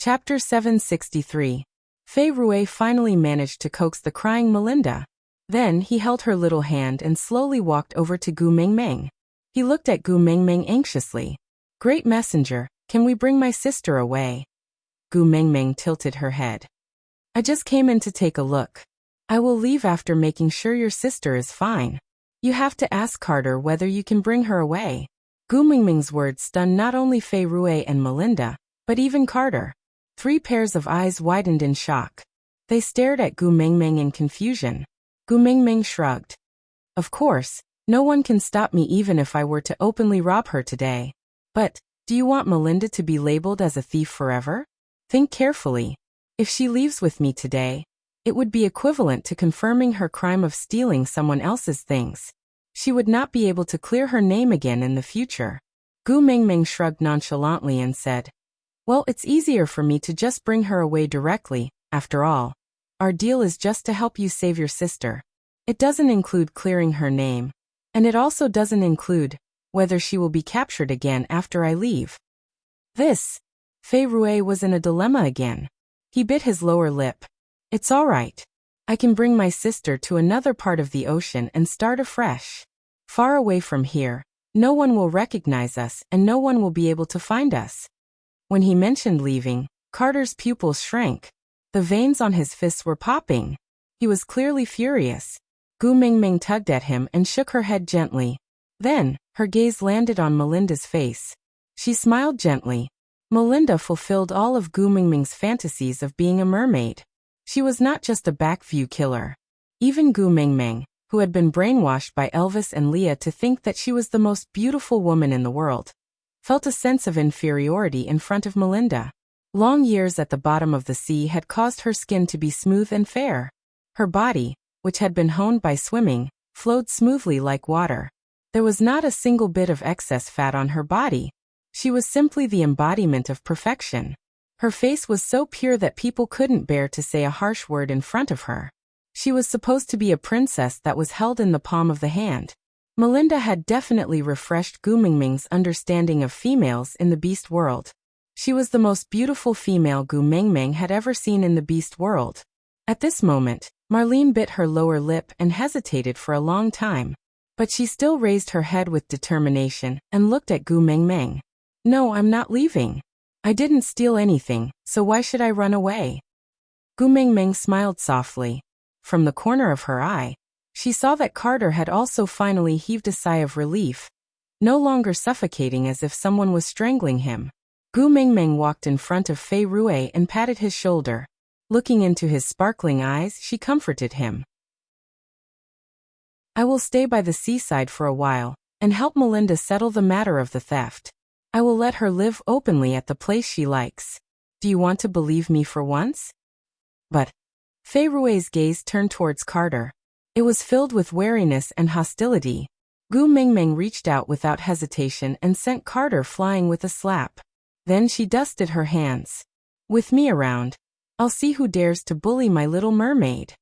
Chapter 763. Fei Rui finally managed to coax the crying Melinda. Then he held her little hand and slowly walked over to Gu Mengmeng. He looked at Gu Mengmeng anxiously. "Great messenger, can we bring my sister away?" Gu Mengmeng tilted her head. "I just came in to take a look. I will leave after making sure your sister is fine. You have to ask Carter whether you can bring her away." Gu Mengmeng's words stunned not only Fei Rui and Melinda, but even Carter. 3 pairs of eyes widened in shock. They stared at Gu Mengmeng in confusion. Gu Mengmeng shrugged. "Of course, no one can stop me even if I were to openly rob her today. But, do you want Melinda to be labeled as a thief forever? Think carefully. If she leaves with me today, it would be equivalent to confirming her crime of stealing someone else's things. She would not be able to clear her name again in the future." Gu Mengmeng shrugged nonchalantly and said, "Well, it's easier for me to just bring her away directly. After all, our deal is just to help you save your sister. It doesn't include clearing her name. And it also doesn't include whether she will be captured again after I leave." Fei Rui was in a dilemma again. He bit his lower lip. "It's all right. I can bring my sister to another part of the ocean and start afresh. Far away from here, no one will recognize us and no one will be able to find us." When he mentioned leaving, Carter's pupils shrank. The veins on his fists were popping. He was clearly furious. Gu Mengmeng tugged at him and shook her head gently. Then, her gaze landed on Melinda's face. She smiled gently. Melinda fulfilled all of Gu Mengmeng's fantasies of being a mermaid. She was not just a backview killer. Even Gu Mengmeng, who had been brainwashed by Elvis and Leah to think that she was the most beautiful woman in the world, felt a sense of inferiority in front of Melinda. Long years at the bottom of the sea had caused her skin to be smooth and fair. Her body, which had been honed by swimming, flowed smoothly like water. There was not a single bit of excess fat on her body. She was simply the embodiment of perfection. Her face was so pure that people couldn't bear to say a harsh word in front of her. She was supposed to be a princess that was held in the palm of the hand. Melinda had definitely refreshed Gu Mengmeng's understanding of females in the beast world. She was the most beautiful female Gu Mengmeng had ever seen in the beast world. At this moment, Marlene bit her lower lip and hesitated for a long time. But she still raised her head with determination and looked at Gu Mengmeng. "No, I'm not leaving. I didn't steal anything, so why should I run away?" Gu Mengmeng smiled softly. From the corner of her eye, she saw that Carter had also finally heaved a sigh of relief, no longer suffocating as if someone was strangling him. Gu Mengmeng walked in front of Fei Rui and patted his shoulder. Looking into his sparkling eyes, she comforted him. "I will stay by the seaside for a while and help Melinda settle the matter of the theft. I will let her live openly at the place she likes. Do you want to believe me for once?" But Fei Rui's gaze turned towards Carter. It was filled with wariness and hostility. Gu Mengmeng reached out without hesitation and sent Carter flying with a slap. Then she dusted her hands. "With me around, I'll see who dares to bully my little mermaid."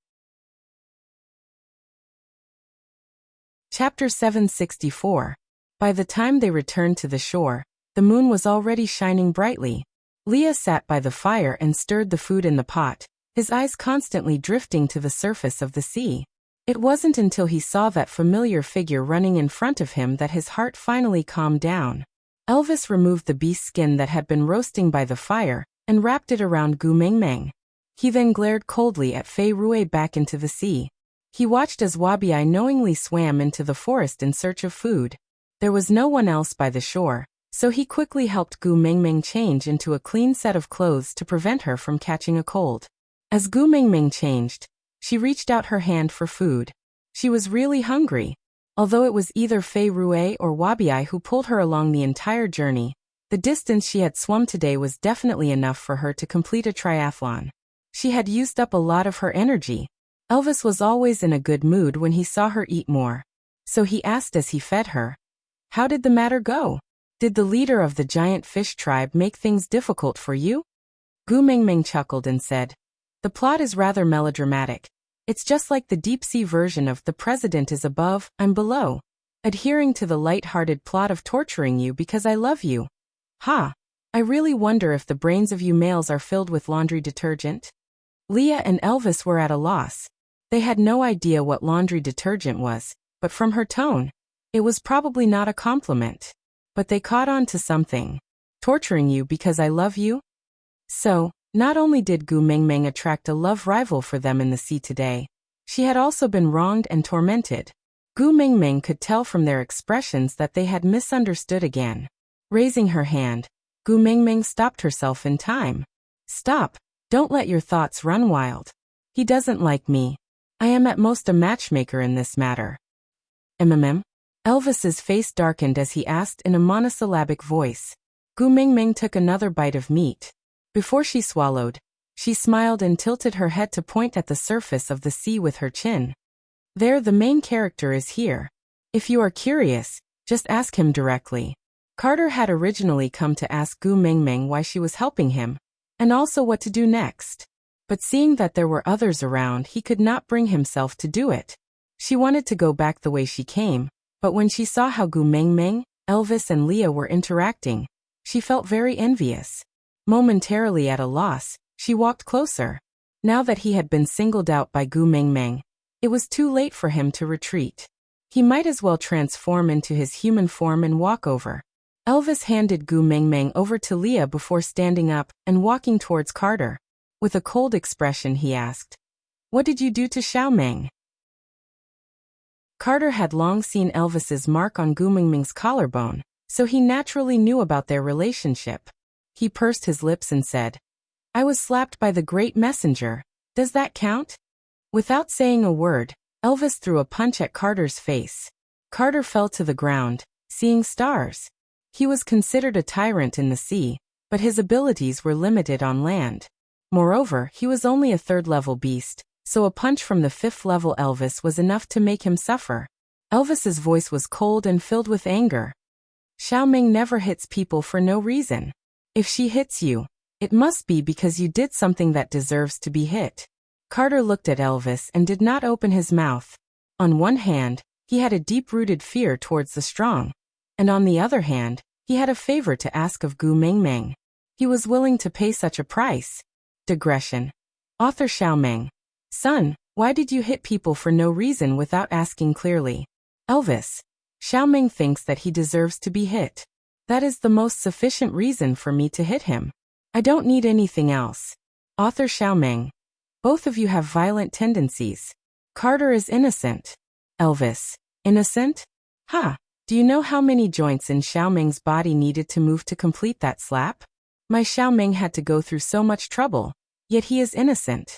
Chapter 764. By the time they returned to the shore, the moon was already shining brightly. Leah sat by the fire and stirred the food in the pot, his eyes constantly drifting to the surface of the sea. It wasn't until he saw that familiar figure running in front of him that his heart finally calmed down. Elvis removed the beast skin that had been roasting by the fire and wrapped it around Gu Mengmeng. He then glared coldly at Fei Rui back into the sea. He watched as Wuxia knowingly swam into the forest in search of food. There was no one else by the shore, so he quickly helped Gu Mengmeng change into a clean set of clothes to prevent her from catching a cold. As Gu Mengmeng changed, she reached out her hand for food. She was really hungry. Although it was either Fei Rui or Wuxia who pulled her along the entire journey, the distance she had swum today was definitely enough for her to complete a triathlon. She had used up a lot of her energy. Elvis was always in a good mood when he saw her eat more. So he asked as he fed her, "How did the matter go? Did the leader of the giant fish tribe make things difficult for you?" Gu Mengmeng chuckled and said, "The plot is rather melodramatic. It's just like the deep-sea version of The President is Above, I'm Below, adhering to the light-hearted plot of torturing you because I love you." "Ha! I really wonder if the brains of you males are filled with laundry detergent. Leah and Elvis were at a loss. They had no idea what laundry detergent was, but from her tone, it was probably not a compliment. But they caught on to something. Torturing you because I love you? So, not only did Gu Mingming attract a love rival for them in the sea today, she had also been wronged and tormented. Gu Mingming could tell from their expressions that they had misunderstood again. Raising her hand, Gu Mingming stopped herself in time. Stop, don't let your thoughts run wild. He doesn't like me. I am at most a matchmaker in this matter. Elvis's face darkened as he asked in a monosyllabic voice. Gu Mingming took another bite of meat. Before she swallowed, she smiled and tilted her head to point at the surface of the sea with her chin. There, the main character is here. If you are curious, just ask him directly. Carter had originally come to ask Gu Mingming why she was helping him, and also what to do next. But seeing that there were others around, he could not bring himself to do it. She wanted to go back the way she came, but when she saw how Gu Mingming, Elvis and Leah were interacting, she felt very envious. Momentarily at a loss, she walked closer. Now that he had been singled out by Gu Mingming, it was too late for him to retreat. He might as well transform into his human form and walk over. Elvis handed Gu Mingming over to Leah before standing up and walking towards Carter. With a cold expression he asked, "What did you do to Xiaoming?" Carter had long seen Elvis's mark on Gu Mingming's collarbone, so he naturally knew about their relationship. He pursed his lips and said, "I was slapped by the great messenger. Does that count?" Without saying a word, Elvis threw a punch at Carter's face. Carter fell to the ground, seeing stars. He was considered a tyrant in the sea, but his abilities were limited on land. Moreover, he was only a third-level beast, so a punch from the fifth-level Elvis was enough to make him suffer. Elvis's voice was cold and filled with anger. Xiaoming never hits people for no reason. If she hits you, it must be because you did something that deserves to be hit. Carter looked at Elvis and did not open his mouth. On one hand, he had a deep-rooted fear towards the strong, and on the other hand, he had a favor to ask of Gu Mingming. He was willing to pay such a price. Digression. Author Xiaoming. Son, why did you hit people for no reason without asking clearly? Elvis. Xiaoming thinks that he deserves to be hit. That is the most sufficient reason for me to hit him. I don't need anything else. Author Xiaoming. Both of you have violent tendencies. Carter is innocent. Elvis. Innocent? Ha! Do you know how many joints in Xiaoming's body needed to move to complete that slap? My Xiaoming had to go through so much trouble, yet he is innocent.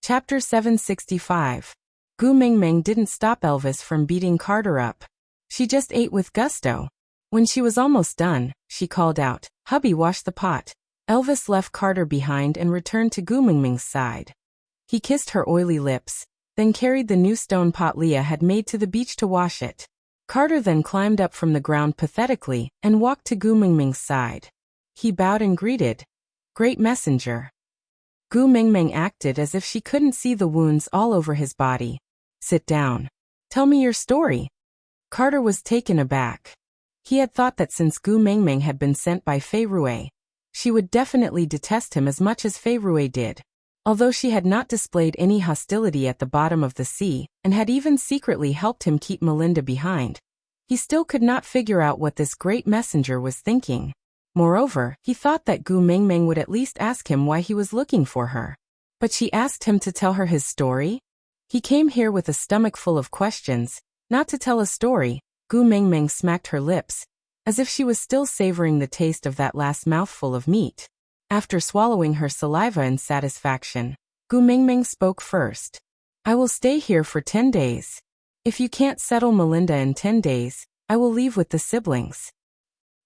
Chapter 765. Gu Mingming didn't stop Elvis from beating Carter up. She just ate with gusto. When she was almost done, she called out, "Hubby, wash the pot." Elvis left Carter behind and returned to Gu Mingming's side. He kissed her oily lips, then carried the new stone pot Leah had made to the beach to wash it. Carter then climbed up from the ground pathetically and walked to Gu Mingming's side. He bowed and greeted, "Great messenger." Gu Mingming acted as if she couldn't see the wounds all over his body. "Sit down. Tell me your story." Carter was taken aback. He had thought that since Gu Mingming had been sent by Fei Rui, she would definitely detest him as much as Fei Rui did. Although she had not displayed any hostility at the bottom of the sea, and had even secretly helped him keep Melinda behind, he still could not figure out what this great messenger was thinking. Moreover, he thought that Gu Mingming would at least ask him why he was looking for her. But she asked him to tell her his story? He came here with a stomach full of questions, not to tell a story. Gu Mingming smacked her lips, as if she was still savoring the taste of that last mouthful of meat. After swallowing her saliva in satisfaction, Gu Mingming spoke first. "I will stay here for 10 days. If you can't settle Melinda in 10 days, I will leave with the siblings."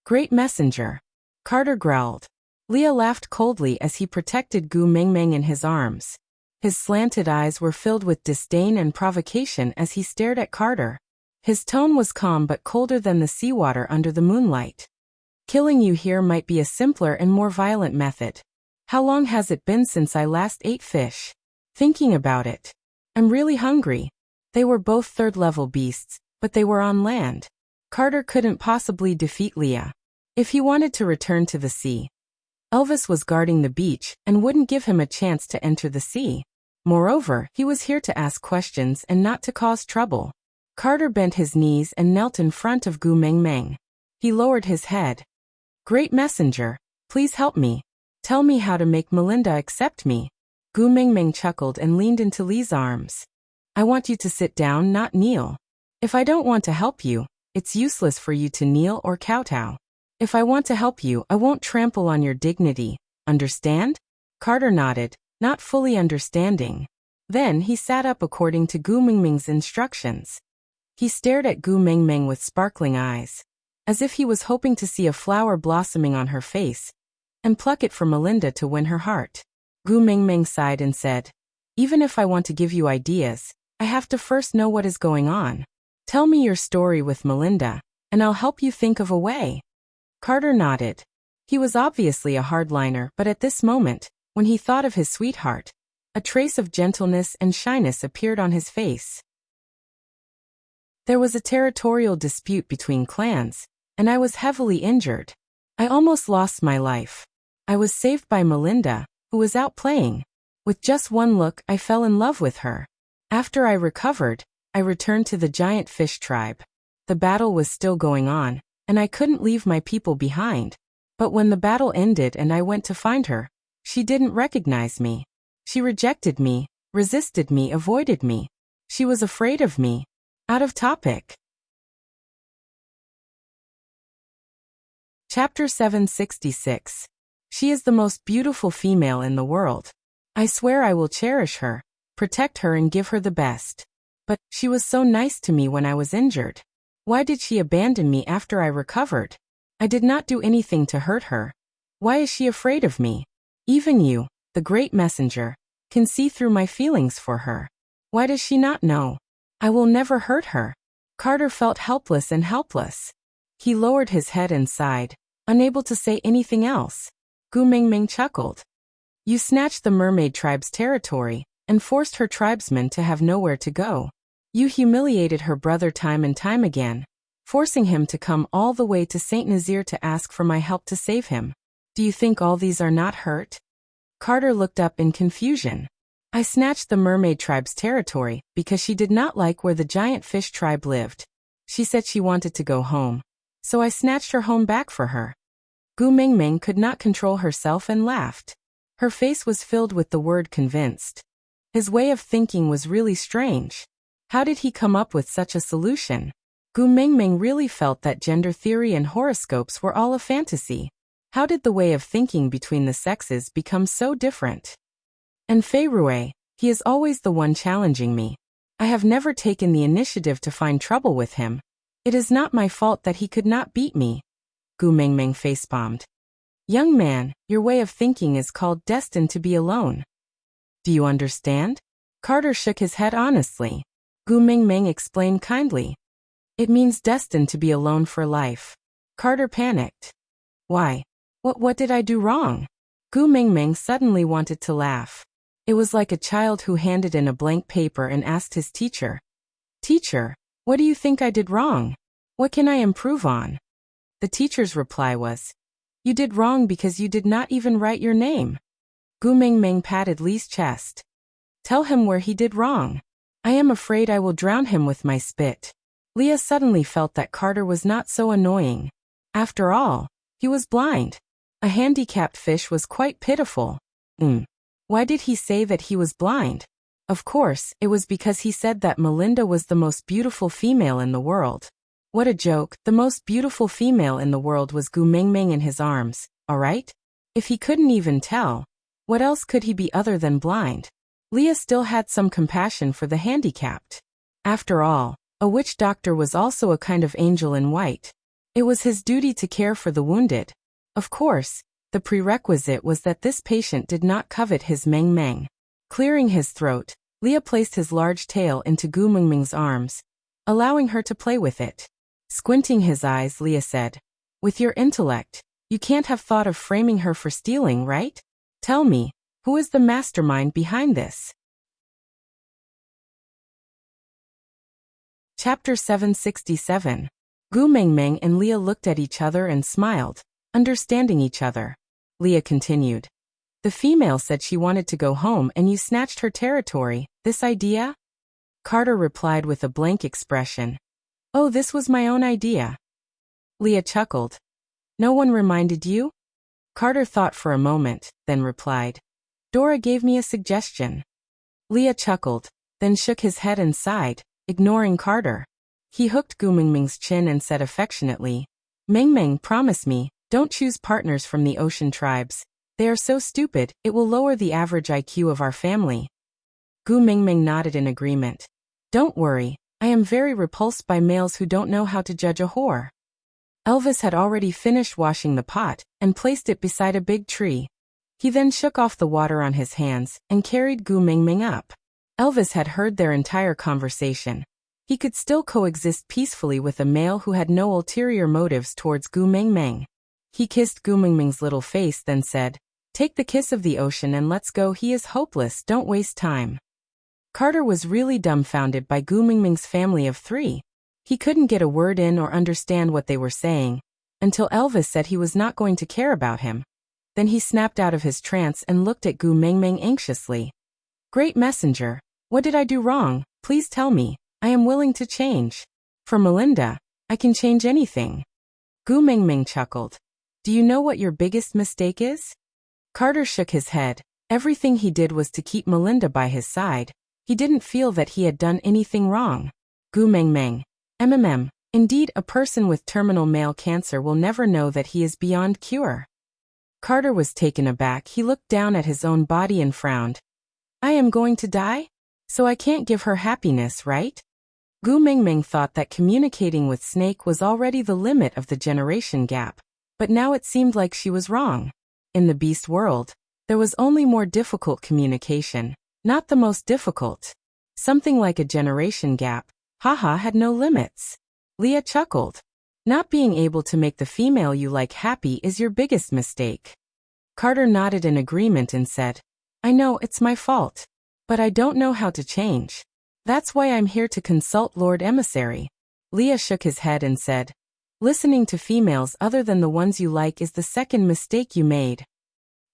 "Great messenger." Carter growled. Leah laughed coldly as he protected Gu Mingming in his arms. His slanted eyes were filled with disdain and provocation as he stared at Carter. His tone was calm but colder than the seawater under the moonlight. "Killing you here might be a simpler and more violent method. How long has it been since I last ate fish? Thinking about it, I'm really hungry." They were both third-level beasts, but they were on land. Carter couldn't possibly defeat Leah. If he wanted to return to the sea, Elvis was guarding the beach and wouldn't give him a chance to enter the sea. Moreover, he was here to ask questions and not to cause trouble. Carter bent his knees and knelt in front of Gu Mengmeng. He lowered his head. Great messenger, please help me. Tell me how to make Melinda accept me. Gu Mengmeng chuckled and leaned into Li's arms. I want you to sit down, not kneel. If I don't want to help you, it's useless for you to kneel or kowtow. If I want to help you, I won't trample on your dignity. Understand? Carter nodded, not fully understanding. Then he sat up according to Gu Mengmeng's instructions. He stared at Gu Mengmeng with sparkling eyes, as if he was hoping to see a flower blossoming on her face and pluck it for Melinda to win her heart. Gu Mengmeng sighed and said, even if I want to give you ideas, I have to first know what is going on. Tell me your story with Melinda, and I'll help you think of a way. Carter nodded. He was obviously a hardliner, but at this moment, when he thought of his sweetheart, a trace of gentleness and shyness appeared on his face. There was a territorial dispute between clans, and I was heavily injured. I almost lost my life. I was saved by Melinda, who was out playing. With just one look, I fell in love with her. After I recovered, I returned to the giant fish tribe. The battle was still going on, and I couldn't leave my people behind. But when the battle ended and I went to find her, she didn't recognize me. She rejected me, resisted me, avoided me. She was afraid of me. Out of topic. Chapter 766. She is the most beautiful female in the world. I swear I will cherish her, protect her and give her the best. But she was so nice to me when I was injured. Why did she abandon me after I recovered? I did not do anything to hurt her. Why is she afraid of me? Even you, the great messenger, can see through my feelings for her. Why does she not know? I will never hurt her. Carter felt helpless and helpless. He lowered his head and sighed, unable to say anything else. Gu Mengmeng chuckled. You snatched the mermaid tribe's territory and forced her tribesmen to have nowhere to go. You humiliated her brother time and time again, forcing him to come all the way to Saint Nazaire to ask for my help to save him. Do you think all these are not hurt? Carter looked up in confusion. I snatched the mermaid tribe's territory because she did not like where the giant fish tribe lived. She said she wanted to go home, so I snatched her home back for her. Gu Mengmeng could not control herself and laughed. Her face was filled with the word convinced. His way of thinking was really strange. How did he come up with such a solution? Gu Mengmeng really felt that gender theory and horoscopes were all a fantasy. How did the way of thinking between the sexes become so different? And Feirue, he is always the one challenging me. I have never taken the initiative to find trouble with him. It is not my fault that he could not beat me. Gu Mengmeng facepalmed. Young man, your way of thinking is called destined to be alone. Do you understand? Carter shook his head honestly. Gu Mengmeng explained kindly. It means destined to be alone for life. Carter panicked. Why? What did I do wrong? Gu Mengmeng suddenly wanted to laugh. It was like a child who handed in a blank paper and asked his teacher, Teacher, what do you think I did wrong? What can I improve on? The teacher's reply was, You did wrong because you did not even write your name. Gu Mengmeng patted Li's chest. Tell him where he did wrong. I am afraid I will drown him with my spit. Leah suddenly felt that Carter was not so annoying. After all, he was blind. A handicapped fish was quite pitiful. Why did he say that he was blind? Of course, it was because he said that Melinda was the most beautiful female in the world. What a joke, the most beautiful female in the world was Gu Mengmeng in his arms, alright? If he couldn't even tell, what else could he be other than blind? Leah still had some compassion for the handicapped. After all, a witch doctor was also a kind of angel in white. It was his duty to care for the wounded. Of course, the prerequisite was that this patient did not covet his Mengmeng. Clearing his throat, Leah placed his large tail into Gu Mengmeng's arms, allowing her to play with it. Squinting his eyes, Leah said, With your intellect, you can't have thought of framing her for stealing, right? Tell me, who is the mastermind behind this? Chapter 767. Gu Mengmeng and Leah looked at each other and smiled, understanding each other. Leah continued. The female said she wanted to go home and you snatched her territory. This idea? Carter replied with a blank expression. Oh, this was my own idea. Leah chuckled. No one reminded you? Carter thought for a moment, then replied. Dora gave me a suggestion. Leah chuckled, then shook his head and sighed, ignoring Carter. He hooked Gu Mengmeng's chin and said affectionately, Mengmeng, promise me, don't choose partners from the ocean tribes. They are so stupid, it will lower the average IQ of our family. Gu Mengmeng nodded in agreement. Don't worry, I am very repulsed by males who don't know how to judge a whore. Elvis had already finished washing the pot and placed it beside a big tree. He then shook off the water on his hands and carried Gu Mengmeng up. Elvis had heard their entire conversation. He could still coexist peacefully with a male who had no ulterior motives towards Gu Mengmeng. He kissed Gu Mengmeng's little face, then said, Take the kiss of the ocean and let's go. He is hopeless, don't waste time. Carter was really dumbfounded by Gu Mengmeng's family of three. He couldn't get a word in or understand what they were saying, until Elvis said he was not going to care about him. Then he snapped out of his trance and looked at Gu Mengmeng anxiously. Great messenger, what did I do wrong? Please tell me. I am willing to change. For Melinda, I can change anything. Gu Mengmeng chuckled. Do you know what your biggest mistake is? Carter shook his head. Everything he did was to keep Melinda by his side. He didn't feel that he had done anything wrong. Gu Mengmeng. Indeed, a person with terminal male cancer will never know that he is beyond cure. Carter was taken aback. He looked down at his own body and frowned. I am going to die? So I can't give her happiness, right? Gu Mengmeng thought that communicating with Snake was already the limit of the generation gap, but now it seemed like she was wrong. In the beast world, there was only more difficult communication, not the most difficult. Something like a generation gap, haha, had no limits. Leah chuckled. Not being able to make the female you like happy is your biggest mistake. Carter nodded in agreement and said, I know it's my fault. But I don't know how to change. That's why I'm here to consult Lord Emissary. Leah shook his head and said, Listening to females other than the ones you like is the second mistake you made.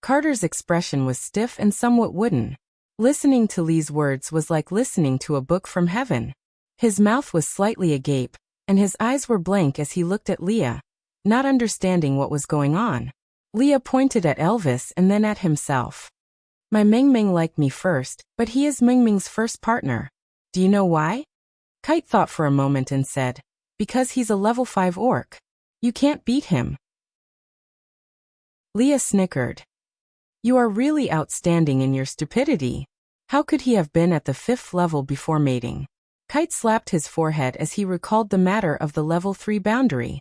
Carter's expression was stiff and somewhat wooden. Listening to Lee's words was like listening to a book from heaven. His mouth was slightly agape, and his eyes were blank as he looked at Leah, not understanding what was going on. Leah pointed at Elvis and then at himself. My Mengmeng liked me first, but he is Mengmeng's first partner. Do you know why? Kite thought for a moment and said, Because he's a level 5 orc. You can't beat him. Leah snickered. You are really outstanding in your stupidity. How could he have been at the 5th level before mating? Kite slapped his forehead as he recalled the matter of the level 3 boundary.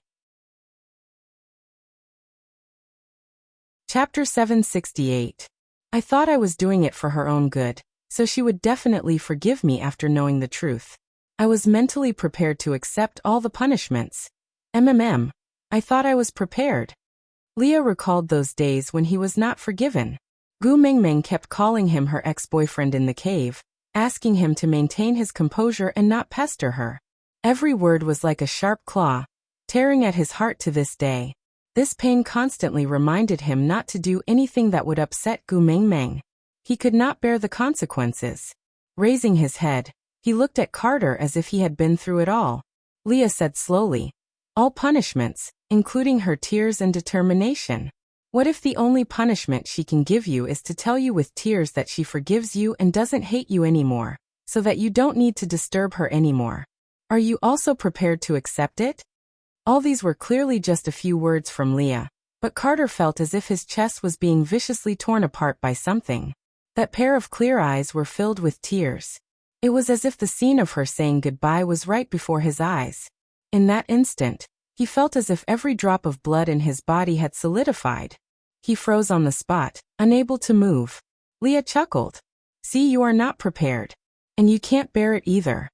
Chapter 768. I thought I was doing it for her own good, so she would definitely forgive me after knowing the truth. I was mentally prepared to accept all the punishments. I thought I was prepared. Leah recalled those days when he was not forgiven. Gu Mengmeng kept calling him her ex-boyfriend in the cave, asking him to maintain his composure and not pester her. Every word was like a sharp claw, tearing at his heart to this day. This pain constantly reminded him not to do anything that would upset Gu Mengmeng. He could not bear the consequences. Raising his head, he looked at Carter as if he had been through it all. Leah said slowly, All punishments, including her tears and determination. What if the only punishment she can give you is to tell you with tears that she forgives you and doesn't hate you anymore, so that you don't need to disturb her anymore? Are you also prepared to accept it? All these were clearly just a few words from Leah, but Carter felt as if his chest was being viciously torn apart by something. That pair of clear eyes were filled with tears. It was as if the scene of her saying goodbye was right before his eyes. In that instant, he felt as if every drop of blood in his body had solidified. He froze on the spot, unable to move. Leah chuckled. See, you are not prepared. And you can't bear it either.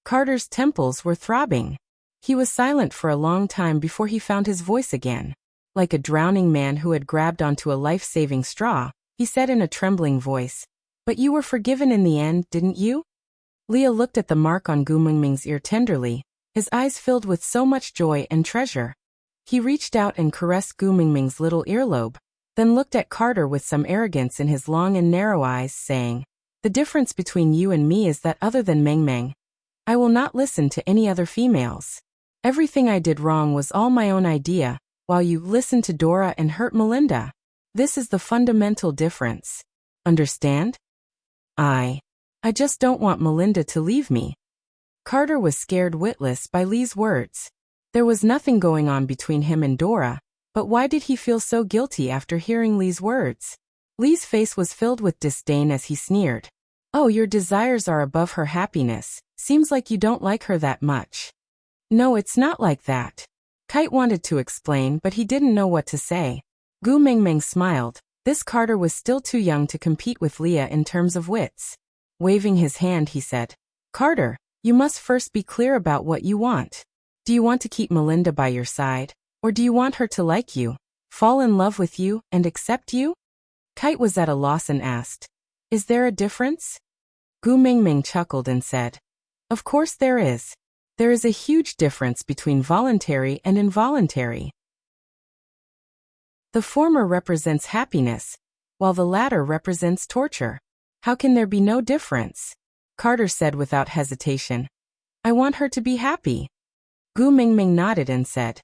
Carter's temples were throbbing. He was silent for a long time before he found his voice again. Like a drowning man who had grabbed onto a life-saving straw, he said in a trembling voice, But you were forgiven in the end, didn't you? Leah looked at the mark on Gu Mengmeng's ear tenderly, his eyes filled with so much joy and treasure. He reached out and caressed Gu Mingming's little earlobe, then looked at Carter with some arrogance in his long and narrow eyes, saying, "The difference between you and me is that other than Meng, I will not listen to any other females. Everything I did wrong was all my own idea, while you listened to Dora and hurt Melinda. This is the fundamental difference. Understand? I just don't want Melinda to leave me." Carter was scared witless by Lee's words. There was nothing going on between him and Dora, but why did he feel so guilty after hearing Lee's words? Lee's face was filled with disdain as he sneered. "Oh, your desires are above her happiness. Seems like you don't like her that much." "No, it's not like that." Kite wanted to explain, but he didn't know what to say. Gu Mingming smiled. This Carter was still too young to compete with Leah in terms of wits. Waving his hand, he said, "Carter, you must first be clear about what you want. Do you want to keep Melinda by your side, or do you want her to like you, fall in love with you, and accept you?" Kite was at a loss and asked, "Is there a difference?" Gu Mingming chuckled and said, "Of course there is. There is a huge difference between voluntary and involuntary. The former represents happiness, while the latter represents torture. How can there be no difference?" Carter said without hesitation, "I want her to be happy." Gu Mingming nodded and said,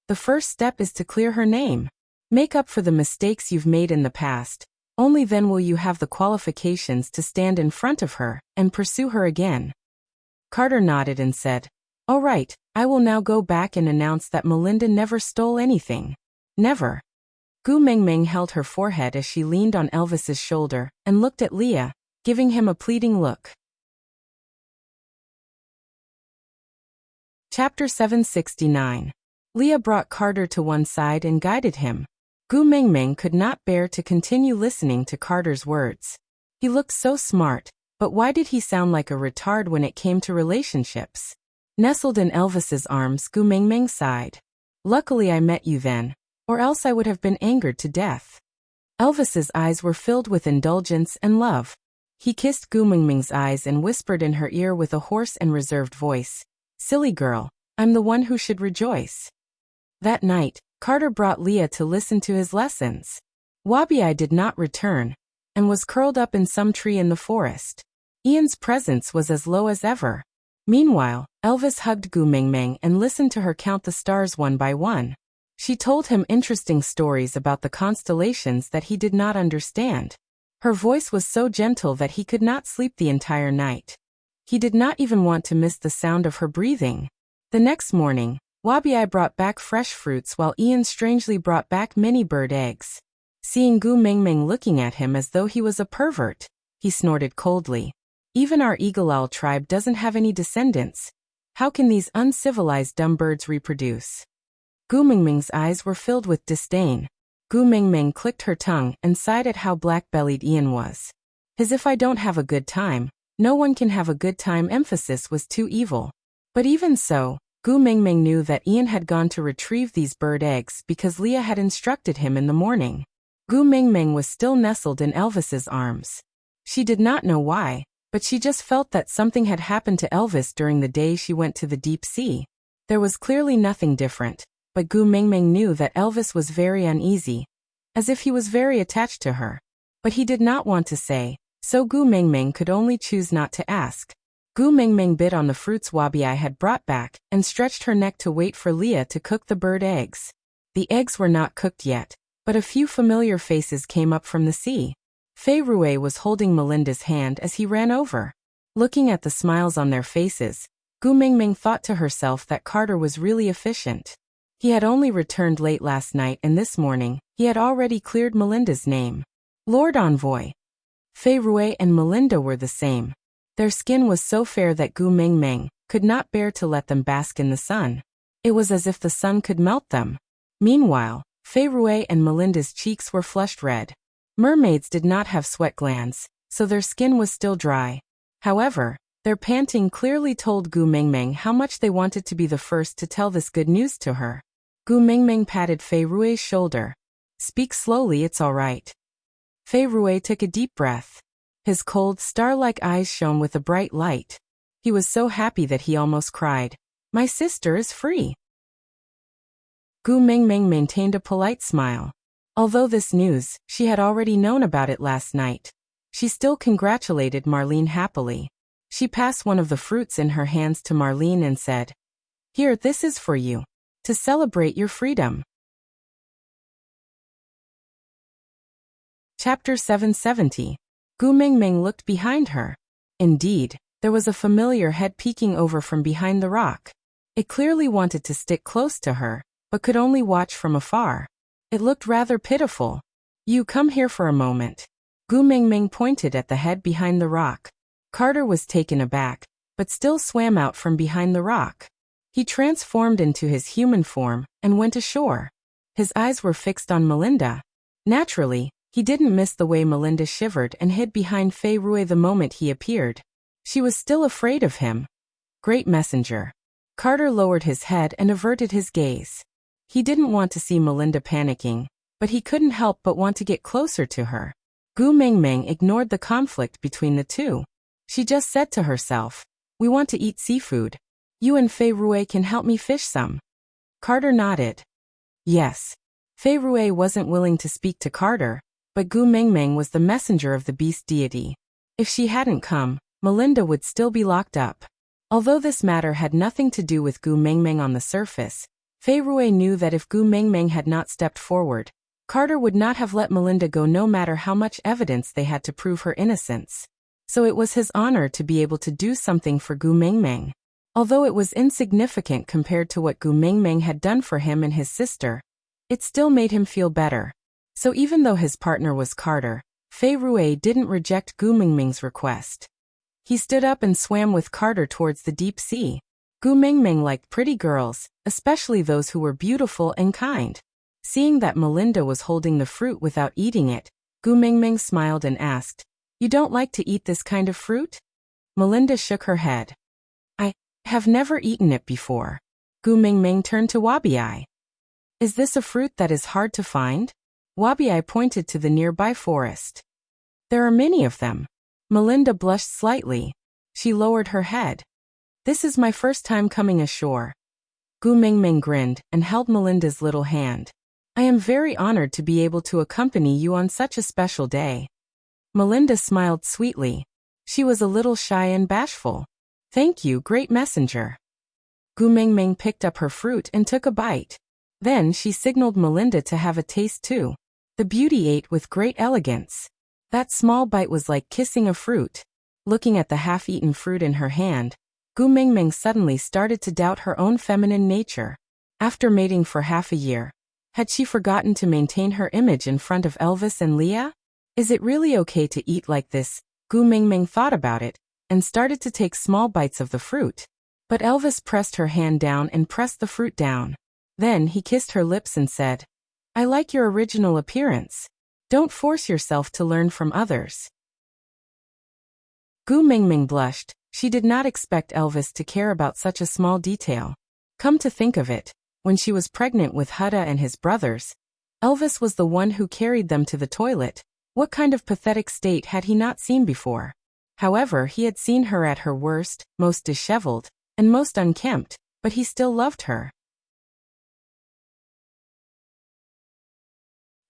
"The first step is to clear her name. Make up for the mistakes you've made in the past. Only then will you have the qualifications to stand in front of her and pursue her again." Carter nodded and said, "All right, I will now go back and announce that Melinda never stole anything. Never." Gu Mingming held her forehead as she leaned on Elvis's shoulder and looked at Leah, giving him a pleading look. Chapter 769. Leah brought Carter to one side and guided him. Gu Mingming could not bear to continue listening to Carter's words. He looked so smart, but why did he sound like a retard when it came to relationships? Nestled in Elvis's arms, Gu Mingming sighed. "Luckily I met you then, or else I would have been angered to death." Elvis's eyes were filled with indulgence and love. He kissed Gu Mingming's eyes and whispered in her ear with a hoarse and reserved voice, "Silly girl, I'm the one who should rejoice." That night, Carter brought Leah to listen to his lessons. Wabi did not return, and was curled up in some tree in the forest. Ian's presence was as low as ever. Meanwhile, Elvis hugged Gu Mingming and listened to her count the stars one by one. She told him interesting stories about the constellations that he did not understand. Her voice was so gentle that he could not sleep the entire night. He did not even want to miss the sound of her breathing. The next morning, Wabi brought back fresh fruits while Ian strangely brought back many bird eggs. Seeing Gu Mingming looking at him as though he was a pervert, he snorted coldly. "Even our eagle owl tribe doesn't have any descendants. How can these uncivilized dumb birds reproduce?" Gu Mingming's eyes were filled with disdain. Gu Mingming clicked her tongue and sighed at how black-bellied Ian was. His "if I don't have a good time, no one can have a good time" emphasis was too evil. But even so, Gu Mingming knew that Ian had gone to retrieve these bird eggs because Leah had instructed him in the morning. Gu Mingming was still nestled in Elvis's arms. She did not know why, but she just felt that something had happened to Elvis during the day she went to the deep sea. There was clearly nothing different, but Gu Mingming knew that Elvis was very uneasy, as if he was very attached to her. But he did not want to say, so Gu Mingming could only choose not to ask. Gu Mingming bit on the fruits Wabi had brought back and stretched her neck to wait for Leah to cook the bird eggs. The eggs were not cooked yet, but a few familiar faces came up from the sea. Fei Rue was holding Melinda's hand as he ran over. Looking at the smiles on their faces, Gu Mingming thought to herself that Carter was really efficient. He had only returned late last night and this morning, he had already cleared Melinda's name. Lord Envoy. Fei Rue and Melinda were the same. Their skin was so fair that Gu Mingming could not bear to let them bask in the sun. It was as if the sun could melt them. Meanwhile, Fei Rue and Melinda's cheeks were flushed red. Mermaids did not have sweat glands, so their skin was still dry. However, their panting clearly told Gu Mingming how much they wanted to be the first to tell this good news to her. Gu Mingming patted Fei Rue's shoulder. "Speak slowly, it's all right." Fei Rue took a deep breath. His cold, star-like eyes shone with a bright light. He was so happy that he almost cried. My sister is free. Gu Mingming maintained a polite smile. Although this news, she had already known about it last night. She still congratulated Marlene happily. She passed one of the fruits in her hands to Marlene and said, "Here, this is for you. To celebrate your freedom." Chapter 770. Gu Mingming looked behind her. Indeed, there was a familiar head peeking over from behind the rock. It clearly wanted to stick close to her, but could only watch from afar. It looked rather pitiful. "You come here for a moment." Gu Mingming pointed at the head behind the rock. Carter was taken aback, but still swam out from behind the rock. He transformed into his human form and went ashore. His eyes were fixed on Melinda. Naturally, he didn't miss the way Melinda shivered and hid behind Fei Rui the moment he appeared. She was still afraid of him. Great messenger. Carter lowered his head and averted his gaze. He didn't want to see Melinda panicking, but he couldn't help but want to get closer to her. Gu Mingming ignored the conflict between the two. She just said to herself, "We want to eat seafood. You and Fei Rui can help me fish some." Carter nodded. Yes. Fei Rui wasn't willing to speak to Carter, but Gu Mingming was the messenger of the beast deity. If she hadn't come, Melinda would still be locked up. Although this matter had nothing to do with Gu Mingming on the surface, Fei Rui knew that if Gu Mingming had not stepped forward, Carter would not have let Melinda go no matter how much evidence they had to prove her innocence. So it was his honor to be able to do something for Gu Mingming. Although it was insignificant compared to what Gu Mingming had done for him and his sister, it still made him feel better. So even though his partner was Carter, Fei Rui didn't reject Gu Mingming's request. He stood up and swam with Carter towards the deep sea. Gu Mingming liked pretty girls, especially those who were beautiful and kind. Seeing that Melinda was holding the fruit without eating it, Gu Mingming smiled and asked, "You don't like to eat this kind of fruit?" Melinda shook her head. "I have never eaten it before." Gu Mingming turned to Wabi. "Is this a fruit that is hard to find?" Wabi pointed to the nearby forest. "There are many of them." Melinda blushed slightly. She lowered her head. "This is my first time coming ashore." Gu Mingming grinned and held Melinda's little hand. "I am very honored to be able to accompany you on such a special day." Melinda smiled sweetly. She was a little shy and bashful. "Thank you, great messenger." Gu Mingming picked up her fruit and took a bite. Then she signaled Melinda to have a taste too. The beauty ate with great elegance. That small bite was like kissing a fruit. Looking at the half-eaten fruit in her hand, Gu Mingming suddenly started to doubt her own feminine nature. After mating for half a year, had she forgotten to maintain her image in front of Elvis and Leah? Is it really okay to eat like this? Gu Mingming thought about it, and started to take small bites of the fruit. But Elvis pressed her hand down and pressed the fruit down. Then he kissed her lips and said, "I like your original appearance. Don't force yourself to learn from others." Gu Mingming blushed. She did not expect Elvis to care about such a small detail. Come to think of it, when she was pregnant with Hutta and his brothers, Elvis was the one who carried them to the toilet. What kind of pathetic state had he not seen before? However, he had seen her at her worst, most disheveled, and most unkempt, but he still loved her.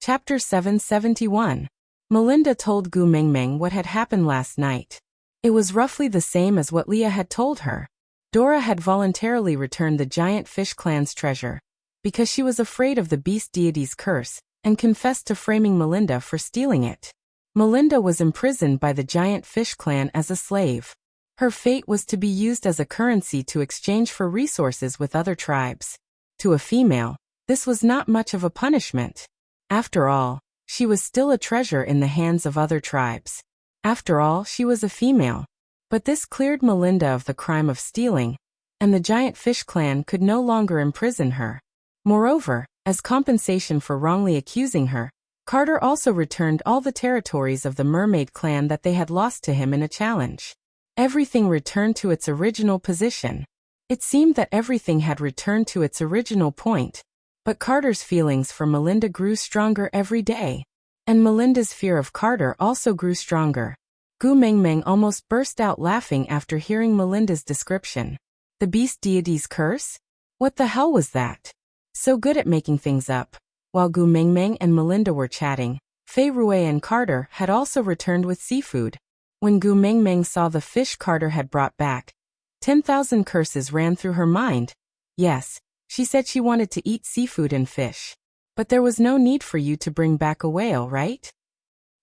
Chapter 771. Melinda told Gu Mingming what had happened last night. It was roughly the same as what Leah had told her. Dora had voluntarily returned the giant fish clan's treasure, because she was afraid of the beast deity's curse, and confessed to framing Melinda for stealing it. Melinda was imprisoned by the giant fish clan as a slave. Her fate was to be used as a currency to exchange for resources with other tribes. To a female, this was not much of a punishment. After all, she was still a treasure in the hands of other tribes. After all, she was a female. But this cleared Melinda of the crime of stealing, and the giant fish clan could no longer imprison her. Moreover, as compensation for wrongly accusing her, Carter also returned all the territories of the mermaid clan that they had lost to him in a challenge. Everything returned to its original position. It seemed that everything had returned to its original point. But Carter's feelings for Melinda grew stronger every day. And Melinda's fear of Carter also grew stronger. Gu Mingming almost burst out laughing after hearing Melinda's description. The beast deity's curse? What the hell was that? So good at making things up. While Gu Mengmeng and Melinda were chatting, Fei Rui and Carter had also returned with seafood. When Gu Mengmeng saw the fish Carter had brought back, 10,000 curses ran through her mind. Yes, she said she wanted to eat seafood and fish. But there was no need for you to bring back a whale, right?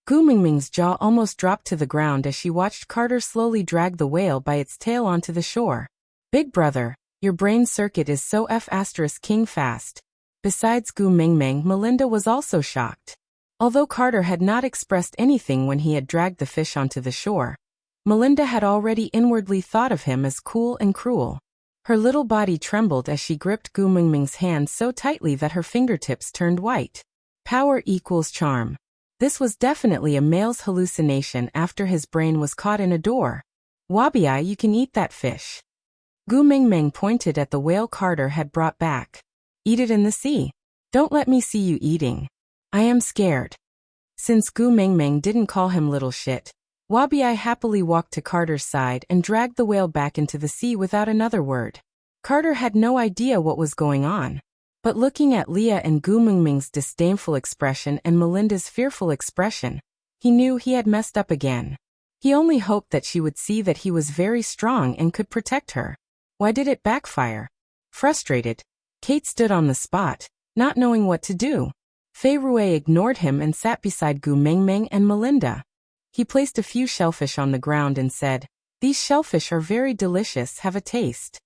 Gu Mengmeng's jaw almost dropped to the ground as she watched Carter slowly drag the whale by its tail onto the shore. Big brother, your brain circuit is so F***ing fast. Besides Gu Mengmeng, Melinda was also shocked. Although Carter had not expressed anything when he had dragged the fish onto the shore, Melinda had already inwardly thought of him as cool and cruel. Her little body trembled as she gripped Gu Mengmeng's hand so tightly that her fingertips turned white. Power equals charm. This was definitely a male's hallucination after his brain was caught in a door. Wabi, you can eat that fish. Gu Mengmeng pointed at the whale Carter had brought back. Eat it in the sea. Don't let me see you eating. I am scared. Since Gu Mengmeng didn't call him little shit, Wabi happily walked to Carter's side and dragged the whale back into the sea without another word. Carter had no idea what was going on. But looking at Leah and Gu Mengmeng's disdainful expression and Melinda's fearful expression, he knew he had messed up again. He only hoped that she would see that he was very strong and could protect her. Why did it backfire? Frustrated, Kate stood on the spot, not knowing what to do. Fei Rui ignored him and sat beside Gu Mengmeng and Melinda. He placed a few shellfish on the ground and said, "These shellfish are very delicious, have a taste."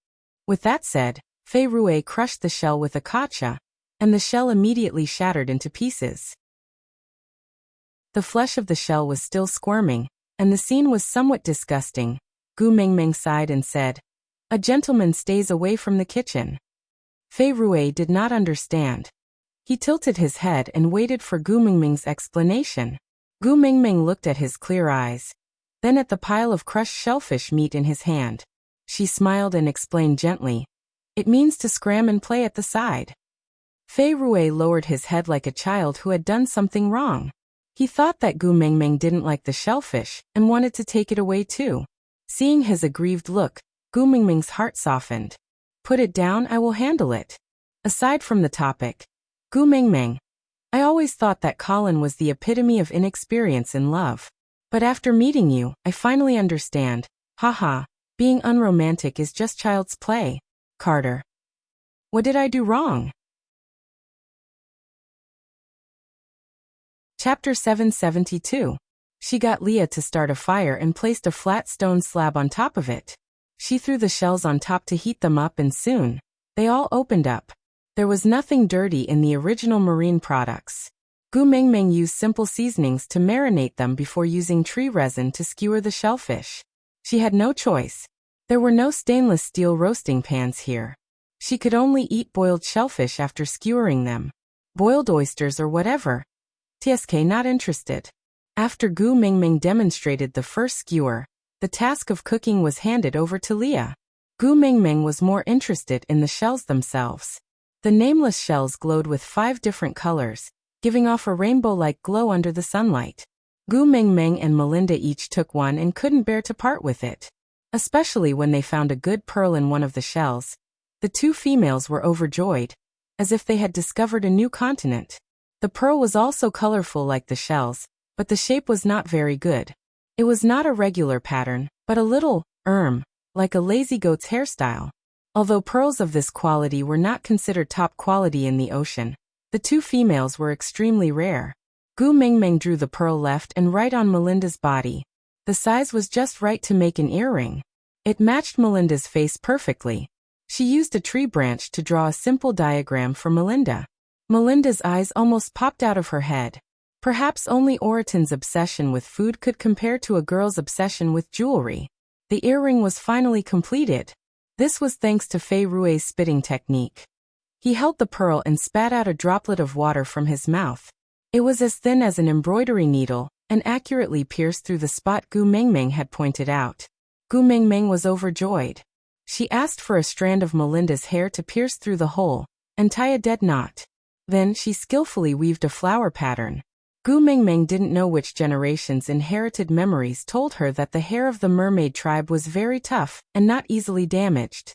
With that said, Fei Rui crushed the shell with a kacha, and the shell immediately shattered into pieces. The flesh of the shell was still squirming, and the scene was somewhat disgusting. Gu Mengmeng sighed and said, "A gentleman stays away from the kitchen." Fei Rui did not understand. He tilted his head and waited for Gu Mengmeng's explanation. Gu Mengmeng looked at his clear eyes, then at the pile of crushed shellfish meat in his hand. She smiled and explained gently, "It means to scram and play at the side." Fei Rui lowered his head like a child who had done something wrong. He thought that Gu Mengmeng didn't like the shellfish and wanted to take it away too. Seeing his aggrieved look, Gu Mengmeng's heart softened. "Put it down, I will handle it." Aside from the topic, Gu Mengmeng, I always thought that Colin was the epitome of inexperience in love. But after meeting you, I finally understand. Haha, being unromantic is just child's play. Carter. What did I do wrong? Chapter 772. She got Leah to start a fire and placed a flat stone slab on top of it. She threw the shells on top to heat them up and soon, they all opened up. There was nothing dirty in the original marine products. Gu Mengmeng used simple seasonings to marinate them before using tree resin to skewer the shellfish. She had no choice. There were no stainless steel roasting pans here. She could only eat boiled shellfish after skewering them. Boiled oysters or whatever. TSK not interested. After Gu Mengmeng demonstrated the first skewer, the task of cooking was handed over to Leah. Gu Mengmeng was more interested in the shells themselves. The nameless shells glowed with 5 different colors, giving off a rainbow-like glow under the sunlight. Gu Mengmeng and Melinda each took one and couldn't bear to part with it. Especially when they found a good pearl in one of the shells. The 2 females were overjoyed, as if they had discovered a new continent. The pearl was also colorful like the shells, but the shape was not very good. It was not a regular pattern, but a little, like a lazy goat's hairstyle. Although pearls of this quality were not considered top quality in the ocean, the 2 females were extremely rare. Gu Mengmeng drew the pearl left and right on Melinda's body. The size was just right to make an earring. It matched Melinda's face perfectly. She used a tree branch to draw a simple diagram for Melinda. Melinda's eyes almost popped out of her head. Perhaps only Oriton's obsession with food could compare to a girl's obsession with jewelry. The earring was finally completed. This was thanks to Fei Rui's spitting technique. He held the pearl and spat out a droplet of water from his mouth. It was as thin as an embroidery needle, and accurately pierced through the spot Gu Mengmeng had pointed out. Gu Mengmeng was overjoyed. She asked for a strand of Melinda's hair to pierce through the hole, and tie a dead knot. Then she skillfully weaved a flower pattern. Gu Mengmeng didn't know which generation's inherited memories told her that the hair of the mermaid tribe was very tough and not easily damaged.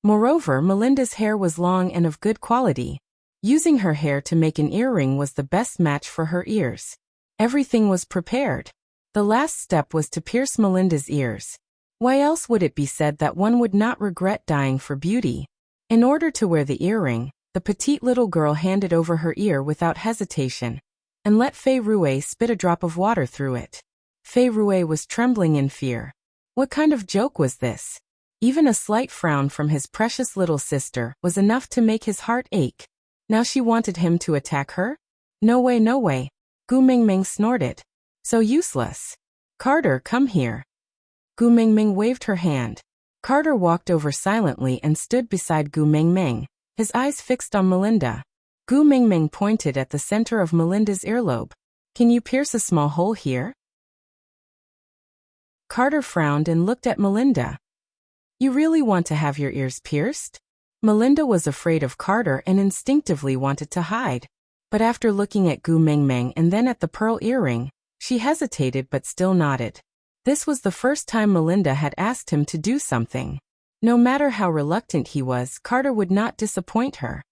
Moreover, Melinda's hair was long and of good quality. Using her hair to make an earring was the best match for her ears. Everything was prepared. The last step was to pierce Melinda's ears. Why else would it be said that one would not regret dying for beauty? In order to wear the earring, the petite little girl handed over her ear without hesitation, and let Fei Rue spit a drop of water through it. Fei Rue was trembling in fear. What kind of joke was this? Even a slight frown from his precious little sister was enough to make his heart ache. Now she wanted him to attack her? No way, no way. Gu Mingming snorted. So useless. Carter, come here. Gu Mingming waved her hand. Carter walked over silently and stood beside Gu Mingming, his eyes fixed on Melinda. Gu Mingming pointed at the center of Melinda's earlobe. Can you pierce a small hole here? Carter frowned and looked at Melinda. You really want to have your ears pierced? Melinda was afraid of Carter and instinctively wanted to hide. But after looking at Gu Mingming and then at the pearl earring, she hesitated but still nodded. This was the first time Melinda had asked him to do something. No matter how reluctant he was, Carter would not disappoint her.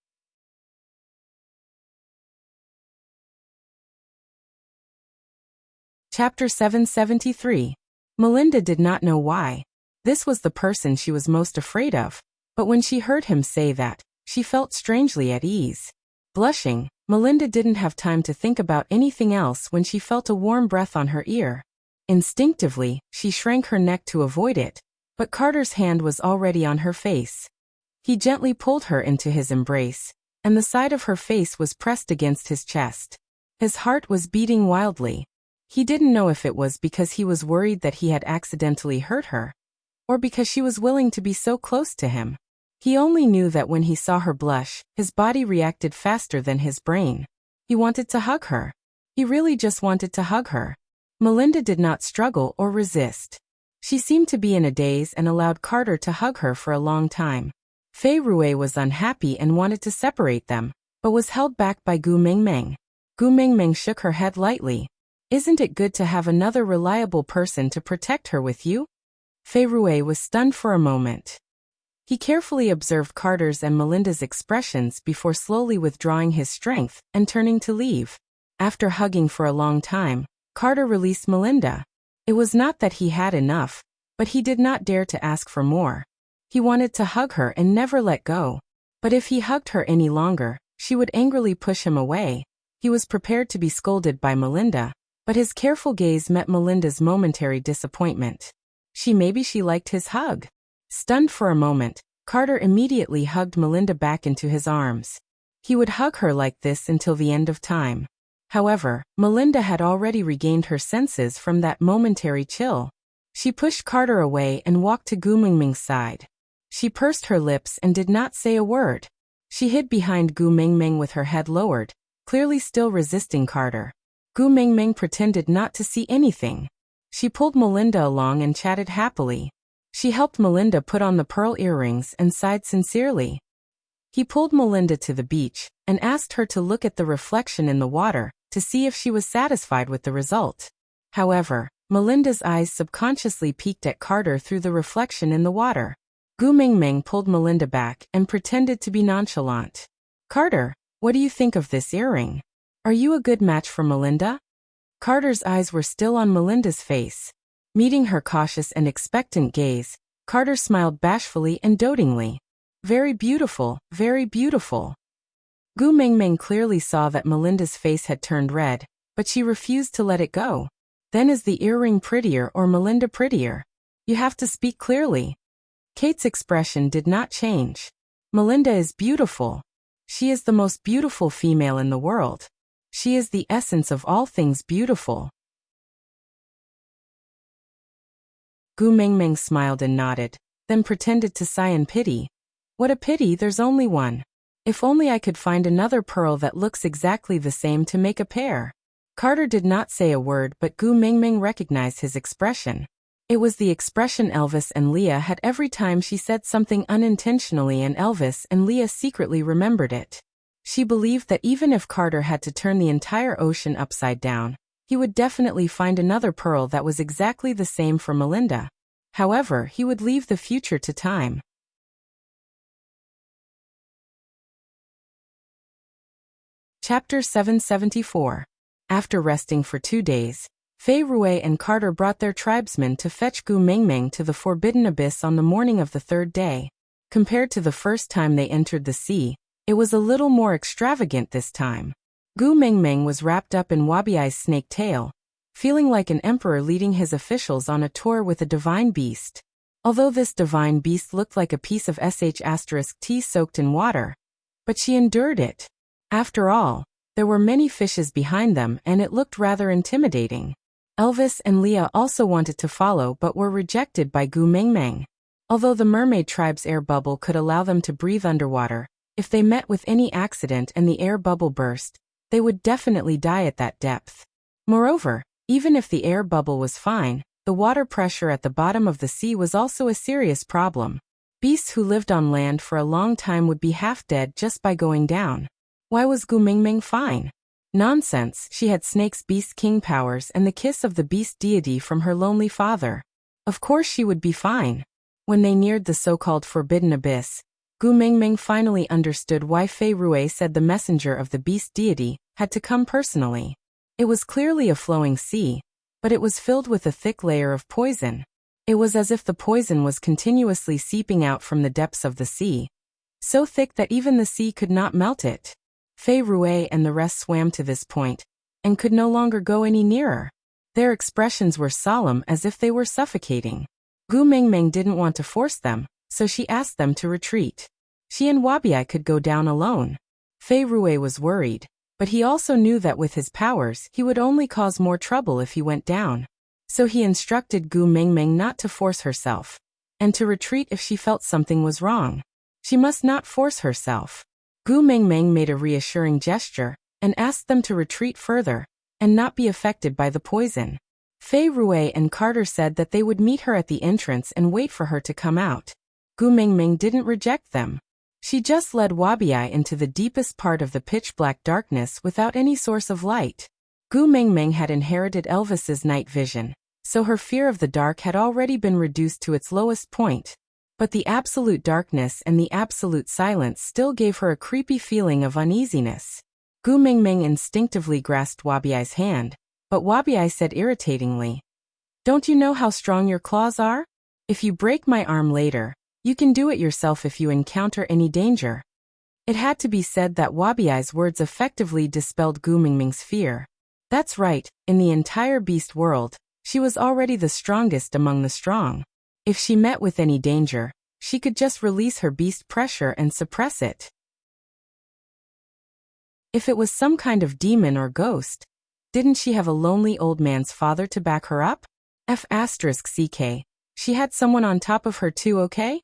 Chapter 773. Melinda did not know why. This was the person she was most afraid of. But when she heard him say that, she felt strangely at ease. Blushing, Melinda didn't have time to think about anything else when she felt a warm breath on her ear. Instinctively, she shrank her neck to avoid it, but Carter's hand was already on her face. He gently pulled her into his embrace, and the side of her face was pressed against his chest. His heart was beating wildly. He didn't know if it was because he was worried that he had accidentally hurt her, or because she was willing to be so close to him. He only knew that when he saw her blush, his body reacted faster than his brain. He wanted to hug her. He really just wanted to hug her. Melinda did not struggle or resist. She seemed to be in a daze and allowed Carter to hug her for a long time. Fei Rue was unhappy and wanted to separate them, but was held back by Gu Mingming. Gu Mingming shook her head lightly. Isn't it good to have another reliable person to protect her with you? Fei Rue was stunned for a moment. He carefully observed Carter's and Melinda's expressions before slowly withdrawing his strength and turning to leave. After hugging for a long time, Carter released Melinda. It was not that he had enough, but he did not dare to ask for more. He wanted to hug her and never let go. But if he hugged her any longer, she would angrily push him away. He was prepared to be scolded by Melinda, but his careful gaze met Melinda's momentary disappointment. Maybe she liked his hug. Stunned for a moment, Carter immediately hugged Melinda back into his arms. He would hug her like this until the end of time. However, Melinda had already regained her senses from that momentary chill. She pushed Carter away and walked to Gu Mingming's side. She pursed her lips and did not say a word. She hid behind Gu Mingming with her head lowered, clearly still resisting Carter. Gu Mingming pretended not to see anything. She pulled Melinda along and chatted happily. She helped Melinda put on the pearl earrings and sighed sincerely. He pulled Melinda to the beach and asked her to look at the reflection in the water to see if she was satisfied with the result. However, Melinda's eyes subconsciously peeked at Carter through the reflection in the water. Gu Mingming pulled Melinda back and pretended to be nonchalant. Carter, what do you think of this earring? Are you a good match for Melinda? Carter's eyes were still on Melinda's face. Meeting her cautious and expectant gaze, Carter smiled bashfully and dotingly. Very beautiful, very beautiful. Gu Mingming clearly saw that Melinda's face had turned red, but she refused to let it go. Then is the earring prettier or Melinda prettier? You have to speak clearly. Kate's expression did not change. Melinda is beautiful. She is the most beautiful female in the world. She is the essence of all things beautiful. Gu Mingming smiled and nodded, then pretended to sigh in pity. What a pity there's only one. If only I could find another pearl that looks exactly the same to make a pair. Carter did not say a word, but Gu Mingming recognized his expression. It was the expression Elvis and Leah had every time she said something unintentionally, and Elvis and Leah secretly remembered it. She believed that even if Carter had to turn the entire ocean upside down, he would definitely find another pearl that was exactly the same for Melinda. However, he would leave the future to time. Chapter 774. After resting for 2 days, Fei Rue and Carter brought their tribesmen to fetch Gu Mengmeng to the Forbidden Abyss on the morning of the 3rd day. Compared to the first time they entered the sea, it was a little more extravagant this time. Gu Mengmeng was wrapped up in Wabiai's snake tail, feeling like an emperor leading his officials on a tour with a divine beast. Although this divine beast looked like a piece of sh*t soaked in water, but she endured it. After all, there were many fishes behind them and it looked rather intimidating. Elvis and Leah also wanted to follow but were rejected by Gu Mengmeng. Although the mermaid tribe's air bubble could allow them to breathe underwater, if they met with any accident and the air bubble burst, they would definitely die at that depth. Moreover, even if the air bubble was fine, the water pressure at the bottom of the sea was also a serious problem. Beasts who lived on land for a long time would be half dead just by going down. Why was Gu Mengmeng fine? Nonsense, she had Snake's beast king powers and the kiss of the beast deity from her lonely father. Of course she would be fine. When they neared the so-called Forbidden Abyss, Gu Mengmeng finally understood why Fei Rue said the messenger of the beast deity had to come personally. It was clearly a flowing sea, but it was filled with a thick layer of poison. It was as if the poison was continuously seeping out from the depths of the sea, so thick that even the sea could not melt it. Fei Rue and the rest swam to this point, and could no longer go any nearer. Their expressions were solemn as if they were suffocating. Gu Mengmeng didn't want to force them, so she asked them to retreat. She and Wabiai could go down alone. Fei Rue was worried, but he also knew that with his powers he would only cause more trouble if he went down. So he instructed Gu Mengmeng not to force herself, and to retreat if she felt something was wrong. She must not force herself. Gu Mengmeng made a reassuring gesture, and asked them to retreat further, and not be affected by the poison. Fei Rue and Carter said that they would meet her at the entrance and wait for her to come out. Gu Mengmeng didn't reject them. She just led Wabiai into the deepest part of the pitch-black darkness without any source of light. Gu Mengmeng had inherited Elvis's night vision, so her fear of the dark had already been reduced to its lowest point. But the absolute darkness and the absolute silence still gave her a creepy feeling of uneasiness. Gu Mengmeng instinctively grasped Wabiai's hand, but Wabiai said irritatingly, "Don't you know how strong your claws are? If you break my arm later, you can do it yourself if you encounter any danger." It had to be said that Wabiai's words effectively dispelled Gu Mengmeng's fear. That's right, in the entire beast world, she was already the strongest among the strong. If she met with any danger, she could just release her beast pressure and suppress it. If it was some kind of demon or ghost, didn't she have a lonely old man's father to back her up? F***ck, she had someone on top of her too, okay?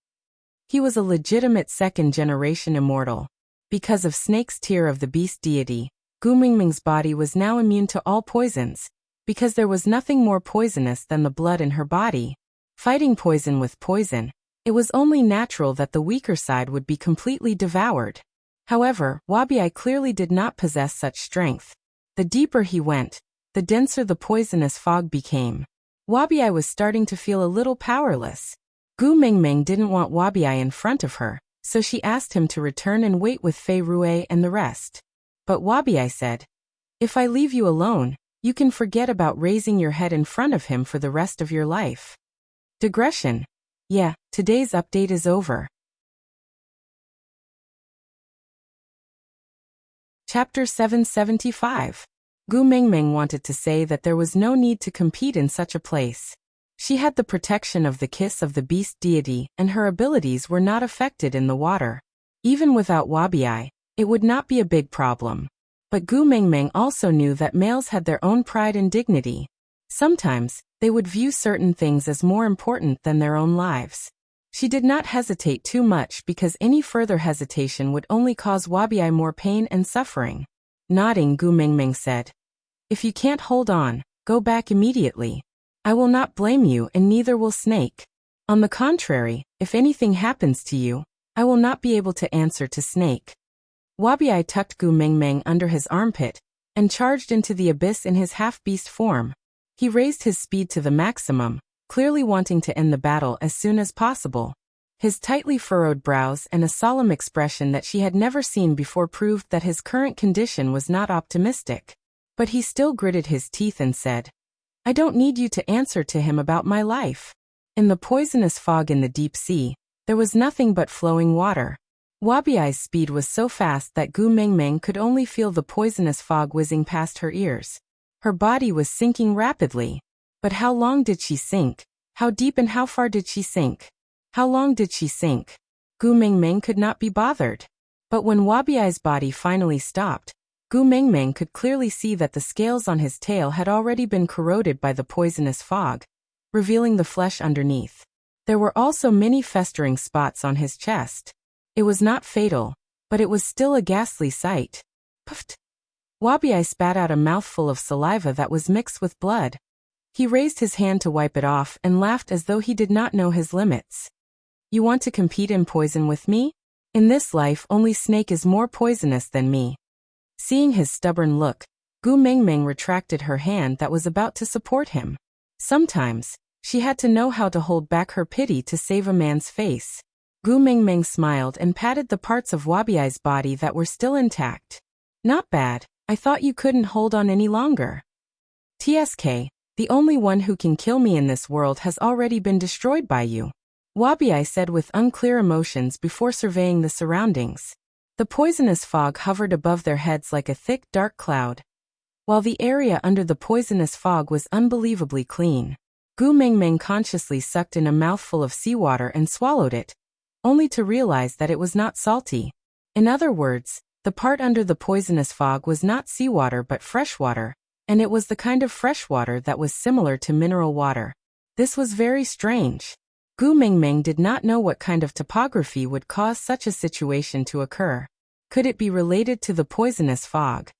He was a legitimate second-generation immortal. Because of Snake's tear of the beast deity, Gu Mengmeng's body was now immune to all poisons, because there was nothing more poisonous than the blood in her body. Fighting poison with poison, it was only natural that the weaker side would be completely devoured. However, Wabiai clearly did not possess such strength. The deeper he went, the denser the poisonous fog became. Wabiai was starting to feel a little powerless. Gu Mengmeng didn't want Wabiai in front of her, so she asked him to return and wait with Fei Rue and the rest. But Wabiai said, "If I leave you alone, you can forget about raising your head in front of him for the rest of your life." Digression. Yeah, today's update is over. Chapter 775. Gu Mengmeng wanted to say that there was no need to compete in such a place. She had the protection of the kiss of the beast deity and her abilities were not affected in the water. Even without Wabiai, it would not be a big problem. But Gu Mengmeng also knew that males had their own pride and dignity. Sometimes, they would view certain things as more important than their own lives. She did not hesitate too much because any further hesitation would only cause Wabiai more pain and suffering. Nodding, Gu Mengmeng said, "If you can't hold on, go back immediately. I will not blame you and neither will Snake. On the contrary, if anything happens to you, I will not be able to answer to Snake." Wabiai tucked Gu Mengmeng under his armpit and charged into the abyss in his half-beast form. He raised his speed to the maximum, clearly wanting to end the battle as soon as possible. His tightly furrowed brows and a solemn expression that she had never seen before proved that his current condition was not optimistic. But he still gritted his teeth and said, "I don't need you to answer to him about my life." In the poisonous fog in the deep sea, there was nothing but flowing water. Wabiai's speed was so fast that Gu Mengmeng could only feel the poisonous fog whizzing past her ears. Her body was sinking rapidly. But how long did she sink? How deep and how far did she sink? How long did she sink? Gu Mengmeng could not be bothered. But when Wabiai's body finally stopped, Gu Mengmeng could clearly see that the scales on his tail had already been corroded by the poisonous fog, revealing the flesh underneath. There were also many festering spots on his chest. It was not fatal, but it was still a ghastly sight. Puffed! Wabiai spat out a mouthful of saliva that was mixed with blood. He raised his hand to wipe it off and laughed as though he did not know his limits. "You want to compete in poison with me? In this life only snake is more poisonous than me." Seeing his stubborn look, Gu Mengmeng retracted her hand that was about to support him. Sometimes, she had to know how to hold back her pity to save a man's face. Gu Mengmeng smiled and patted the parts of Wabiai's body that were still intact. "Not bad, I thought you couldn't hold on any longer. TSK, the only one who can kill me in this world has already been destroyed by you," Wabiai said with unclear emotions before surveying the surroundings. The poisonous fog hovered above their heads like a thick, dark cloud, while the area under the poisonous fog was unbelievably clean. Gu Mengmeng consciously sucked in a mouthful of seawater and swallowed it, only to realize that it was not salty. In other words, the part under the poisonous fog was not seawater but freshwater, and it was the kind of freshwater that was similar to mineral water. This was very strange. Gu Mengmeng did not know what kind of topography would cause such a situation to occur. Could it be related to the poisonous fog?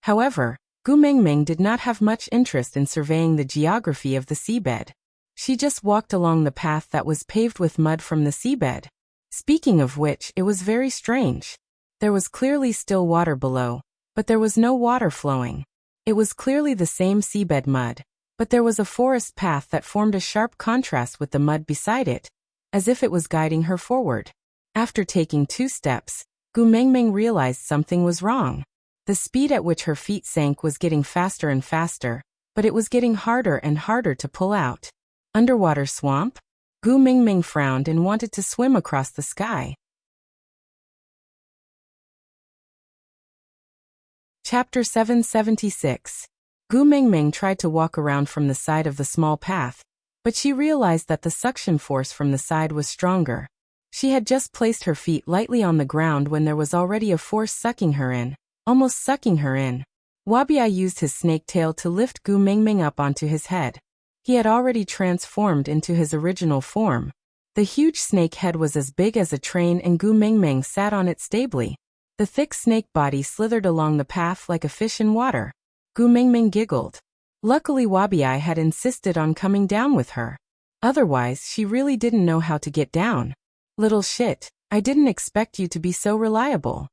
However, Gu Mengmeng did not have much interest in surveying the geography of the seabed. She just walked along the path that was paved with mud from the seabed. Speaking of which, it was very strange. There was clearly still water below, but there was no water flowing. It was clearly the same seabed mud, but there was a forest path that formed a sharp contrast with the mud beside it, as if it was guiding her forward. After taking 2 steps, Gu Mengmeng realized something was wrong. The speed at which her feet sank was getting faster and faster, but it was getting harder and harder to pull out. Underwater swamp? Gu Mengmeng frowned and wanted to swim across the sky. Chapter 776. Gu Mengmeng tried to walk around from the side of the small path, but she realized that the suction force from the side was stronger. She had just placed her feet lightly on the ground when there was already a force sucking her in, almost sucking her in. Wabiai used his snake tail to lift Gu Mengmeng up onto his head. He had already transformed into his original form. The huge snake head was as big as a train and Gu Mengmeng sat on it stably. The thick snake body slithered along the path like a fish in water. Gu Mengmeng giggled. Luckily Wabiai had insisted on coming down with her. Otherwise she really didn't know how to get down. "Little shit, I didn't expect you to be so reliable."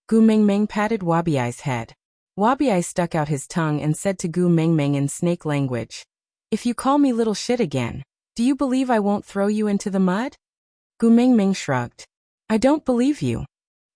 Gu Mengmeng patted Wabiai's head. Wabiai stuck out his tongue and said to Gu Mengmeng in snake language, "If you call me little shit again, do you believe I won't throw you into the mud?" Gu Mengmeng shrugged. "I don't believe you."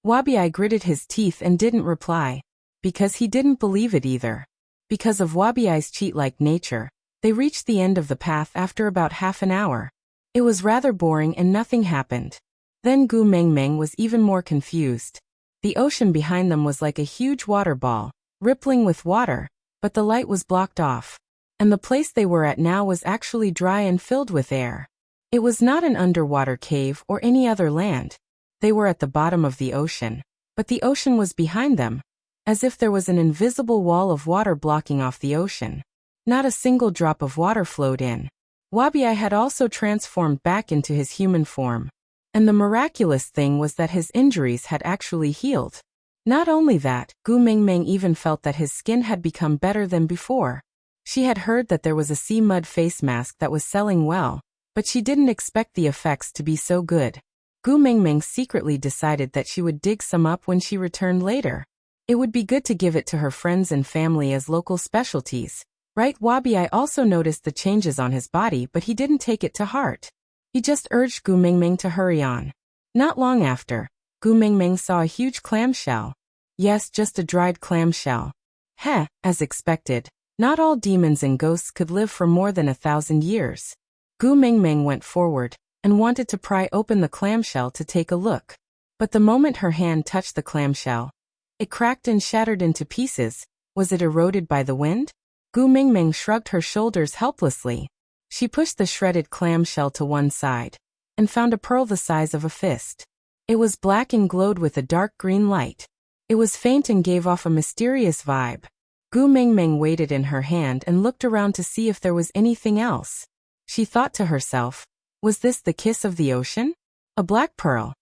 Wabiai gritted his teeth and didn't reply. Because he didn't believe it either. Because of Wabiai's cheat-like nature, they reached the end of the path after about half an hour. It was rather boring and nothing happened. Then Gu Mengmeng was even more confused. The ocean behind them was like a huge water ball, rippling with water, but the light was blocked off. And the place they were at now was actually dry and filled with air. It was not an underwater cave or any other land. They were at the bottom of the ocean, but the ocean was behind them, as if there was an invisible wall of water blocking off the ocean. Not a single drop of water flowed in. Wabiai had also transformed back into his human form. And the miraculous thing was that his injuries had actually healed. Not only that, Gu Mengmeng even felt that his skin had become better than before. She had heard that there was a sea mud face mask that was selling well, but she didn't expect the effects to be so good. Gu Mengmeng secretly decided that she would dig some up when she returned later. It would be good to give it to her friends and family as local specialties. Right? Wabi also noticed the changes on his body, but he didn't take it to heart. He just urged Gu Mingming to hurry on. Not long after, Gu Mingming saw a huge clamshell. Yes, just a dried clamshell. Heh, as expected, not all demons and ghosts could live for more than 1,000 years. Gu Mingming went forward and wanted to pry open the clamshell to take a look. But the moment her hand touched the clamshell, it cracked and shattered into pieces. Was it eroded by the wind? Gu Mingming shrugged her shoulders helplessly. She pushed the shredded clamshell to one side and found a pearl the size of a fist. It was black and glowed with a dark green light. It was faint and gave off a mysterious vibe. Gu Mingming weighed it in her hand and looked around to see if there was anything else. She thought to herself, was this the kiss of the ocean? A black pearl.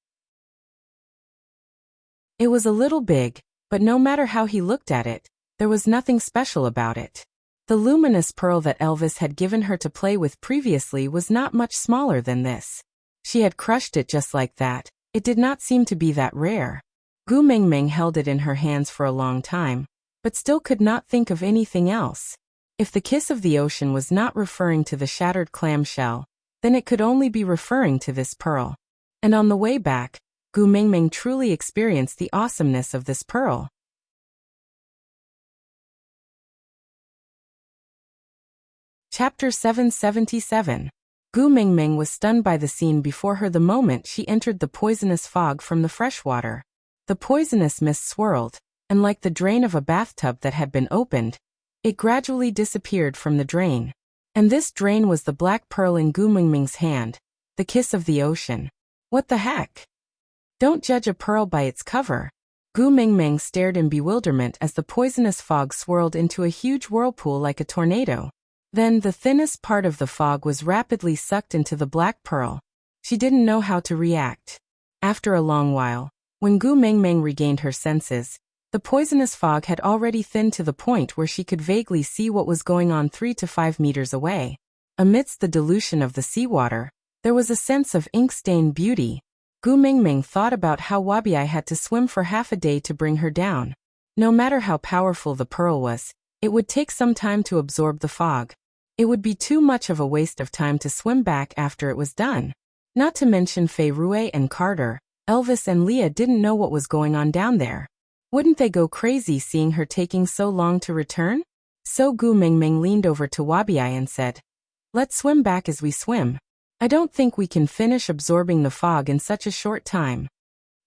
It was a little big, but no matter how he looked at it, there was nothing special about it. The luminous pearl that Elvis had given her to play with previously was not much smaller than this. She had crushed it just like that. It did not seem to be that rare. Gu Mingming held it in her hands for a long time, but still could not think of anything else. If the kiss of the ocean was not referring to the shattered clamshell, then it could only be referring to this pearl. And on the way back, Gu Mingming truly experienced the awesomeness of this pearl. Chapter 777. Gu Mingming was stunned by the scene before her the moment she entered the poisonous fog from the freshwater. The poisonous mist swirled, and like the drain of a bathtub that had been opened, it gradually disappeared from the drain. And this drain was the black pearl in Gu Mingming's hand, the kiss of the ocean. What the heck? Don't judge a pearl by its cover. Gu Mingming stared in bewilderment as the poisonous fog swirled into a huge whirlpool like a tornado. Then the thinnest part of the fog was rapidly sucked into the black pearl. She didn't know how to react. After a long while, when Gu Mingming regained her senses, the poisonous fog had already thinned to the point where she could vaguely see what was going on 3 to 5 meters away. Amidst the dilution of the seawater, there was a sense of ink-stained beauty. Gu Mingming thought about how Wabi had to swim for half a day to bring her down. No matter how powerful the pearl was, it would take some time to absorb the fog. It would be too much of a waste of time to swim back after it was done. Not to mention Fei Rui and Carter, Elvis and Leah didn't know what was going on down there. Wouldn't they go crazy seeing her taking so long to return? So Gu Mingming leaned over to Wabi and said, "Let's swim back as we swim. I don't think we can finish absorbing the fog in such a short time."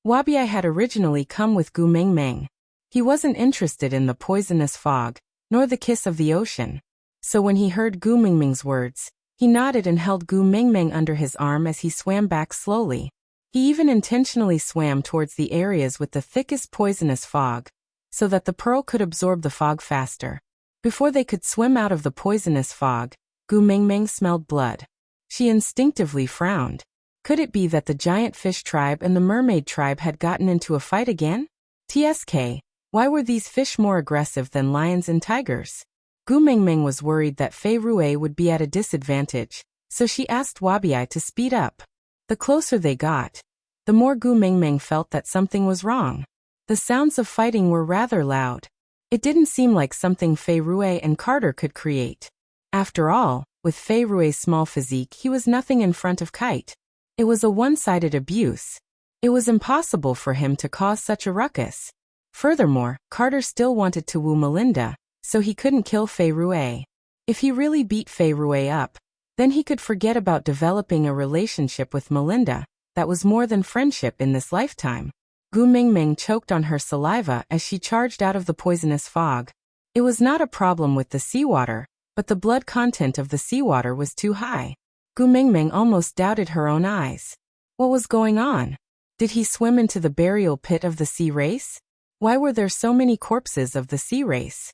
Wabi had originally come with Gu Mingming. He wasn't interested in the poisonous fog, nor the kiss of the ocean. So when he heard Gu Mingming's words, he nodded and held Gu Mingming under his arm as he swam back slowly. He even intentionally swam towards the areas with the thickest poisonous fog, so that the pearl could absorb the fog faster. Before they could swim out of the poisonous fog, Gu Mingming smelled blood. She instinctively frowned. Could it be that the giant fish tribe and the mermaid tribe had gotten into a fight again? TSK, why were these fish more aggressive than lions and tigers? Gu Mingming was worried that Fei Rui would be at a disadvantage, so she asked Wabi to speed up. The closer they got, the more Gu Mingming felt that something was wrong. The sounds of fighting were rather loud. It didn't seem like something Fei Rui and Carter could create. After all, with Fei Rui's small physique, he was nothing in front of Kite. It was a one-sided abuse. It was impossible for him to cause such a ruckus. Furthermore, Carter still wanted to woo Melinda, so he couldn't kill Fei Rui. If he really beat Fei Rui up, then he could forget about developing a relationship with Melinda that was more than friendship in this lifetime. Gu Mingming choked on her saliva as she charged out of the poisonous fog. It was not a problem with the seawater, but the blood content of the seawater was too high. Gu Mingming almost doubted her own eyes. What was going on? Did he swim into the burial pit of the sea race? Why were there so many corpses of the sea race?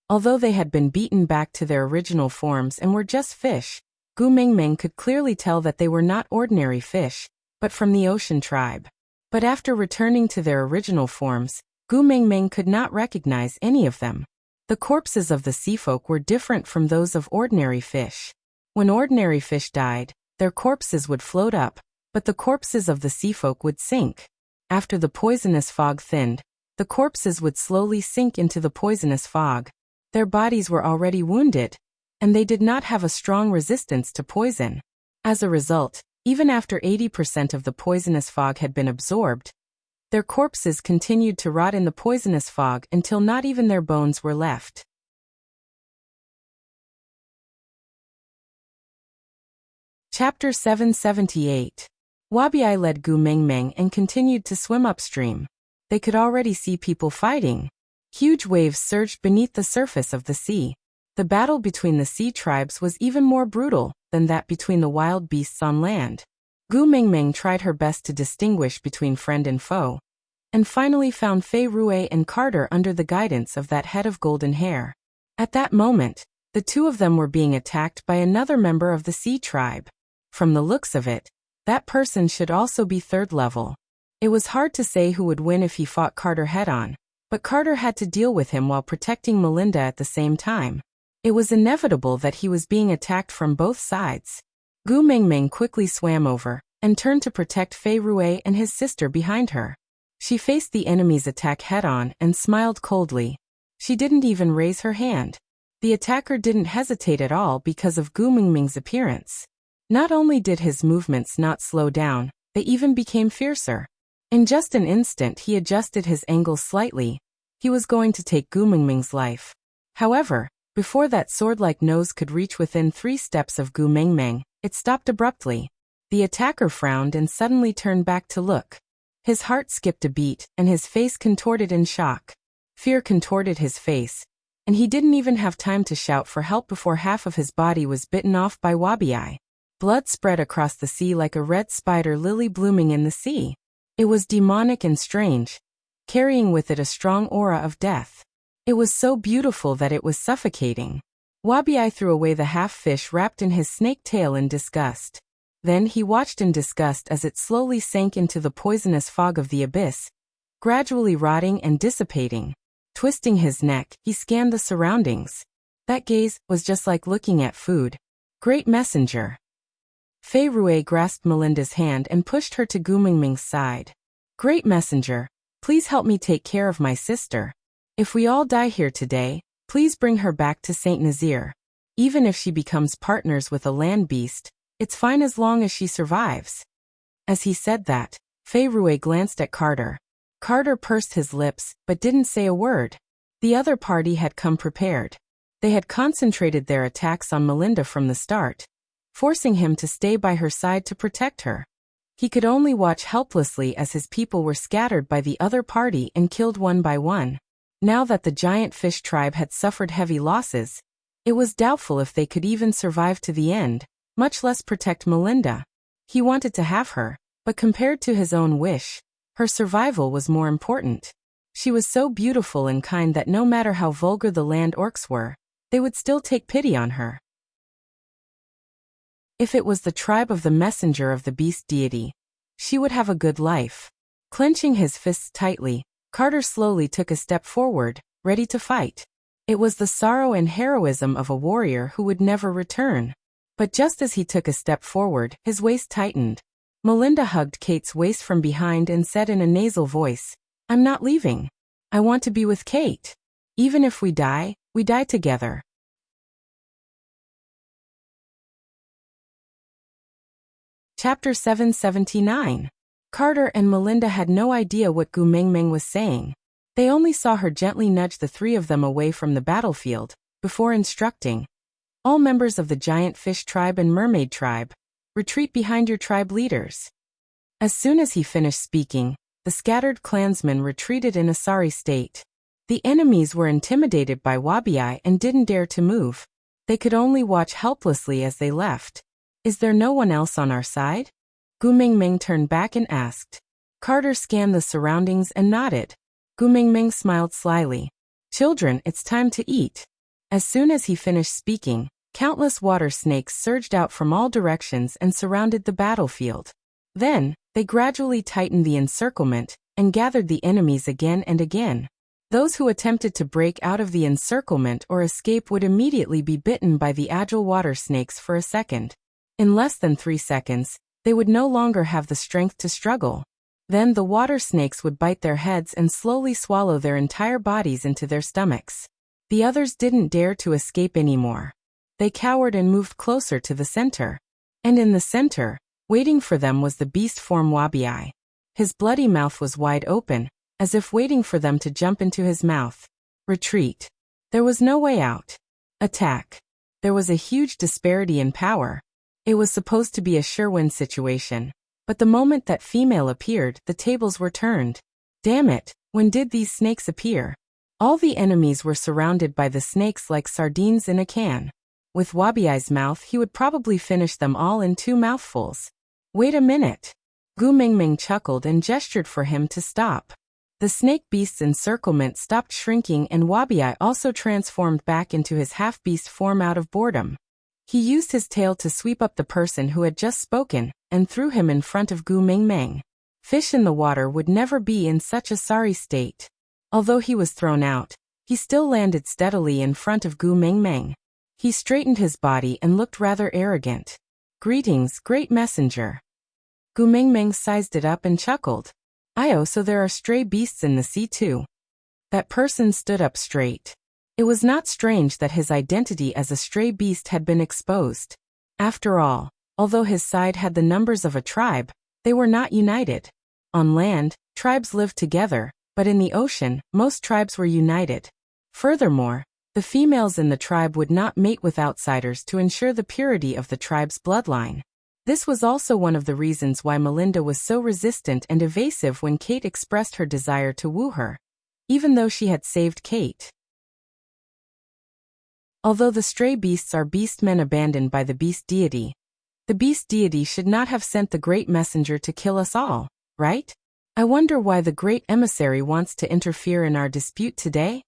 Although they had been beaten back to their original forms and were just fish, Gu Mingming could clearly tell that they were not ordinary fish, but from the ocean tribe. But after returning to their original forms, Gu Mingming could not recognize any of them. The corpses of the seafolk were different from those of ordinary fish. When ordinary fish died, their corpses would float up, but the corpses of the seafolk would sink. After the poisonous fog thinned, The corpses would slowly sink into the poisonous fog. Their bodies were already wounded, and they did not have a strong resistance to poison. As a result, even after 80% of the poisonous fog had been absorbed, their corpses continued to rot in the poisonous fog until not even their bones were left. Chapter 778. Wabiai led Gu Mengmeng and continued to swim upstream. They could already see people fighting. Huge waves surged beneath the surface of the sea. The battle between the sea tribes was even more brutal than that between the wild beasts on land. Gu Mengmeng tried her best to distinguish between friend and foe, and finally found Fei Rui and Carter under the guidance of that head of golden hair. At that moment, the two of them were being attacked by another member of the sea tribe. From the looks of it, that person should also be third level. It was hard to say who would win if he fought Carter head-on, but Carter had to deal with him while protecting Melinda at the same time. It was inevitable that he was being attacked from both sides. Gu Mengmeng quickly swam over and turned to protect Fei Rui and his sister behind her. She faced the enemy's attack head-on and smiled coldly. She didn't even raise her hand. The attacker didn't hesitate at all because of Gu Mengmeng's appearance. Not only did his movements not slow down, they even became fiercer. In just an instant he adjusted his angle slightly. He was going to take Gu Mengmeng's life. However, before that sword-like nose could reach within 3 steps of Gu Mengmeng, it stopped abruptly. The attacker frowned and suddenly turned back to look. His heart skipped a beat, and his face contorted in shock. Fear contorted his face, and he didn't even have time to shout for help before half of his body was bitten off by Wabiai. Blood spread across the sea like a red spider lily blooming in the sea. It was demonic and strange, carrying with it a strong aura of death. It was so beautiful that it was suffocating. Wabiai threw away the half-fish wrapped in his snake tail in disgust. Then he watched in disgust as it slowly sank into the poisonous fog of the abyss, gradually rotting and dissipating. Twisting his neck, he scanned the surroundings. That gaze was just like looking at food. Great messenger. Fei Rui grasped Melinda's hand and pushed her to Gu Mengmeng's side. Great messenger, please help me take care of my sister. If we all die here today, please bring her back to Saint Nazir. Even if she becomes partners with a land beast, it's fine as long as she survives. As he said that, Fei Rui glanced at Carter. Carter pursed his lips, but didn't say a word. The other party had come prepared. They had concentrated their attacks on Melinda from the start, forcing him to stay by her side to protect her. He could only watch helplessly as his people were scattered by the other party and killed one by one. Now that the giant fish tribe had suffered heavy losses, it was doubtful if they could even survive to the end, much less protect Melinda. He wanted to have her, but compared to his own wish, her survival was more important. She was so beautiful and kind that no matter how vulgar the land orcs were, they would still take pity on her. If it was the tribe of the messenger of the beast deity, she would have a good life. Clenching his fists tightly, Carter slowly took a step forward, ready to fight. It was the sorrow and heroism of a warrior who would never return. But just as he took a step forward, his waist tightened. Melinda hugged Kate's waist from behind and said in a nasal voice, "I'm not leaving. I want to be with Kate. Even if we die together." Chapter 779. Carter and Melinda had no idea what Gu Mengmeng was saying. They only saw her gently nudge the 3 of them away from the battlefield, before instructing, "All members of the giant fish tribe and mermaid tribe, retreat behind your tribe leaders." As soon as he finished speaking, the scattered clansmen retreated in a sorry state. The enemies were intimidated by Wabiai and didn't dare to move. They could only watch helplessly as they left. "Is there no one else on our side?" Gu Mengmeng turned back and asked. Carter scanned the surroundings and nodded. Gu Mengmeng smiled slyly. "Children, it's time to eat." As soon as he finished speaking, countless water snakes surged out from all directions and surrounded the battlefield. Then, they gradually tightened the encirclement and gathered the enemies again and again. Those who attempted to break out of the encirclement or escape would immediately be bitten by the agile water snakes for a second. In less than 3 seconds, they would no longer have the strength to struggle. Then the water snakes would bite their heads and slowly swallow their entire bodies into their stomachs. The others didn't dare to escape anymore. They cowered and moved closer to the center. And in the center, waiting for them was the beast form Wuxia. His bloody mouth was wide open, as if waiting for them to jump into his mouth. Retreat. There was no way out. Attack. There was a huge disparity in power. It was supposed to be a sure-win situation. But the moment that female appeared, the tables were turned. Damn it, when did these snakes appear? All the enemies were surrounded by the snakes like sardines in a can. With Wuxia's mouth, he would probably finish them all in 2 mouthfuls. Wait a minute. Gu Mingming chuckled and gestured for him to stop. The snake beast's encirclement stopped shrinking and Wuxia also transformed back into his half-beast form out of boredom. He used his tail to sweep up the person who had just spoken, and threw him in front of Gu Mingming. Fish in the water would never be in such a sorry state. Although he was thrown out, he still landed steadily in front of Gu Mingming. He straightened his body and looked rather arrogant. Greetings, great messenger. Gu Mingming sized it up and chuckled. Oh, so there are stray beasts in the sea too. That person stood up straight. It was not strange that his identity as a stray beast had been exposed. After all, although his side had the numbers of a tribe, they were not united. On land, tribes lived together, but in the ocean, most tribes were united. Furthermore, the females in the tribe would not mate with outsiders to ensure the purity of the tribe's bloodline. This was also one of the reasons why Melinda was so resistant and evasive when Kate expressed her desire to woo her, even though she had saved Kate. Although the stray beasts are beastmen abandoned by the beast deity, the beast deity should not have sent the great messenger to kill us all, right? I wonder why the great emissary wants to interfere in our dispute today?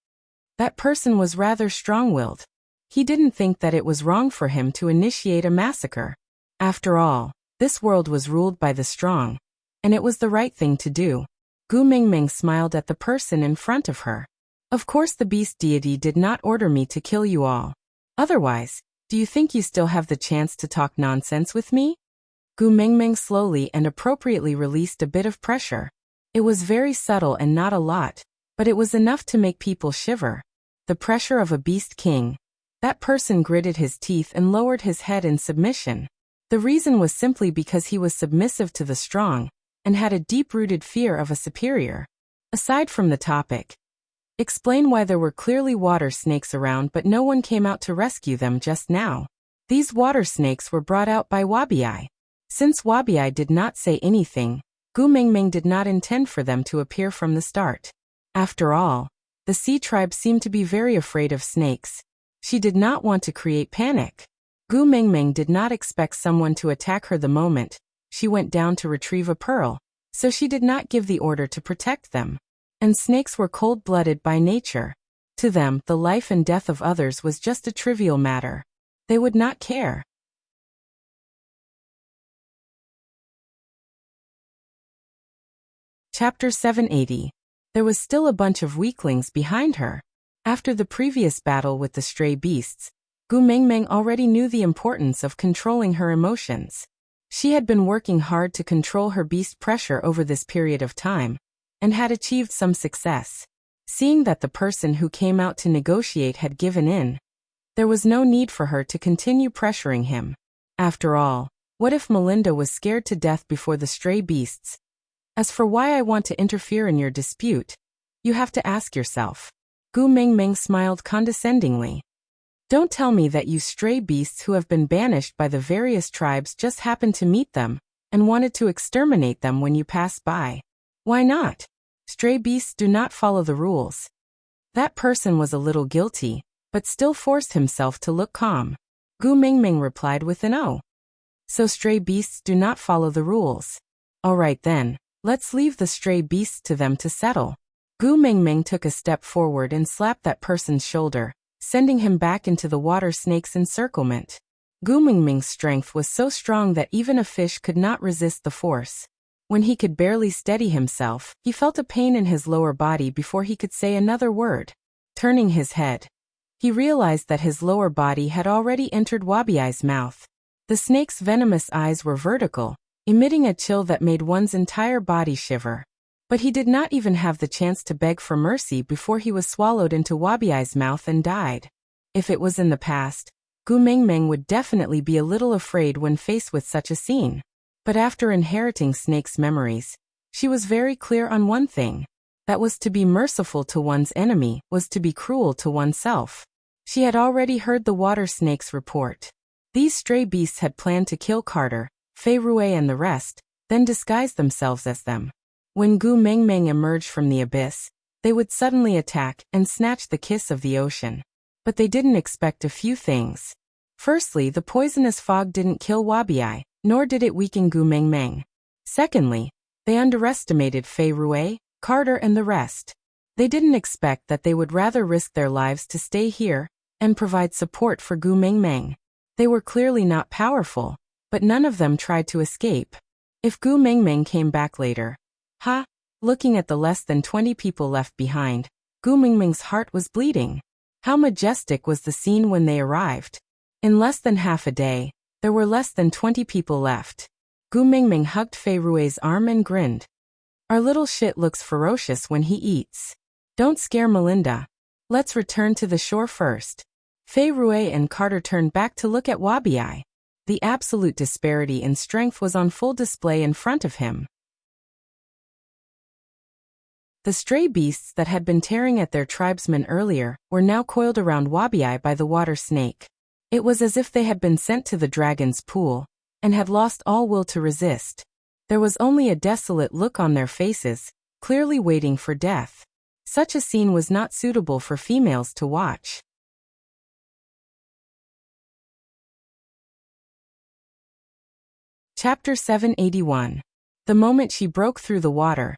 That person was rather strong-willed. He didn't think that it was wrong for him to initiate a massacre. After all, this world was ruled by the strong, and it was the right thing to do. Gu Mingming smiled at the person in front of her. Of course the beast deity did not order me to kill you all. Otherwise, do you think you still have the chance to talk nonsense with me? Gu Mingming slowly and appropriately released a bit of pressure. It was very subtle and not a lot, but it was enough to make people shiver. The pressure of a beast king. That person gritted his teeth and lowered his head in submission. The reason was simply because he was submissive to the strong, and had a deep-rooted fear of a superior. Aside from the topic, explain why there were clearly water snakes around but no one came out to rescue them just now. These water snakes were brought out by Wuxia. Since Wuxia did not say anything, Gu Mingming did not intend for them to appear from the start. After all, the sea tribe seemed to be very afraid of snakes. She did not want to create panic. Gu Mingming did not expect someone to attack her the moment she went down to retrieve a pearl, so she did not give the order to protect them. And snakes were cold-blooded by nature. To them, the life and death of others was just a trivial matter. They would not care. Chapter 780. There was still a bunch of weaklings behind her. After the previous battle with the stray beasts, Gu Mingming already knew the importance of controlling her emotions. She had been working hard to control her beast pressure over this period of time, and had achieved some success. Seeing that the person who came out to negotiate had given in, there was no need for her to continue pressuring him. After all, what if Melinda was scared to death before the stray beasts? As for why I want to interfere in your dispute, you have to ask yourself. Gu Mingming smiled condescendingly. Don't tell me that you stray beasts who have been banished by the various tribes just happened to meet them, and wanted to exterminate them when you passed by. Why not? Stray beasts do not follow the rules. That person was a little guilty, but still forced himself to look calm. Gu Mingming replied with an "oh." So stray beasts do not follow the rules. Alright then, let's leave the stray beasts to them to settle. Gu Mingming took a step forward and slapped that person's shoulder, sending him back into the water snake's encirclement. Gu Mingming's strength was so strong that even a fish could not resist the force. When he could barely steady himself, he felt a pain in his lower body before he could say another word. Turning his head, he realized that his lower body had already entered Wuxia's mouth. The snake's venomous eyes were vertical, emitting a chill that made one's entire body shiver. But he did not even have the chance to beg for mercy before he was swallowed into Wabiai's mouth and died. If it was in the past, Gu Mengmeng would definitely be a little afraid when faced with such a scene. But after inheriting Snake's memories, she was very clear on one thing. That was to be merciful to one's enemy was to be cruel to oneself. She had already heard the water snake's report. These stray beasts had planned to kill Carter, Fei Rui and the rest, then disguise themselves as them. When Gu Mengmeng emerged from the abyss, they would suddenly attack and snatch the kiss of the ocean. But they didn't expect a few things. Firstly, the poisonous fog didn't kill Wabiai, nor did it weaken Gu Mengmeng. Secondly, they underestimated Fei Rui, Carter and the rest. They didn't expect that they would rather risk their lives to stay here and provide support for Gu Mengmeng. They were clearly not powerful, but none of them tried to escape. If Gu Mengmeng came back later, looking at the less than 20 people left behind, Gu Mengmeng's heart was bleeding. How majestic was the scene when they arrived. In less than half a day, there were less than 20 people left. Gu Mengmeng hugged Fei Rui's arm and grinned. Our little shit looks ferocious when he eats. Don't scare Melinda. Let's return to the shore first. Fei Rui and Carter turned back to look at Wabiai. The absolute disparity in strength was on full display in front of him. The stray beasts that had been tearing at their tribesmen earlier were now coiled around Wabiai by the water snake. It was as if they had been sent to the dragon's pool and had lost all will to resist. There was only a desolate look on their faces, clearly waiting for death. Such a scene was not suitable for females to watch. Chapter 781. The moment she broke through the water,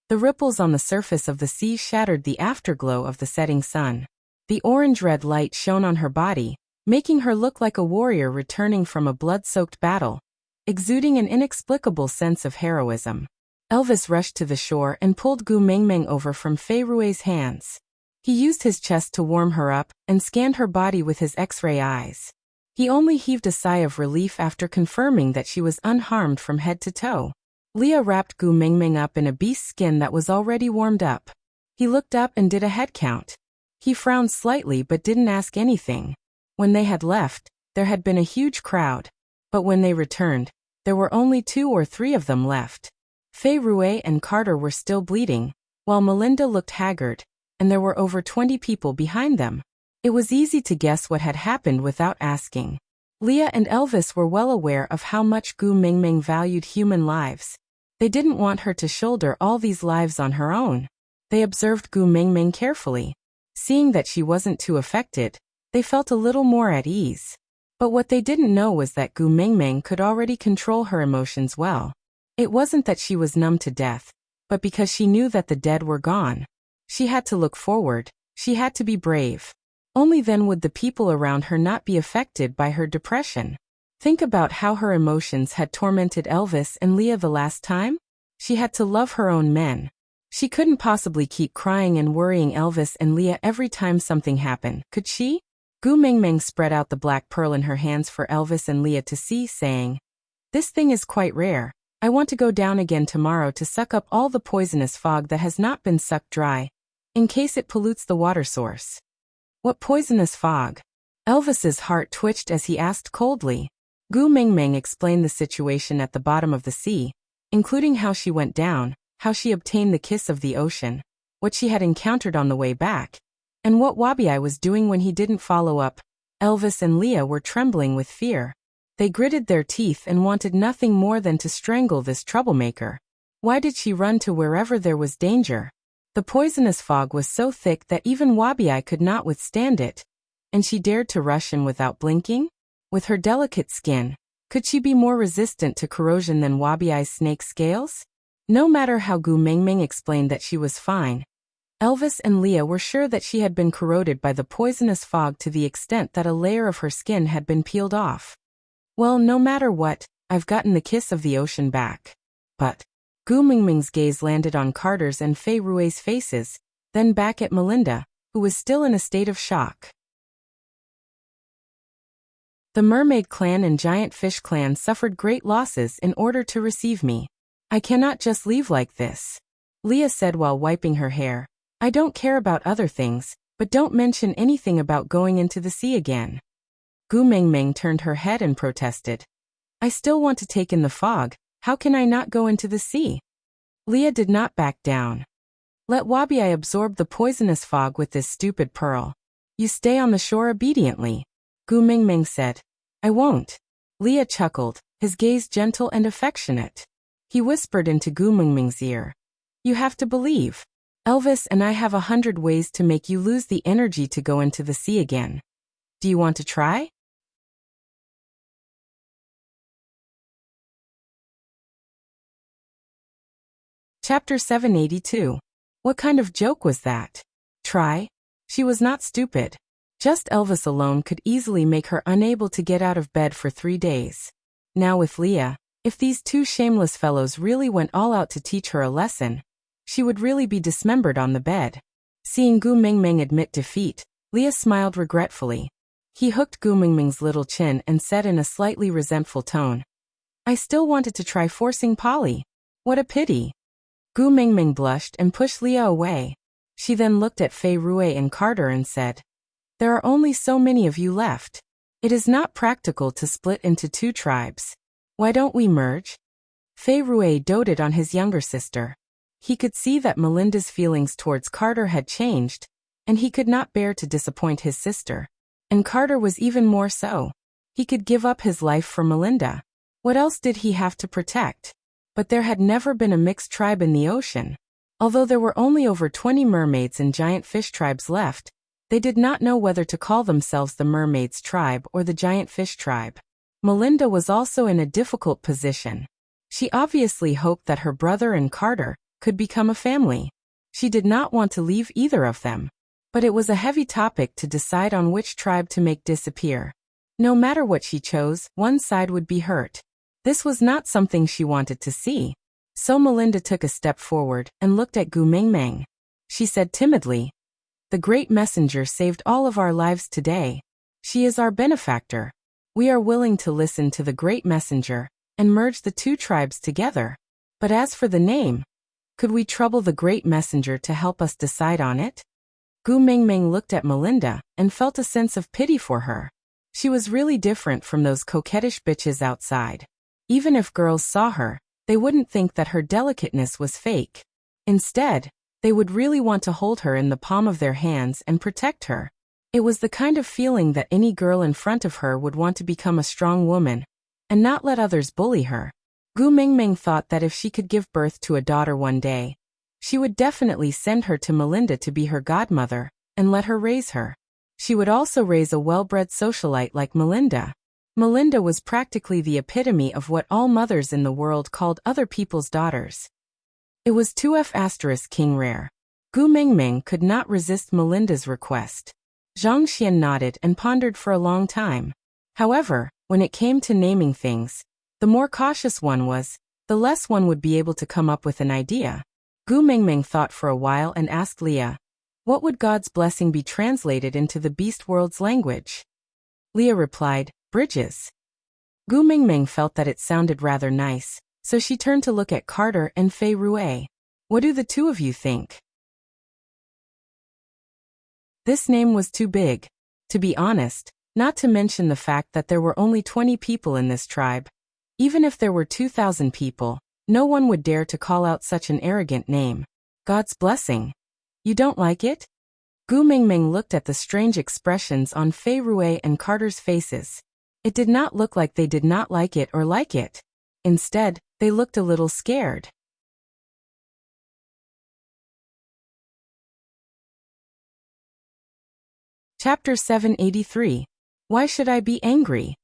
the ripples on the surface of the sea shattered the afterglow of the setting sun. The orange-red light shone on her body, making her look like a warrior returning from a blood-soaked battle, exuding an inexplicable sense of heroism. Elvis rushed to the shore and pulled Gu Mengmeng over from Fei Rui's hands. He used his chest to warm her up and scanned her body with his X-ray eyes. He only heaved a sigh of relief after confirming that she was unharmed from head to toe. Leah wrapped Gu Mengmeng up in a beast's skin that was already warmed up. He looked up and did a head count. He frowned slightly but didn't ask anything. When they had left, there had been a huge crowd. But when they returned, there were only 2 or 3 of them left. Fei Rui and Carter were still bleeding, while Melinda looked haggard, and there were over 20 people behind them. It was easy to guess what had happened without asking. Leah and Elvis were well aware of how much Gu Mengmeng valued human lives. They didn't want her to shoulder all these lives on her own. They observed Gu Mengmeng carefully. Seeing that she wasn't too affected, they felt a little more at ease. But what they didn't know was that Gu Mengmeng could already control her emotions well. It wasn't that she was numb to death, but because she knew that the dead were gone. She had to look forward, she had to be brave. Only then would the people around her not be affected by her depression. Think about how her emotions had tormented Elvis and Leah the last time. She had to love her own men. She couldn't possibly keep crying and worrying Elvis and Leah every time something happened, could she? Gu Mengmeng spread out the black pearl in her hands for Elvis and Leah to see, saying, "This thing is quite rare. I want to go down again tomorrow to suck up all the poisonous fog that has not been sucked dry, in case it pollutes the water source." What poisonous fog? Elvis's heart twitched as he asked coldly. Gu Mengmeng explained the situation at the bottom of the sea, including how she went down, how she obtained the kiss of the ocean, what she had encountered on the way back, and what Wabiai was doing when he didn't follow up. Elvis and Leah were trembling with fear. They gritted their teeth and wanted nothing more than to strangle this troublemaker. Why did she run to wherever there was danger? The poisonous fog was so thick that even Wabiai could not withstand it, and she dared to rush in without blinking? With her delicate skin, could she be more resistant to corrosion than Wabiai's snake scales? No matter how Gu Mengmeng explained that she was fine, Elvis and Leah were sure that she had been corroded by the poisonous fog to the extent that a layer of her skin had been peeled off. Well, no matter what, I've gotten the kiss of the ocean back. But Gu Mengmeng's gaze landed on Carter's and Fei Rui's faces, then back at Melinda, who was still in a state of shock. The mermaid clan and giant fish clan suffered great losses in order to receive me. I cannot just leave like this. Leah said while wiping her hair. I don't care about other things, but don't mention anything about going into the sea again. Gu Mengmeng turned her head and protested. I still want to take in the fog, how can I not go into the sea? Leah did not back down. Let Wabi absorb the poisonous fog with this stupid pearl. You stay on the shore obediently. Gu Mengmeng said. I won't. Leah chuckled, his gaze gentle and affectionate. He whispered into Gu Mengmeng's ear. You have to believe. Elvis and I have 100 ways to make you lose the energy to go into the sea again. Do you want to try? Chapter 782. What kind of joke was that? Try? She was not stupid. Just Elvis alone could easily make her unable to get out of bed for 3 days. Now with Leah, if these two shameless fellows really went all out to teach her a lesson, she would really be dismembered on the bed. Seeing Gu Mengmeng admit defeat, Leah smiled regretfully. He hooked Gu Mengmeng's little chin and said in a slightly resentful tone, I still wanted to try forcing Polly. What a pity. Gu Mengmeng blushed and pushed Leah away. She then looked at Fei Rue and Carter and said, There are only so many of you left. It is not practical to split into 2 tribes. Why don't we merge? Fei Rue doted on his younger sister. He could see that Melinda's feelings towards Carter had changed, and he could not bear to disappoint his sister. And Carter was even more so. He could give up his life for Melinda. What else did he have to protect? But there had never been a mixed tribe in the ocean. Although there were only over 20 mermaids and giant fish tribes left, they did not know whether to call themselves the mermaids tribe or the giant fish tribe. Melinda was also in a difficult position. She obviously hoped that her brother and Carter could become a family. She did not want to leave either of them. But it was a heavy topic to decide on which tribe to make disappear. No matter what she chose, one side would be hurt. This was not something she wanted to see. So Melinda took a step forward and looked at Gu Mengmeng. She said timidly, The great messenger saved all of our lives today. She is our benefactor. We are willing to listen to the great messenger and merge the 2 tribes together. But as for the name, could we trouble the great messenger to help us decide on it? Gu Mengmeng looked at Melinda and felt a sense of pity for her. She was really different from those coquettish bitches outside. Even if girls saw her, they wouldn't think that her delicateness was fake. Instead, they would really want to hold her in the palm of their hands and protect her. It was the kind of feeling that any girl in front of her would want to become a strong woman and not let others bully her. Gu Mengmeng thought that if she could give birth to a daughter one day, she would definitely send her to Melinda to be her godmother and let her raise her. She would also raise a well-bred socialite like Melinda. Melinda was practically the epitome of what all mothers in the world called other people's daughters. It was 2F** King Rare. Gu Mengmeng could not resist Melinda's request. Zhang Xian nodded and pondered for a long time. However, when it came to naming things, the more cautious one was, the less one would be able to come up with an idea. Gu Mengmeng thought for a while and asked Leah, What would God's blessing be translated into the beast world's language? Leah replied, Bridges. Gu Mengmeng felt that it sounded rather nice, so she turned to look at Carter and Fei Rue. What do the 2 of you think? This name was too big. To be honest, not to mention the fact that there were only 20 people in this tribe. Even if there were 2,000 people, no one would dare to call out such an arrogant name. God's blessing. You don't like it? Gu Mengmeng looked at the strange expressions on Fei Rue and Carter's faces. It did not look like they did not like it or like it. Instead, they looked a little scared. Chapter 783. Why should I be angry?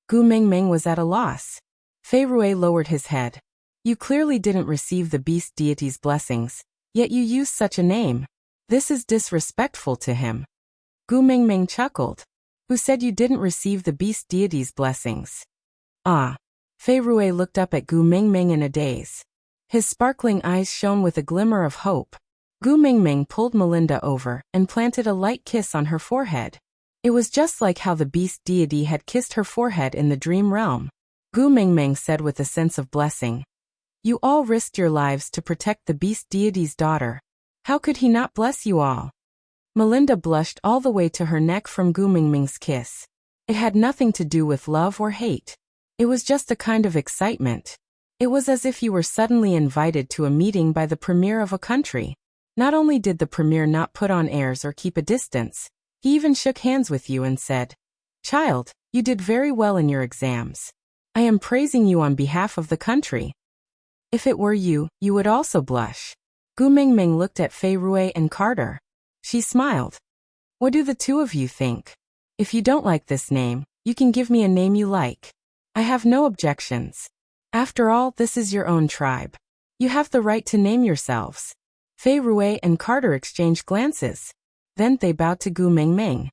Gu Mengmeng was at a loss. Fei Rue lowered his head. You clearly didn't receive the beast deity's blessings, yet you used such a name. This is disrespectful to him. Gu Mengmeng chuckled. Who said you didn't receive the beast deity's blessings? Ah. Fei Rue looked up at Gu Mengmeng in a daze. His sparkling eyes shone with a glimmer of hope. Gu Mengmeng pulled Melinda over and planted a light kiss on her forehead. It was just like how the beast deity had kissed her forehead in the dream realm. Gu Mengmeng said with a sense of blessing. You all risked your lives to protect the beast deity's daughter. How could he not bless you all? Melinda blushed all the way to her neck from Gu Mengmeng's kiss. It had nothing to do with love or hate. It was just a kind of excitement. It was as if you were suddenly invited to a meeting by the premier of a country. Not only did the premier not put on airs or keep a distance, he even shook hands with you and said, Child, you did very well in your exams. I am praising you on behalf of the country. If it were you, you would also blush. Gu Mengmeng looked at Fei Rui and Carter. She smiled. What do the two of you think? If you don't like this name, you can give me a name you like. I have no objections. After all, this is your own tribe. You have the right to name yourselves. Fei Rui and Carter exchanged glances. Then they bowed to Gu Mengmeng.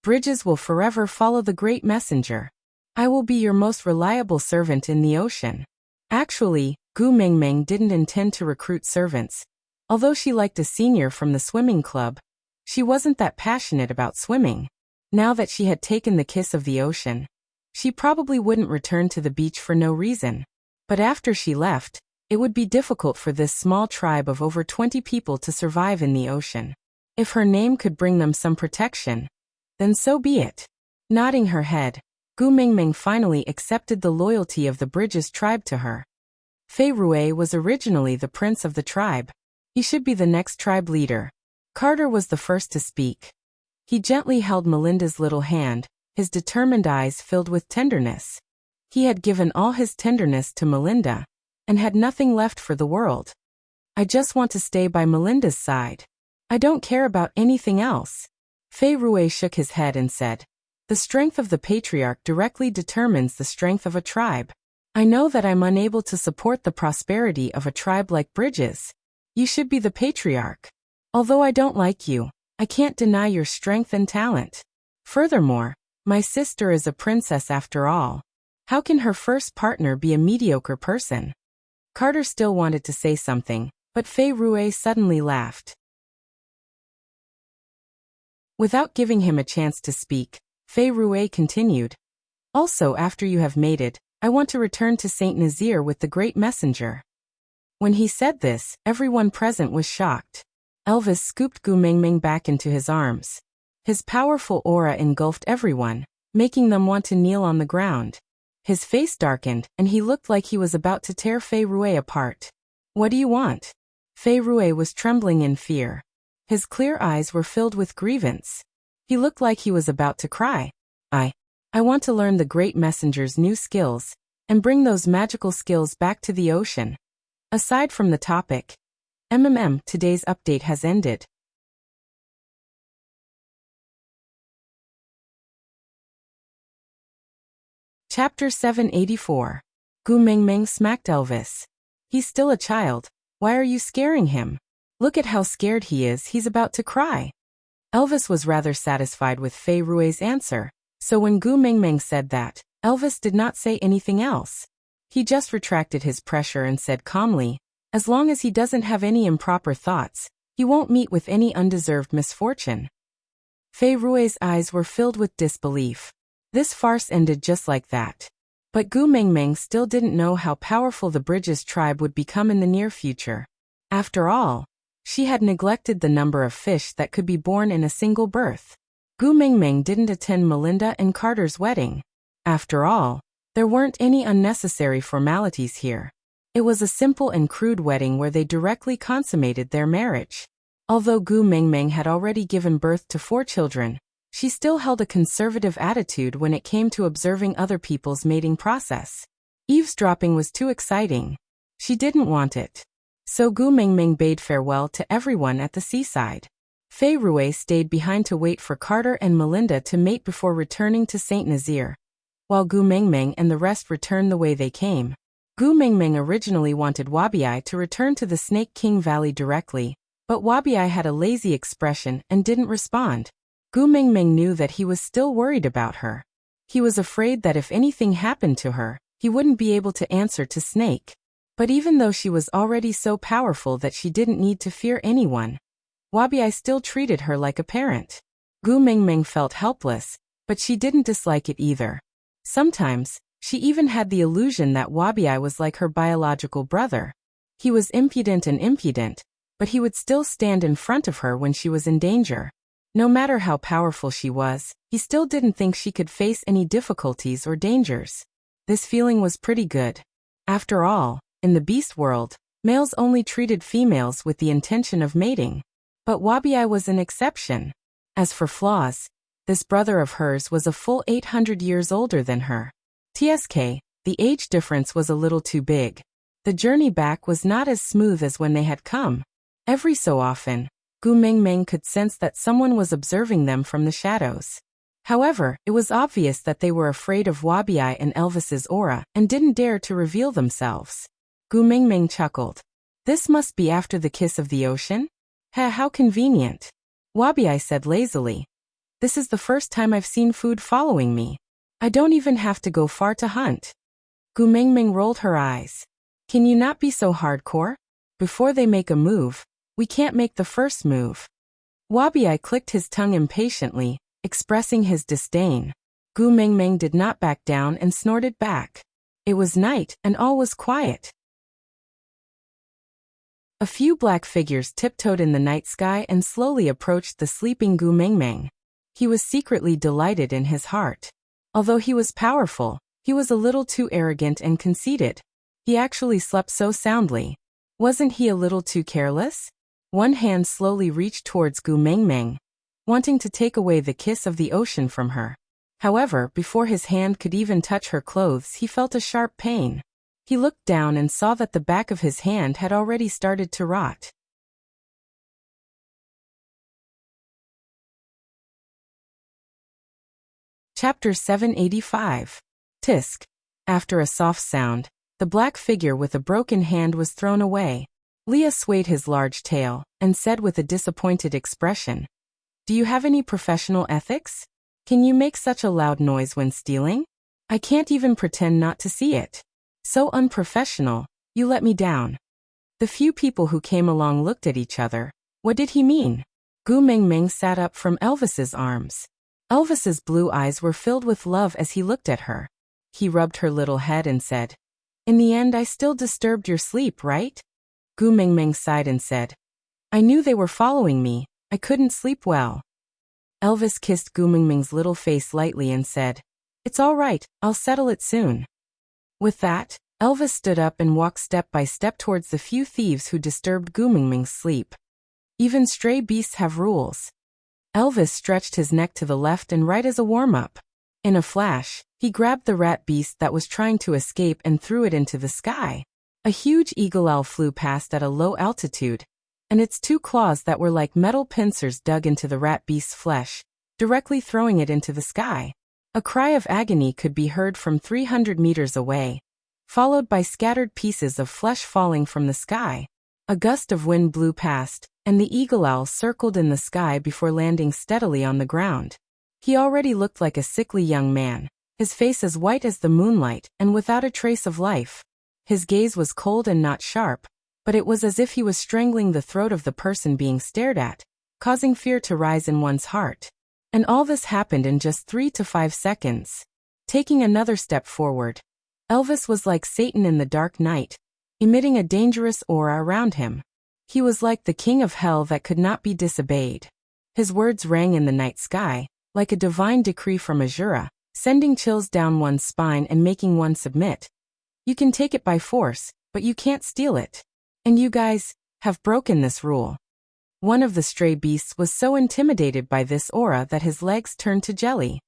Bridges will forever follow the great messenger. I will be your most reliable servant in the ocean. Actually, Gu Mengmeng didn't intend to recruit servants. Although she liked a senior from the swimming club, she wasn't that passionate about swimming. Now that she had taken the kiss of the ocean, she probably wouldn't return to the beach for no reason. But after she left, it would be difficult for this small tribe of over 20 people to survive in the ocean. If her name could bring them some protection, then so be it. Nodding her head, Gu Mengmeng finally accepted the loyalty of the Bridges tribe to her. Fei Rui was originally the prince of the tribe. He should be the next tribe leader. Carter was the first to speak. He gently held Melinda's little hand, his determined eyes filled with tenderness. He had given all his tenderness to Melinda, and had nothing left for the world. I just want to stay by Melinda's side. I don't care about anything else. Fei Rui shook his head and said, The strength of the patriarch directly determines the strength of a tribe. I know that I'm unable to support the prosperity of a tribe like Bridges. You should be the patriarch. Although I don't like you, I can't deny your strength and talent. Furthermore, my sister is a princess after all. How can her first partner be a mediocre person? Carter still wanted to say something, but Fei Rui suddenly laughed. Without giving him a chance to speak, Fei Rui continued. Also, after you have mated, I want to return to Saint Nazir with the great messenger. When he said this, everyone present was shocked. Elvis scooped Gu Mengmeng back into his arms. His powerful aura engulfed everyone, making them want to kneel on the ground. His face darkened, and he looked like he was about to tear Fei Rui apart. What do you want? Fei Rui was trembling in fear. His clear eyes were filled with grievance. He looked like he was about to cry. I want to learn the great messenger's new skills, and bring those magical skills back to the ocean. Aside from the topic, today's update has ended. Chapter 784. Gu Mengmeng smacked Elvis. He's still a child. Why are you scaring him? Look at how scared he is, he's about to cry. Elvis was rather satisfied with Fei Rui's answer, so when Gu Mengmeng said that, Elvis did not say anything else. He just retracted his pressure and said calmly, as long as he doesn't have any improper thoughts, he won't meet with any undeserved misfortune. Fei Rui's eyes were filled with disbelief. This farce ended just like that. But Gu Mengmeng still didn't know how powerful the Bridges tribe would become in the near future. After all, she had neglected the number of fish that could be born in a single birth. Gu Mengmeng didn't attend Melinda and Carter's wedding. After all, there weren't any unnecessary formalities here. It was a simple and crude wedding where they directly consummated their marriage. Although Gu Mengmeng had already given birth to 4 children, she still held a conservative attitude when it came to observing other people's mating process. Eavesdropping was too exciting. She didn't want it. So Gu Mengmeng bade farewell to everyone at the seaside. Fei Rui stayed behind to wait for Carter and Melinda to mate before returning to Saint Nazir, while Gu Mengmeng and the rest returned the way they came. Gu Mengmeng originally wanted Wabiai to return to the Snake King Valley directly, but Wabiai had a lazy expression and didn't respond. Gu Mengmeng knew that he was still worried about her. He was afraid that if anything happened to her, he wouldn't be able to answer to Snake. But even though she was already so powerful that she didn't need to fear anyone, Wabiai still treated her like a parent. Gu Mingming felt helpless, but she didn't dislike it either. Sometimes, she even had the illusion that Wabi was like her biological brother. He was impudent, but he would still stand in front of her when she was in danger. No matter how powerful she was, he still didn't think she could face any difficulties or dangers. This feeling was pretty good. After all, in the beast world, males only treated females with the intention of mating. But Wabi was an exception. As for flaws, this brother of hers was a full 800 years older than her. TSK, the age difference was a little too big. The journey back was not as smooth as when they had come. Every so often, Gu Mingming could sense that someone was observing them from the shadows. However, it was obvious that they were afraid of Wabi and Elvis's aura and didn't dare to reveal themselves. Gu Mingming chuckled. This must be after the kiss of the ocean? How convenient. Wabi said lazily. This is the first time I've seen food following me. I don't even have to go far to hunt. Gu Mingming rolled her eyes. Can you not be so hardcore? Before they make a move, we can't make the first move. Wabi clicked his tongue impatiently, expressing his disdain. Gu Mingming did not back down and snorted back. It was night and all was quiet. A few black figures tiptoed in the night sky and slowly approached the sleeping Gu Mingming. He was secretly delighted in his heart. Although he was powerful, he was a little too arrogant and conceited. He actually slept so soundly. Wasn't he a little too careless? One hand slowly reached towards Gu Mingming, wanting to take away the kiss of the ocean from her. However, before his hand could even touch her clothes, he felt a sharp pain. He looked down and saw that the back of his hand had already started to rot. Chapter 785. Tisk. After a soft sound, the black figure with a broken hand was thrown away. Leah swayed his large tail and said with a disappointed expression, Do you have any professional ethics? Can you make such a loud noise when stealing? I can't even pretend not to see it. So unprofessional, you let me down. The few people who came along looked at each other. What did he mean? Gu Mingming sat up from Elvis's arms. Elvis's blue eyes were filled with love as he looked at her. He rubbed her little head and said, In the end I still disturbed your sleep, right? Gu Mingming sighed and said, I knew they were following me. I couldn't sleep well. Elvis kissed Gu Mingming's little face lightly and said, It's all right, I'll settle it soon. With that, Elvis stood up and walked step by step towards the few thieves who disturbed Gu Mingming's sleep. Even stray beasts have rules. Elvis stretched his neck to the left and right as a warm-up. In a flash, he grabbed the rat beast that was trying to escape and threw it into the sky. A huge eagle owl flew past at a low altitude, and its two claws that were like metal pincers dug into the rat beast's flesh, directly throwing it into the sky. A cry of agony could be heard from 300 meters away, followed by scattered pieces of flesh falling from the sky. A gust of wind blew past, and the eagle owl circled in the sky before landing steadily on the ground. He already looked like a sickly young man, his face as white as the moonlight and without a trace of life. His gaze was cold and not sharp, but it was as if he was strangling the throat of the person being stared at, causing fear to rise in one's heart. And all this happened in just 3 to 5 seconds. Taking another step forward, Elvis was like Satan in the dark night, emitting a dangerous aura around him. He was like the king of hell that could not be disobeyed. His words rang in the night sky, like a divine decree from Azura, sending chills down one's spine and making one submit. You can take it by force, but you can't steal it. And you guys have broken this rule. One of the stray beasts was so intimidated by this aura that his legs turned to jelly.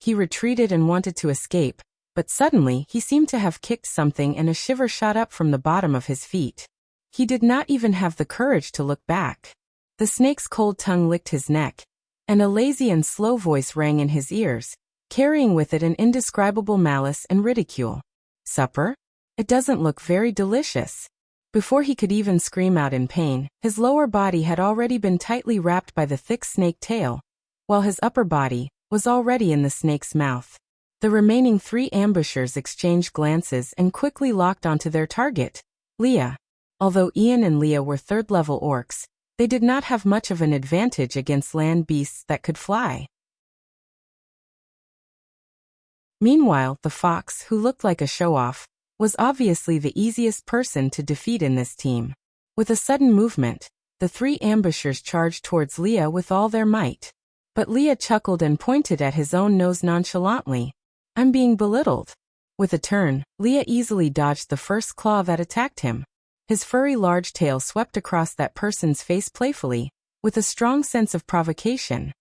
He retreated and wanted to escape, but suddenly he seemed to have kicked something and a shiver shot up from the bottom of his feet. He did not even have the courage to look back. The snake's cold tongue licked his neck, and a lazy and slow voice rang in his ears, carrying with it an indescribable malice and ridicule. Supper? It doesn't look very delicious. Before he could even scream out in pain, his lower body had already been tightly wrapped by the thick snake tail, while his upper body was already in the snake's mouth. The remaining 3 ambushers exchanged glances and quickly locked onto their target, Leah. Although Ian and Leah were 3rd-level orcs, They did not have much of an advantage against land beasts that could fly. Meanwhile, the fox, who looked like a show-off, was obviously the easiest person to defeat in this team. With a sudden movement, the three ambushers charged towards Leah with all their might. But Leah chuckled and pointed at his own nose nonchalantly. "I'm being belittled." With a turn, Leah easily dodged the first claw that attacked him. His furry large tail swept across that person's face playfully, with a strong sense of provocation.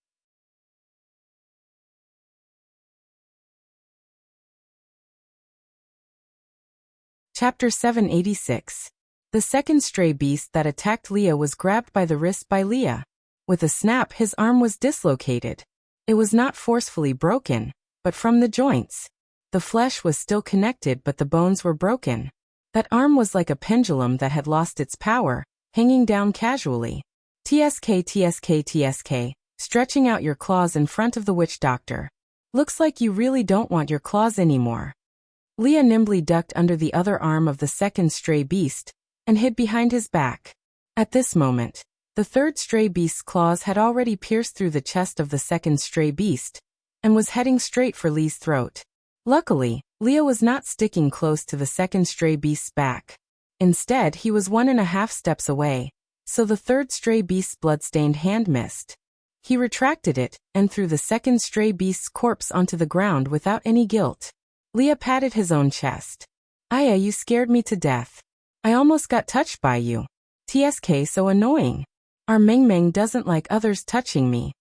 Chapter 786. The second stray beast that attacked Leah was grabbed by the wrist by Leah. With a snap, his arm was dislocated. It was not forcefully broken, but from the joints. The flesh was still connected, but the bones were broken. That arm was like a pendulum that had lost its power, hanging down casually. "TSK, TSK, TSK, stretching out your claws in front of the witch doctor. Looks like you really don't want your claws anymore." Leah nimbly ducked under the other arm of the second stray beast and hid behind his back. At this moment, the third stray beast's claws had already pierced through the chest of the second stray beast and was heading straight for Lee's throat. Luckily, Leah was not sticking close to the second stray beast's back. Instead, he was 1.5 steps away, so the third stray beast's blood-stained hand missed. He retracted it and threw the second stray beast's corpse onto the ground without any guilt. Leah patted his own chest. "Aya, you scared me to death. I almost got touched by you. TSK, so annoying. Our Meng Meng doesn't like others touching me."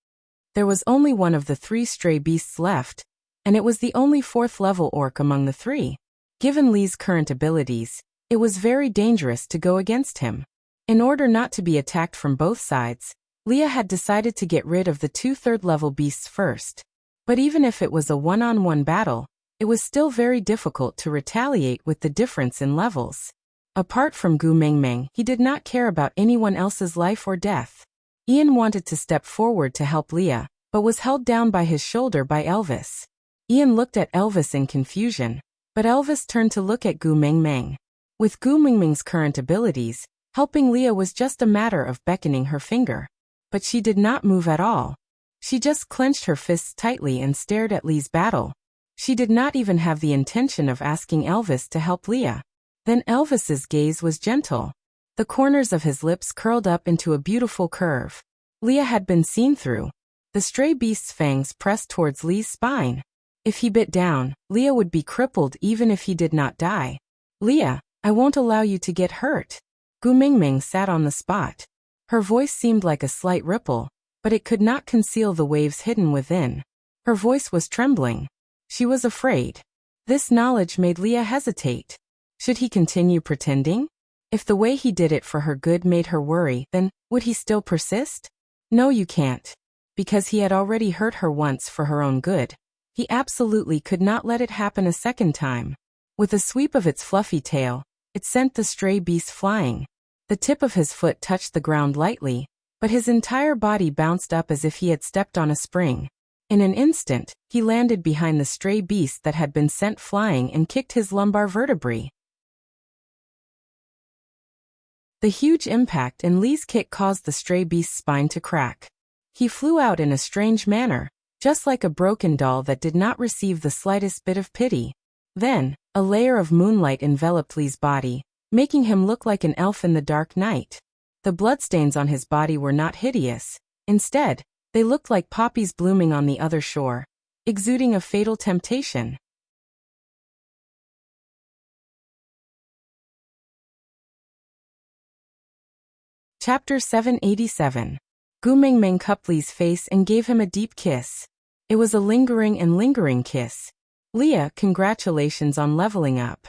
There was only one of the three stray beasts left, and it was the only 4th-level orc among the three. Given Lee's current abilities, it was very dangerous to go against him. In order not to be attacked from both sides, Leah had decided to get rid of the 2 3rd-level beasts first. But even if it was a one-on-one battle, it was still very difficult to retaliate with the difference in levels. Apart from Gu Mengmeng, he did not care about anyone else's life or death. Ian wanted to step forward to help Leah, but was held down by his shoulder by Elvis. Ian looked at Elvis in confusion, but Elvis turned to look at Gu Mengmeng. With Gu Mengmeng's current abilities, helping Leah was just a matter of beckoning her finger. But she did not move at all. She just clenched her fists tightly and stared at Lee's battle. She did not even have the intention of asking Elvis to help Leah. Then Elvis's gaze was gentle. The corners of his lips curled up into a beautiful curve. Leah had been seen through. The stray beast's fangs pressed towards Lee's spine. If he bit down, Leah would be crippled even if he did not die. "Leah, I won't allow you to get hurt." Gu Mengmeng sat on the spot. Her voice seemed like a slight ripple, but it could not conceal the waves hidden within. Her voice was trembling. She was afraid. This knowledge made Leah hesitate. Should he continue pretending? If the way he did it for her good made her worry, then would he still persist? No, you can't. Because he had already hurt her once for her own good. He absolutely could not let it happen a second time. With a sweep of its fluffy tail, it sent the stray beast flying. The tip of his foot touched the ground lightly, but his entire body bounced up as if he had stepped on a spring. In an instant, he landed behind the stray beast that had been sent flying and kicked his lumbar vertebrae. The huge impact in Lee's kick caused the stray beast's spine to crack. He flew out in a strange manner, just like a broken doll that did not receive the slightest bit of pity. Then, a layer of moonlight enveloped Lee's body, making him look like an elf in the dark night. The bloodstains on his body were not hideous. Instead, they looked like poppies blooming on the other shore, exuding a fatal temptation. Chapter 787. Gu Mengmeng cupped Lee's face and gave him a deep kiss. It was a lingering kiss. "Leah, congratulations on leveling up."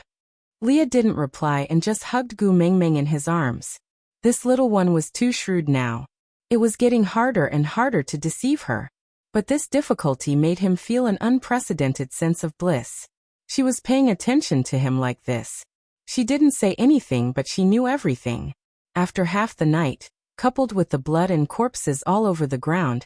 Leah didn't reply and just hugged Gu Mengmeng in his arms. This little one was too shrewd now. It was getting harder and harder to deceive her. But this difficulty made him feel an unprecedented sense of bliss. She was paying attention to him like this. She didn't say anything, but she knew everything. After half the night, coupled with the blood and corpses all over the ground,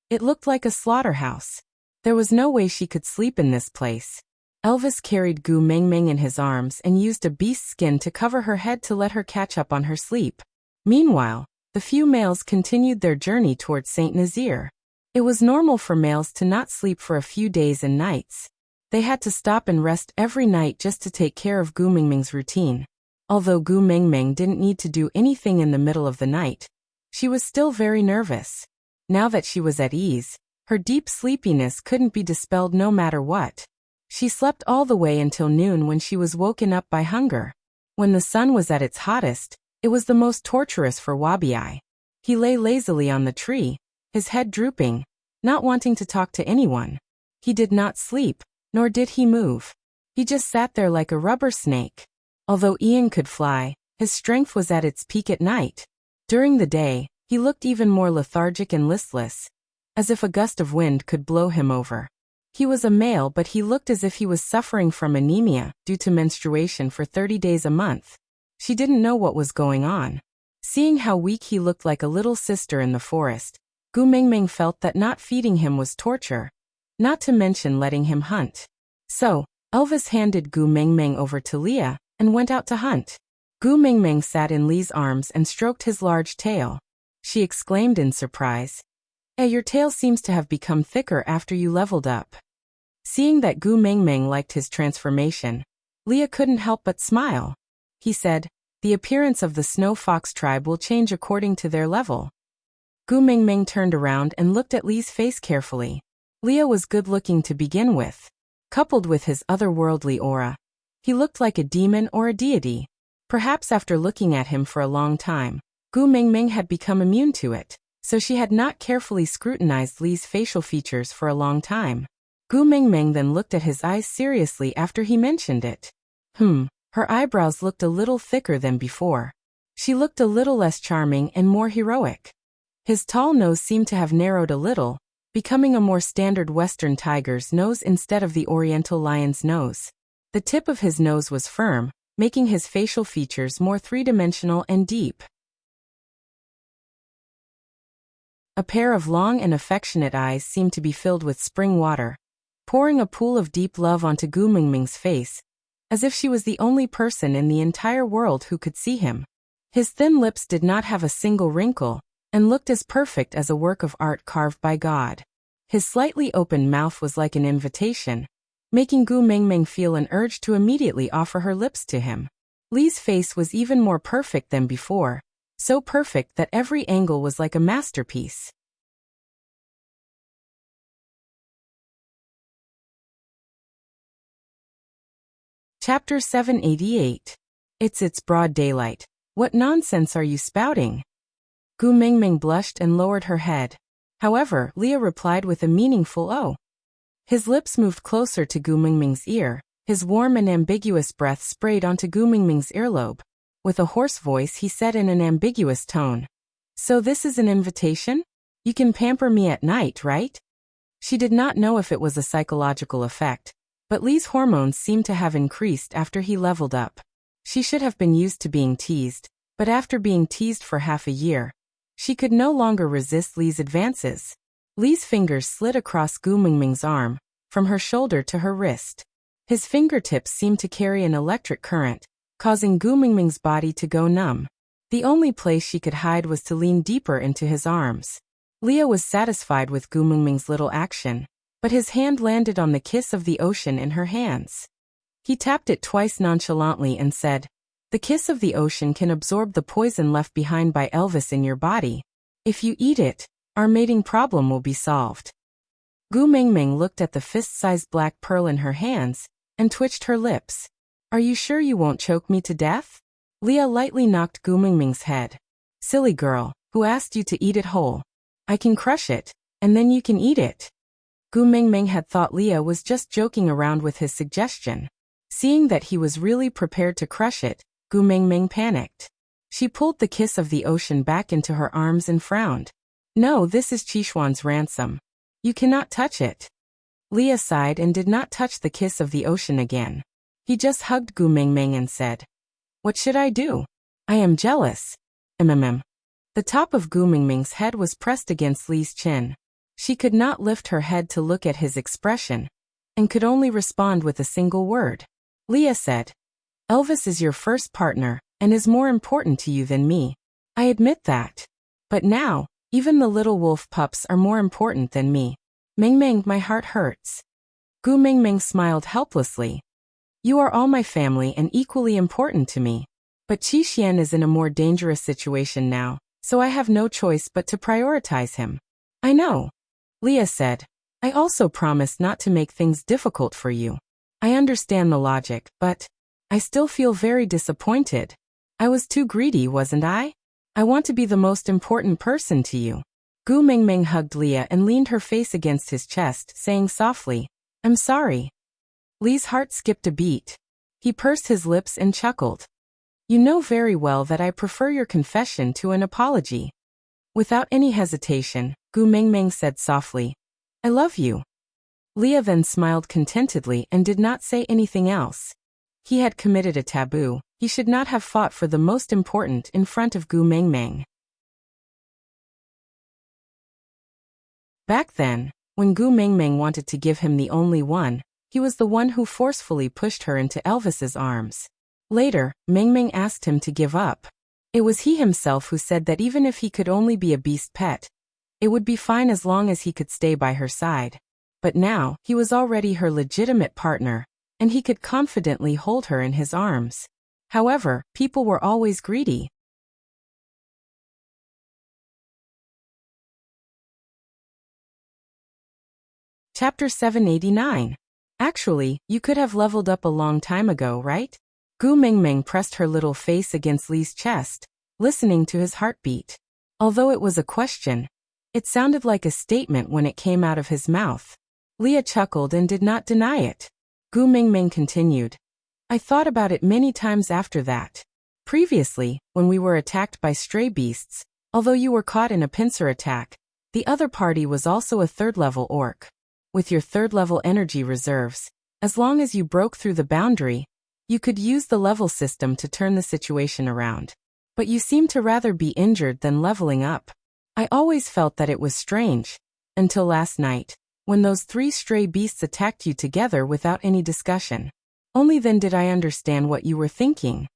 it looked like a slaughterhouse. There was no way she could sleep in this place. Elvis carried Gu Mengmeng in his arms and used a beast's skin to cover her head to let her catch up on her sleep. Meanwhile, The few males continued their journey towards Saint Nazaire. It was normal for males to not sleep for a few days and nights. They had to stop and rest every night just to take care of Gu Mingming's routine. Although Gu Mingming didn't need to do anything in the middle of the night, she was still very nervous. Now that she was at ease, her deep sleepiness couldn't be dispelled no matter what. She slept all the way until noon when she was woken up by hunger. When the sun was at its hottest, it was the most torturous for Wabi. He lay lazily on the tree, his head drooping, not wanting to talk to anyone. He did not sleep, nor did he move. He just sat there like a rubber snake. Although Ian could fly, his strength was at its peak at night. During the day, he looked even more lethargic and listless, as if a gust of wind could blow him over. He was a male, but he looked as if he was suffering from anemia due to menstruation for 30 days a month. She didn't know what was going on. Seeing how weak he looked like a little sister in the forest, Gu Mingming felt that not feeding him was torture, not to mention letting him hunt. So, Elvis handed Gu Mingming over to Leah and went out to hunt. Gu Mingming sat in Lee's arms and stroked his large tail. She exclaimed in surprise, your tail seems to have become thicker after you leveled up." Seeing that Gu Mingming liked his transformation, Leah couldn't help but smile. He said, "The appearance of the Snow Fox tribe will change according to their level." Gu Mingming turned around and looked at Lee's face carefully. Leah was good-looking to begin with. Coupled with his otherworldly aura, he looked like a demon or a deity. Perhaps after looking at him for a long time, Gu Mingming had become immune to it, so she had not carefully scrutinized Lee's facial features for a long time. Gu Mingming then looked at his eyes seriously after he mentioned it. Her eyebrows looked a little thicker than before. She looked a little less charming and more heroic. His tall nose seemed to have narrowed a little, becoming a more standard Western tiger's nose instead of the Oriental lion's nose. The tip of his nose was firm, making his facial features more three-dimensional and deep. A pair of long and affectionate eyes seemed to be filled with spring water, pouring a pool of deep love onto Gu Mingming's face, as if she was the only person in the entire world who could see him. His thin lips did not have a single wrinkle, and looked as perfect as a work of art carved by God. His slightly open mouth was like an invitation, making Gu Mingming feel an urge to immediately offer her lips to him. Lee's face was even more perfect than before, so perfect that every angle was like a masterpiece. Chapter 788. It's broad daylight. What nonsense are you spouting? Gu Mingming blushed and lowered her head. However, Leah replied with a meaningful "oh." His lips moved closer to Gu Mingming's ear, his warm and ambiguous breath sprayed onto Gu Mingming's earlobe. With a hoarse voice he said in an ambiguous tone, "So this is an invitation? You can pamper me at night, right?" She did not know if it was a psychological effect, but Lee's hormones seemed to have increased after he leveled up. She should have been used to being teased, but after being teased for half a year, she could no longer resist Lee's advances. Lee's fingers slid across Gu Mingming's arm, from her shoulder to her wrist. His fingertips seemed to carry an electric current, causing Gu Mingming's body to go numb. The only place she could hide was to lean deeper into his arms. Leah was satisfied with Gu Mingming's little action, but his hand landed on the kiss of the ocean in her hands. He tapped it twice nonchalantly and said, "The kiss of the ocean can absorb the poison left behind by Elvis in your body. If you eat it, our mating problem will be solved." Gu Mingming looked at the fist-sized black pearl in her hands and twitched her lips. "Are you sure you won't choke me to death?" Leah lightly knocked Gu Mingming's head. "Silly girl, who asked you to eat it whole? I can crush it, and then you can eat it." Gu Mingming had thought Leah was just joking around with his suggestion. Seeing that he was really prepared to crush it, Gu Mingming panicked. She pulled the kiss of the ocean back into her arms and frowned. "No, this is Qishuan's ransom. You cannot touch it." Leah sighed and did not touch the kiss of the ocean again. He just hugged Gu Mingming and said, "What should I do? I am jealous." The top of Gu Mingming's head was pressed against Lee's chin. She could not lift her head to look at his expression, and could only respond with a single word. Leah said, "Elvis is your first partner, and is more important to you than me. I admit that. But now, even the little wolf pups are more important than me. Meng Meng, my heart hurts. Gu Meng Meng smiled helplessly. You are all my family and equally important to me. But Qi Xian is in a more dangerous situation now, so I have no choice but to prioritize him. I know. Leah said. I also promised not to make things difficult for you. I understand the logic, but I still feel very disappointed. I was too greedy, wasn't I? I want to be the most important person to you. Gu Meng Meng hugged Leah and leaned her face against his chest, saying softly, I'm sorry. Lee's heart skipped a beat. He pursed his lips and chuckled. You know very well that I prefer your confession to an apology. Without any hesitation, Gu Meng Meng said softly, I love you. Leah then smiled contentedly and did not say anything else. He had committed a taboo. He should not have fought for the most important in front of Gu Meng Meng. Back then, when Gu Meng Meng wanted to give him the only one, he was the one who forcefully pushed her into Elvis's arms. Later, Meng Meng asked him to give up. It was he himself who said that even if he could only be a beast pet, it would be fine as long as he could stay by her side. But now, he was already her legitimate partner, and he could confidently hold her in his arms. However, people were always greedy. Chapter 789. Actually, you could have leveled up a long time ago, right? Gu Meng Meng pressed her little face against Li's chest, listening to his heartbeat. Although it was a question, it sounded like a statement when it came out of his mouth. Leah chuckled and did not deny it. Gu Meng Meng continued. I thought about it many times after that. Previously, when we were attacked by stray beasts, although you were caught in a pincer attack, the other party was also a third-level orc. With your third-level energy reserves, as long as you broke through the boundary, you could use the level system to turn the situation around. But you seem to rather be injured than leveling up. I always felt that it was strange, until last night, when those 3 stray beasts attacked you together without any discussion. Only then did I understand what you were thinking.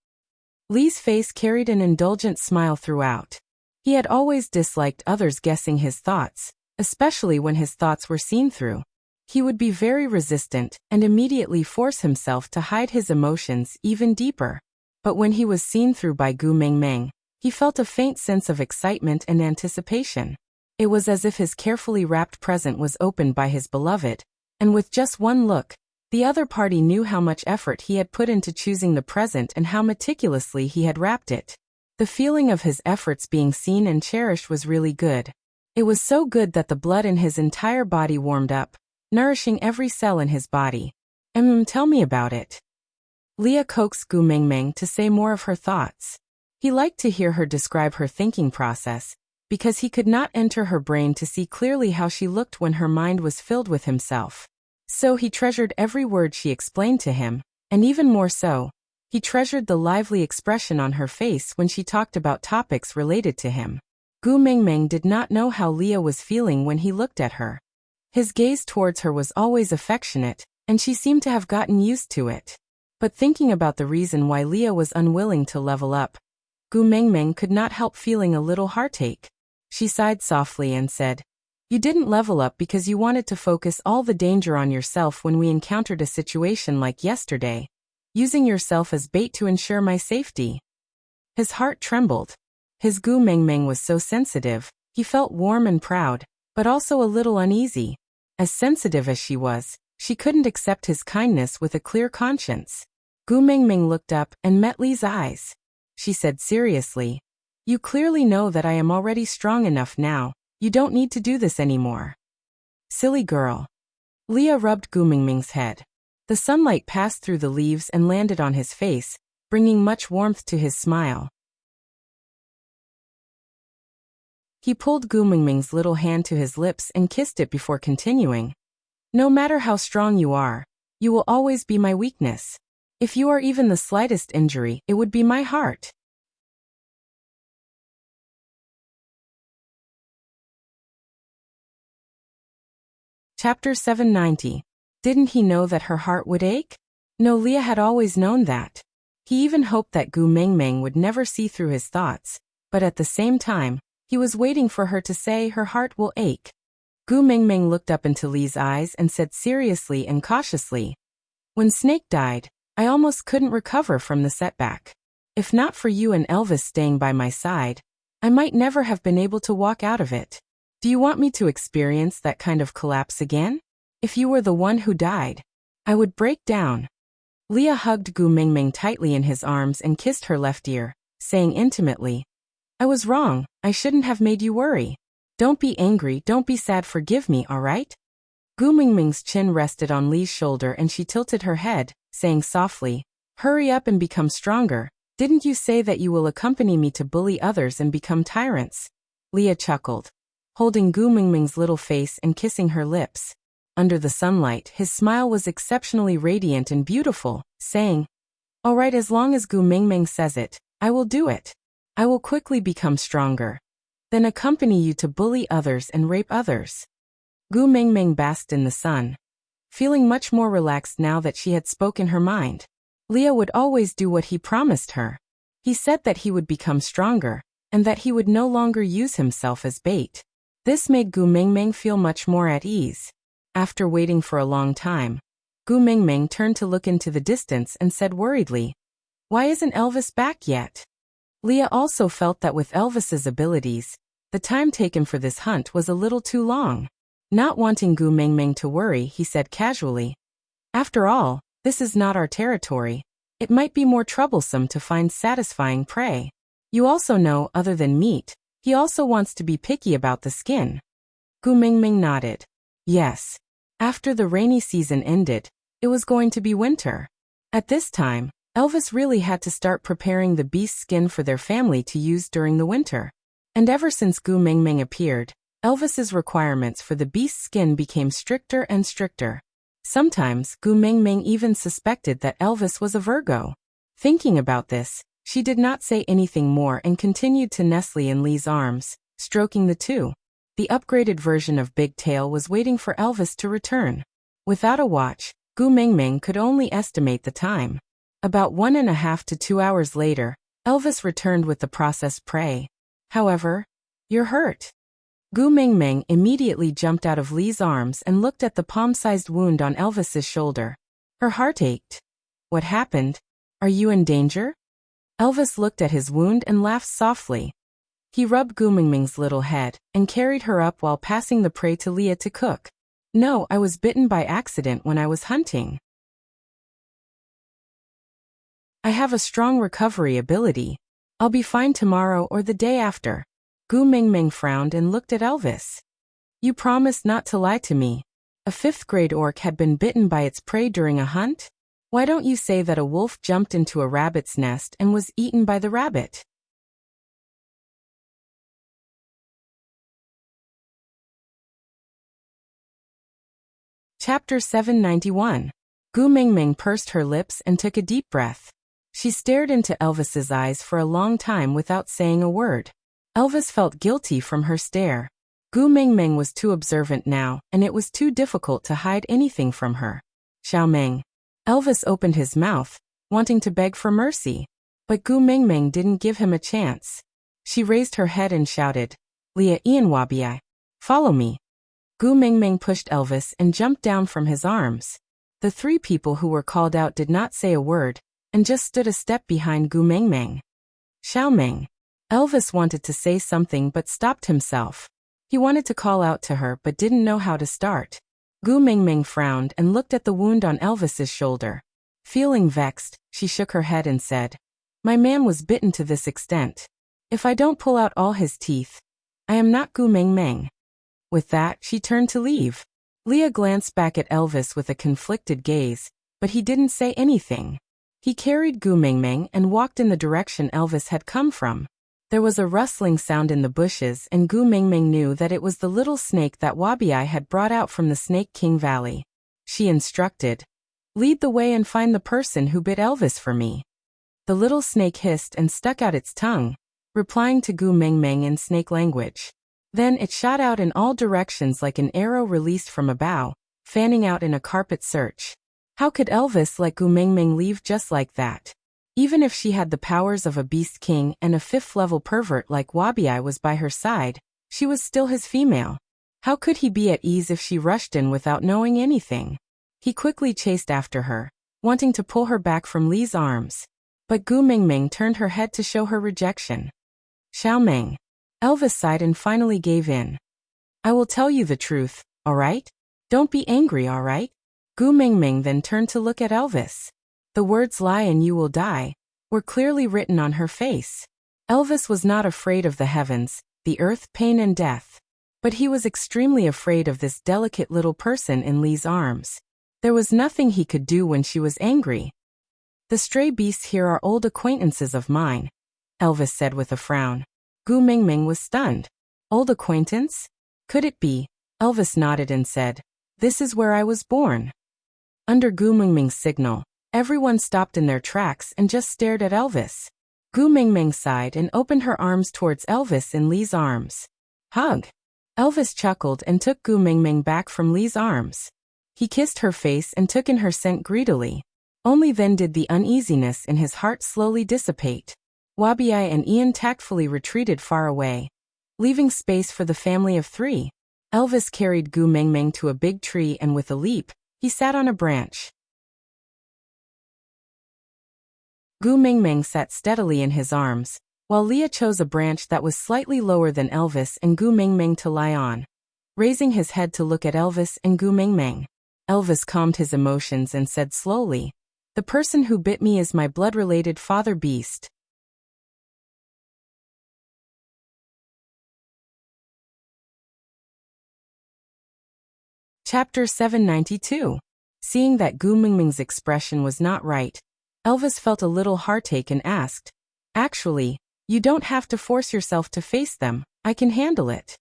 Li's face carried an indulgent smile throughout. He had always disliked others guessing his thoughts, especially when his thoughts were seen through. He would be very resistant and immediately force himself to hide his emotions even deeper. But when he was seen through by Gu Meng Meng, he felt a faint sense of excitement and anticipation. It was as if his carefully wrapped present was opened by his beloved, and with just one look, the other party knew how much effort he had put into choosing the present and how meticulously he had wrapped it. The feeling of his efforts being seen and cherished was really good. It was so good that the blood in his entire body warmed up, nourishing every cell in his body. Tell me about it. Leah coaxed Gu Meng Meng to say more of her thoughts. He liked to hear her describe her thinking process, because he could not enter her brain to see clearly how she looked when her mind was filled with himself. So he treasured every word she explained to him, and even more so, he treasured the lively expression on her face when she talked about topics related to him. Gu Meng Meng did not know how Leah was feeling when he looked at her. His gaze towards her was always affectionate, and she seemed to have gotten used to it. But thinking about the reason why Leah was unwilling to level up, Gu Meng Meng could not help feeling a little heartache. She sighed softly and said, You didn't level up because you wanted to focus all the danger on yourself when we encountered a situation like yesterday, using yourself as bait to ensure my safety. His heart trembled. His Gu Meng Meng was so sensitive, he felt warm and proud, but also a little uneasy. As sensitive as she was, she couldn't accept his kindness with a clear conscience. Gu Meng Meng looked up and met Li's eyes. She said seriously, You clearly know that I am already strong enough now. You don't need to do this anymore. Silly girl. Leah rubbed Gu Meng Meng's head. The sunlight passed through the leaves and landed on his face, bringing much warmth to his smile. He pulled Gu Meng Meng's little hand to his lips and kissed it before continuing. No matter how strong you are, you will always be my weakness. If you are even the slightest injury, it would be my heart. Chapter 790. Didn't he know that her heart would ache? No, Leah had always known that. He even hoped that Gu Meng Meng would never see through his thoughts, but at the same time, He was waiting for her to say her heart will ache. Gu Mingming looked up into Li's eyes and said seriously and cautiously, "When Snake died, I almost couldn't recover from the setback. If not for you and Elvis staying by my side, I might never have been able to walk out of it. Do you want me to experience that kind of collapse again? If you were the one who died, I would break down." Leah hugged Gu Mingming tightly in his arms and kissed her left ear, saying intimately, "I was wrong, I shouldn't have made you worry. Don't be angry, don't be sad, forgive me, all right?" Gu Mingming's chin rested on Li's shoulder and she tilted her head, saying softly, "Hurry up and become stronger. Didn't you say that you will accompany me to bully others and become tyrants?" Leah chuckled, holding Gu Mingming's little face and kissing her lips. Under the sunlight, his smile was exceptionally radiant and beautiful, saying, "All right, as long as Gu Mingming says it, I will do it. I will quickly become stronger. Then accompany you to bully others and rape others." Gu Mingming basked in the sun, feeling much more relaxed now that she had spoken her mind. Leah would always do what he promised her. He said that he would become stronger, and that he would no longer use himself as bait. This made Gu Mingming feel much more at ease. After waiting for a long time, Gu Mingming turned to look into the distance and said worriedly, "Why isn't Elvis back yet?" Leah also felt that with Elvis's abilities, the time taken for this hunt was a little too long. Not wanting Gu Mingming to worry, he said casually, "After all, this is not our territory. It might be more troublesome to find satisfying prey. You also know, other than meat, he also wants to be picky about the skin." Gu Mingming nodded. Yes. After the rainy season ended, it was going to be winter. At this time, Elvis really had to start preparing the beast's skin for their family to use during the winter. And ever since Gu Mingming appeared, Elvis's requirements for the beast's skin became stricter and stricter. Sometimes, Gu Mingming even suspected that Elvis was a Virgo. Thinking about this, she did not say anything more and continued to nestle in Li's arms, stroking the two. The upgraded version of Big Tail was waiting for Elvis to return. Without a watch, Gu Mingming could only estimate the time. About 1.5 to 2 hours later, Elvis returned with the processed prey. However, "You're hurt." Gu Mingming immediately jumped out of Li's arms and looked at the palm-sized wound on Elvis's shoulder. Her heart ached. "What happened? Are you in danger?" Elvis looked at his wound and laughed softly. He rubbed Gu Mingming's little head and carried her up while passing the prey to Leah to cook. "No, I was bitten by accident when I was hunting. I have a strong recovery ability. I'll be fine tomorrow or the day after." Gu Mingming frowned and looked at Elvis. "You promised not to lie to me. A 5th-grade orc had been bitten by its prey during a hunt? Why don't you say that a wolf jumped into a rabbit's nest and was eaten by the rabbit?" Chapter 791. Gu Mingming pursed her lips and took a deep breath. She stared into Elvis's eyes for a long time without saying a word. Elvis felt guilty from her stare. Gu Mingming was too observant now, and it was too difficult to hide anything from her. "Xiao Ming." Elvis opened his mouth, wanting to beg for mercy. But Gu Mingming didn't give him a chance. She raised her head and shouted, "Lia Ian Wabi, follow me." Gu Mingming pushed Elvis and jumped down from his arms. The 3 people who were called out did not say a word, and just stood a step behind Gu Mingming. "Xiao Ming." Elvis wanted to say something but stopped himself. He wanted to call out to her but didn't know how to start. Gu Mingming frowned and looked at the wound on Elvis's shoulder. Feeling vexed, she shook her head and said, "My man was bitten to this extent. If I don't pull out all his teeth, I am not Gu Mingming." With that, she turned to leave. Leah glanced back at Elvis with a conflicted gaze, but he didn't say anything. He carried Gu Mingming and walked in the direction Elvis had come from. There was a rustling sound in the bushes and Gu Mingming knew that it was the little snake that Wabi had brought out from the Snake King Valley. She instructed, "Lead the way and find the person who bit Elvis for me." The little snake hissed and stuck out its tongue, replying to Gu Mingming in snake language. Then it shot out in all directions like an arrow released from a bow, fanning out in a carpet search. How could Elvis let Gu Mingming leave just like that? Even if she had the powers of a beast king and a fifth-level pervert like Wuxia was by her side, she was still his female. How could he be at ease if she rushed in without knowing anything? He quickly chased after her, wanting to pull her back from Li's arms. But Gu Mingming turned her head to show her rejection. Xiaomeng. Elvis sighed and finally gave in. I will tell you the truth, alright? Don't be angry, alright? Gu Mingming then turned to look at Elvis. The words lie and you will die were clearly written on her face. Elvis was not afraid of the heavens, the earth, pain and death. But he was extremely afraid of this delicate little person in Li's arms. There was nothing he could do when she was angry. The stray beasts here are old acquaintances of mine, Elvis said with a frown. Gu Mingming was stunned. Old acquaintance? Could it be? Elvis nodded and said, This is where I was born. Under Gu Mingming's signal, everyone stopped in their tracks and just stared at Elvis. Gu Mingming sighed and opened her arms towards Elvis in Li's arms. Hug. Elvis chuckled and took Gu Mingming back from Li's arms. He kissed her face and took in her scent greedily. Only then did the uneasiness in his heart slowly dissipate. Wuxia and Ian tactfully retreated far away, leaving space for the family of three. Elvis carried Gu Mingming to a big tree and with a leap, he sat on a branch. Gu Mingming sat steadily in his arms, while Leah chose a branch that was slightly lower than Elvis and Gu Mingming to lie on. Raising his head to look at Elvis and Gu Mingming, Elvis calmed his emotions and said slowly, The person who bit me is my blood-related father beast. Chapter 792. Seeing that Gu Mingming's expression was not right, Elvis felt a little heartache and asked, Actually, you don't have to force yourself to face them, I can handle it.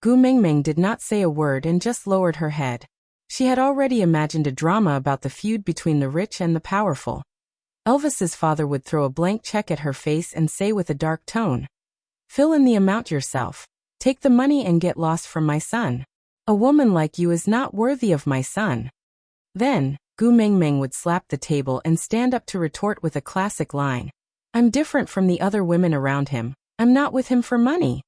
Gu Mingming did not say a word and just lowered her head. She had already imagined a drama about the feud between the rich and the powerful. Elvis's father would throw a blank check at her face and say with a dark tone, Fill in the amount yourself. Take the money and get lost from my son. A woman like you is not worthy of my son. Then, Gu Mingming would slap the table and stand up to retort with a classic line. I'm different from the other women around him. I'm not with him for money.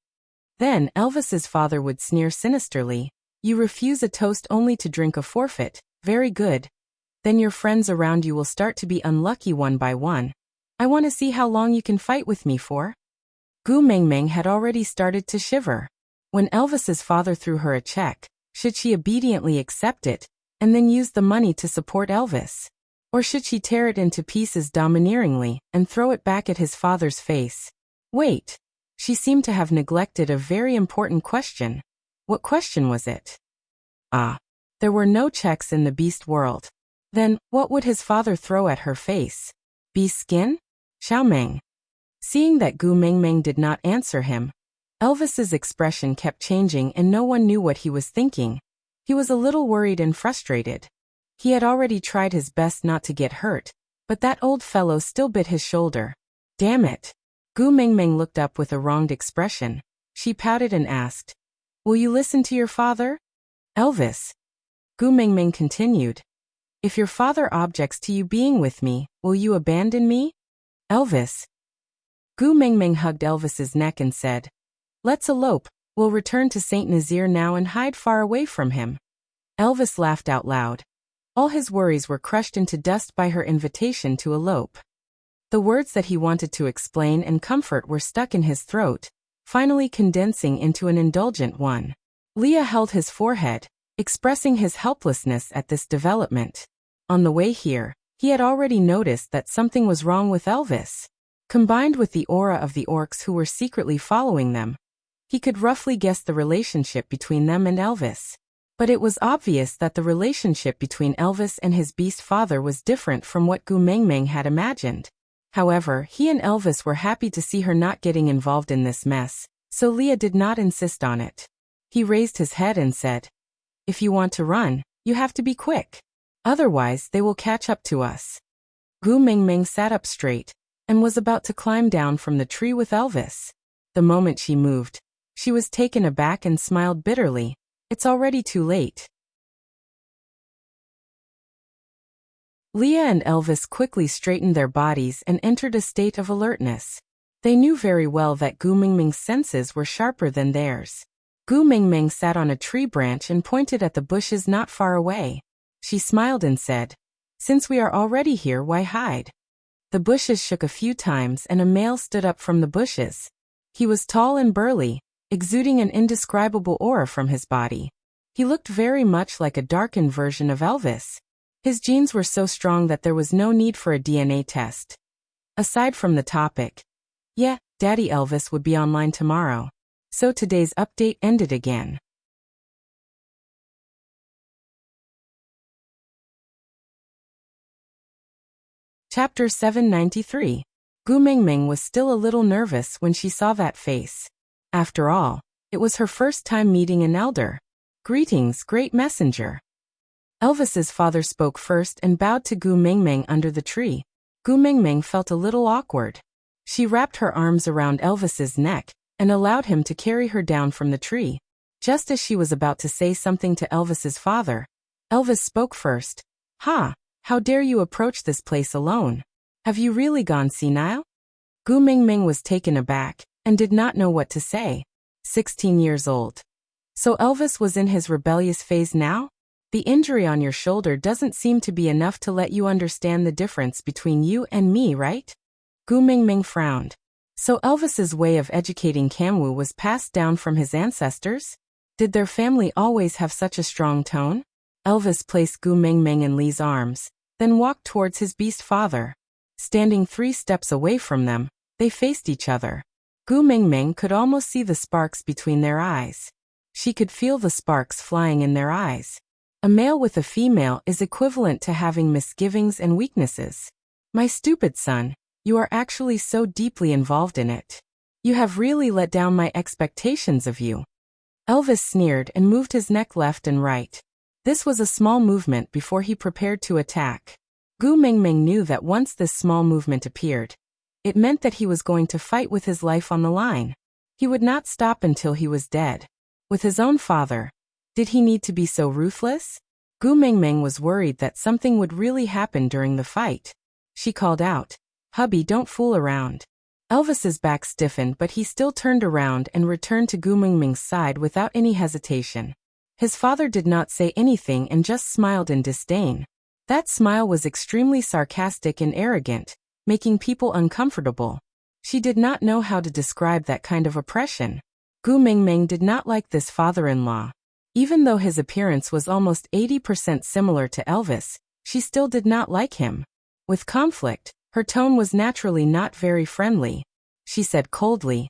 Then Elvis's father would sneer sinisterly. You refuse a toast only to drink a forfeit. Very good. Then your friends around you will start to be unlucky one by one. I want to see how long you can fight with me for. Gu Mingming had already started to shiver. When Elvis's father threw her a check, should she obediently accept it, and then use the money to support Elvis? Or should she tear it into pieces domineeringly and throw it back at his father's face? Wait. She seemed to have neglected a very important question. What question was it? There were no checks in the beast world. Then, what would his father throw at her face? Beast skin? Xiaomeng. Seeing that Gu Mingming did not answer him, Elvis's expression kept changing and no one knew what he was thinking. He was a little worried and frustrated. He had already tried his best not to get hurt, but that old fellow still bit his shoulder. Damn it. Gu Mingming looked up with a wronged expression. She pouted and asked, Will you listen to your father? Elvis. Gu Mingming continued, If your father objects to you being with me, will you abandon me? Elvis. Gu Mingming hugged Elvis's neck and said, Let's elope. We'll return to Saint Nazaire now and hide far away from him. Elvis laughed out loud. All his worries were crushed into dust by her invitation to elope. The words that he wanted to explain and comfort were stuck in his throat, finally condensing into an indulgent one. Leah held his forehead, expressing his helplessness at this development. On the way here, he had already noticed that something was wrong with Elvis. Combined with the aura of the orcs who were secretly following them, he could roughly guess the relationship between them and Elvis. But it was obvious that the relationship between Elvis and his beast father was different from what Gu Mingming had imagined. However, he and Elvis were happy to see her not getting involved in this mess, so Leah did not insist on it. He raised his head and said, If you want to run, you have to be quick. Otherwise, they will catch up to us. Gu Mingming sat up straight and was about to climb down from the tree with Elvis. The moment she moved, she was taken aback and smiled bitterly. It's already too late. Leah and Elvis quickly straightened their bodies and entered a state of alertness. They knew very well that Gu Mingming's senses were sharper than theirs. Gu Mingming sat on a tree branch and pointed at the bushes not far away. She smiled and said, "Since we are already here, why hide?" The bushes shook a few times and a male stood up from the bushes. He was tall and burly, exuding an indescribable aura from his body. He looked very much like a darkened version of Elvis. His genes were so strong that there was no need for a DNA test. Aside from the topic, yeah, Daddy Elvis would be online tomorrow. So today's update ended again. Chapter 793. Gu Mingming was still a little nervous when she saw that face. After all, it was her first time meeting an elder. "Greetings, great messenger." Elvis's father spoke first and bowed to Gu Mingming under the tree. Gu Mingming felt a little awkward. She wrapped her arms around Elvis's neck and allowed him to carry her down from the tree. Just as she was about to say something to Elvis's father, Elvis spoke first. "Ha! How dare you approach this place alone? Have you really gone senile?" Gu Mingming was taken aback and did not know what to say. 16 years old. So Elvis was in his rebellious phase now? The injury on your shoulder doesn't seem to be enough to let you understand the difference between you and me, right? Gu Mingming frowned. So Elvis's way of educating Kamwu was passed down from his ancestors? Did their family always have such a strong tone? Elvis placed Gu Mingming in Li's arms, then walked towards his beast father. Standing 3 steps away from them, they faced each other. Gu Mingming could almost see the sparks between their eyes. She could feel the sparks flying in their eyes. A male with a female is equivalent to having misgivings and weaknesses. My stupid son, you are actually so deeply involved in it. You have really let down my expectations of you. Elvis sneered and moved his neck left and right. This was a small movement before he prepared to attack. Gu Mingming knew that once this small movement appeared, it meant that he was going to fight with his life on the line. He would not stop until he was dead. With his own father, did he need to be so ruthless? Gu Mingming was worried that something would really happen during the fight. She called out, "Hubby, don't fool around." Elvis's back stiffened, but he still turned around and returned to Gu Mingming's side without any hesitation. His father did not say anything and just smiled in disdain. That smile was extremely sarcastic and arrogant, making people uncomfortable. She did not know how to describe that kind of oppression. Gu Mingming did not like this father-in-law. Even though his appearance was almost 80% similar to Elvis, she still did not like him. With conflict, her tone was naturally not very friendly. She said coldly,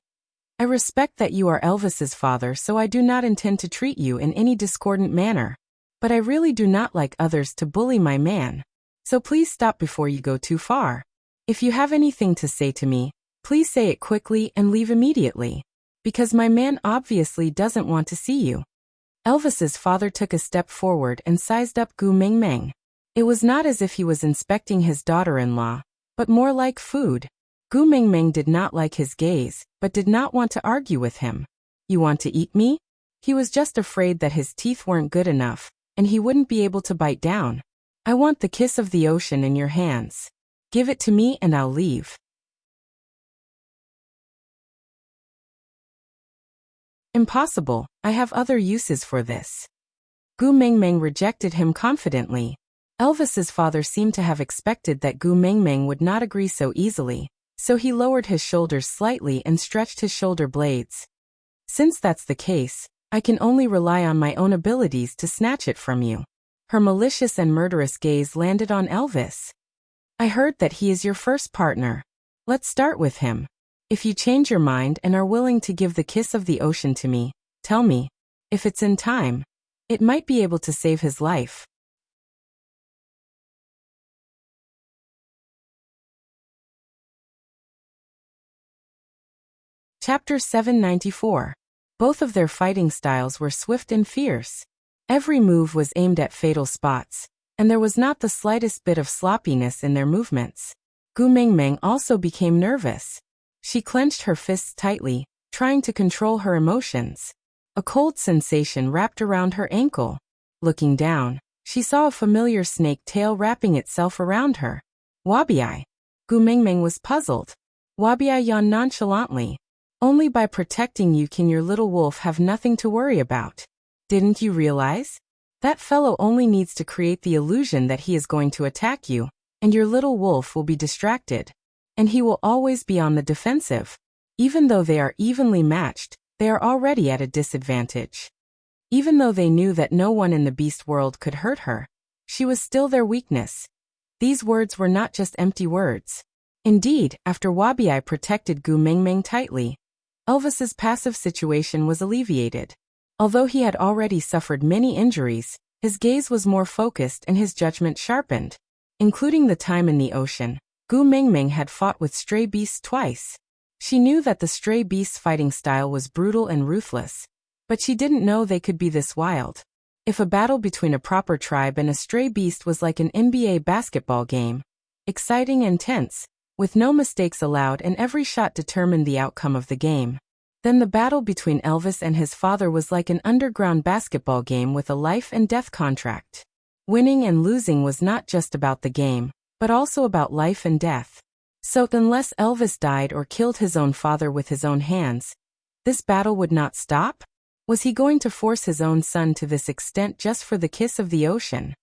"I respect that you are Elvis's father, so I do not intend to treat you in any discordant manner. But I really do not like others to bully my man. So please stop before you go too far. If you have anything to say to me, please say it quickly and leave immediately. Because my man obviously doesn't want to see you." Elvis's father took a step forward and sized up Gu Mingming. It was not as if he was inspecting his daughter-in-law, but more like food. Gu Mingming did not like his gaze, but did not want to argue with him. "You want to eat me?" He was just afraid that his teeth weren't good enough, and he wouldn't be able to bite down. "I want the kiss of the ocean in your hands. Give it to me and I'll leave." "Impossible, I have other uses for this." Gu Mingming rejected him confidently. Elvis's father seemed to have expected that Gu Mingming would not agree so easily, so he lowered his shoulders slightly and stretched his shoulder blades. "Since that's the case, I can only rely on my own abilities to snatch it from you." Her malicious and murderous gaze landed on Elvis. "I heard that he is your first partner. Let's start with him. If you change your mind and are willing to give the kiss of the ocean to me, tell me. If it's in time, it might be able to save his life." Chapter 794. Both of their fighting styles were swift and fierce. Every move was aimed at fatal spots, and there was not the slightest bit of sloppiness in their movements. Gu Mingming also became nervous. She clenched her fists tightly, trying to control her emotions. A cold sensation wrapped around her ankle. Looking down, She saw a familiar snake tail wrapping itself around her. Wabi. Gu Mingming was puzzled. Wabi yawned nonchalantly. Only by protecting you can your little wolf have nothing to worry about. Didn't you realize? That fellow only needs to create the illusion that he is going to attack you, and your little wolf will be distracted. And he will always be on the defensive. Even though they are evenly matched, they are already at a disadvantage. Even though they knew that no one in the beast world could hurt her, she was still their weakness. These words were not just empty words. Indeed, after Wabi protected Gu Mingming tightly, Elvis's passive situation was alleviated. Although he had already suffered many injuries, his gaze was more focused and his judgment sharpened. Including the time in the ocean, Gu Mingming had fought with stray beasts twice. She knew that the stray beasts' fighting style was brutal and ruthless, but she didn't know they could be this wild. If a battle between a proper tribe and a stray beast was like an NBA basketball game, exciting and tense, with no mistakes allowed and every shot determined the outcome of the game, then the battle between Elvis and his father was like an underground basketball game with a life and death contract. Winning and losing was not just about the game, but also about life and death. So unless Elvis died or killed his own father with his own hands, this battle would not stop? Was he going to force his own son to this extent just for the kiss of the ocean?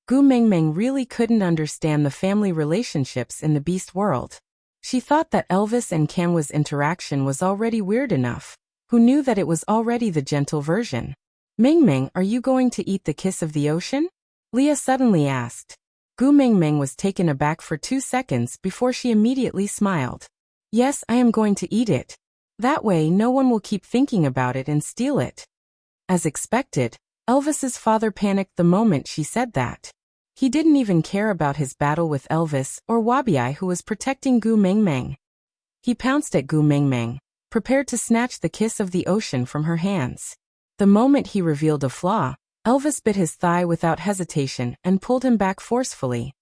Gu Mingming really couldn't understand the family relationships in the beast world. She thought that Elvis and Kanwa's interaction was already weird enough. Who knew that it was already the gentle version? Mingming, are you going to eat the kiss of the ocean? Leah suddenly asked. Gu Mingming was taken aback for 2 seconds before she immediately smiled. Yes, I am going to eat it. That way no one will keep thinking about it and steal it. As expected, Elvis's father panicked the moment she said that. He didn't even care about his battle with Elvis or Wabi who was protecting Gu Mingming. He pounced at Gu Mingming, prepared to snatch the kiss of the ocean from her hands. The moment he revealed a flaw, Elvis bit his thigh without hesitation and pulled him back forcefully.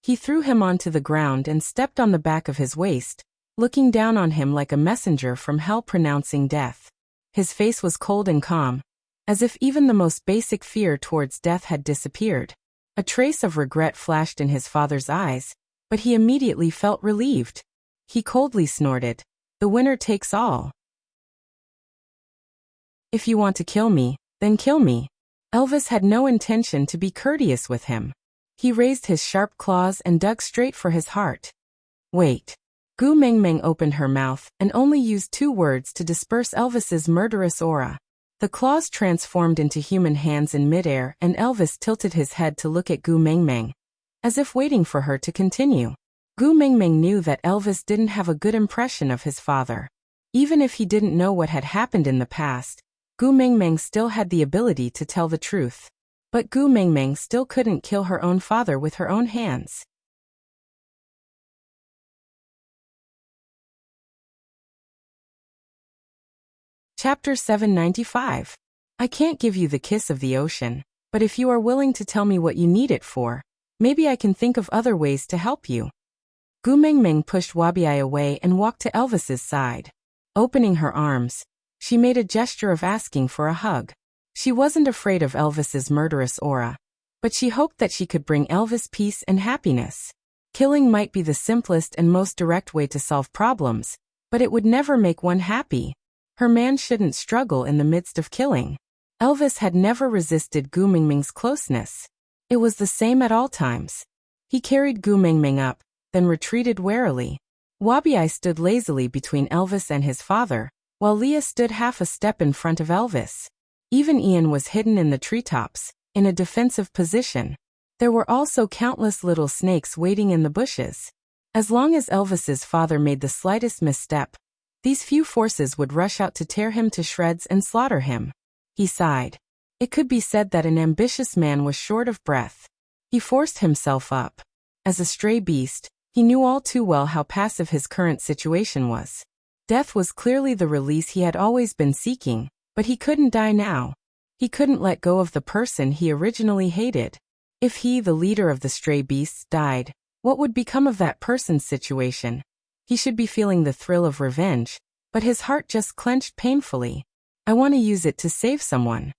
He threw him onto the ground and stepped on the back of his waist, looking down on him like a messenger from hell pronouncing death. His face was cold and calm, as if even the most basic fear towards death had disappeared. A trace of regret flashed in his father's eyes, but he immediately felt relieved. He coldly snorted, "The winner takes all. If you want to kill me, then kill me." Elvis had no intention to be courteous with him. He raised his sharp claws and dug straight for his heart. Wait. Gu Mingming opened her mouth and only used 2 words to disperse Elvis's murderous aura. The claws transformed into human hands in midair and Elvis tilted his head to look at Gu Mingming, as if waiting for her to continue. Gu Mingming knew that Elvis didn't have a good impression of his father. Even if he didn't know what had happened in the past, Gu Mingming still had the ability to tell the truth. But Gu Mingming still couldn't kill her own father with her own hands. Chapter 795. I can't give you the kiss of the ocean, but if you are willing to tell me what you need it for, maybe I can think of other ways to help you. Gu Mingming pushed Wabi away and walked to Elvis's side. Opening her arms, she made a gesture of asking for a hug. She wasn't afraid of Elvis's murderous aura, but she hoped that she could bring Elvis peace and happiness. Killing might be the simplest and most direct way to solve problems, but it would never make one happy. Her man shouldn't struggle in the midst of killing. Elvis had never resisted Gu Mingming's closeness. It was the same at all times. He carried Gu Mingming up, then retreated warily. Wabi stood lazily between Elvis and his father, while Leah stood half a step in front of Elvis. Even Ian was hidden in the treetops, in a defensive position. There were also countless little snakes waiting in the bushes. As long as Elvis's father made the slightest misstep, these few forces would rush out to tear him to shreds and slaughter him. He sighed. It could be said that an ambitious man was short of breath. He forced himself up. As a stray beast, he knew all too well how passive his current situation was. Death was clearly the release he had always been seeking, but he couldn't die now. He couldn't let go of the person he originally hated. If he, the leader of the stray beasts, died, what would become of that person's situation? He should be feeling the thrill of revenge, but his heart just clenched painfully. I want to use it to save someone.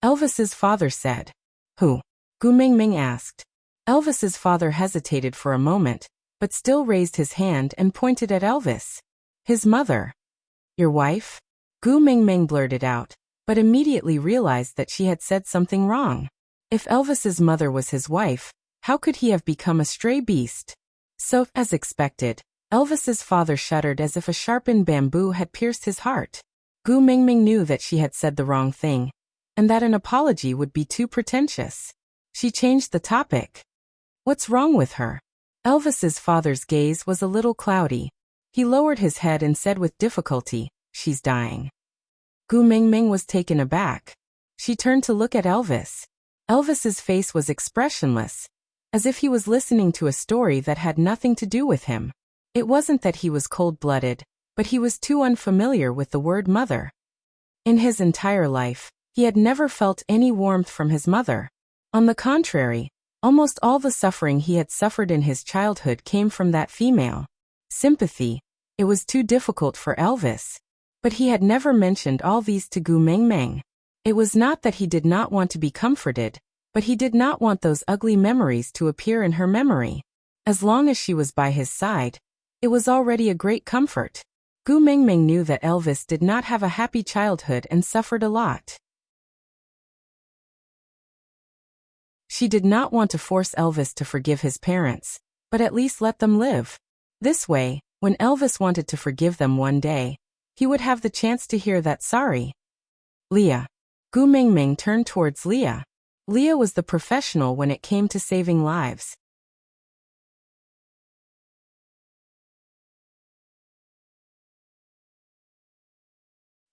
Elvis's father said. Who? Gu Mingming asked. Elvis's father hesitated for a moment, but still raised his hand and pointed at Elvis. His mother. Your wife? Gu Mingming blurted out, but immediately realized that she had said something wrong. If Elvis's mother was his wife, how could he have become a stray beast? So, as expected, Elvis's father shuddered as if a sharpened bamboo had pierced his heart. Gu Mingming knew that she had said the wrong thing, and that an apology would be too pretentious. She changed the topic. What's wrong with her? Elvis's father's gaze was a little cloudy. He lowered his head and said with difficulty, she's dying. Gu Mingming was taken aback. She turned to look at Elvis. Elvis's face was expressionless, as if he was listening to a story that had nothing to do with him. It wasn't that he was cold-blooded, but he was too unfamiliar with the word mother. In his entire life, he had never felt any warmth from his mother. On the contrary, almost all the suffering he had suffered in his childhood came from that female. Sympathy. It was too difficult for Elvis. But he had never mentioned all these to Gu Mingming. It was not that he did not want to be comforted, but he did not want those ugly memories to appear in her memory. As long as she was by his side, it was already a great comfort. Gu Mingming knew that Elvis did not have a happy childhood and suffered a lot. She did not want to force Elvis to forgive his parents, but at least let them live. This way, when Elvis wanted to forgive them one day, he would have the chance to hear that sorry. Leah. Gu Mingming turned towards Leah. Leah was the professional when it came to saving lives.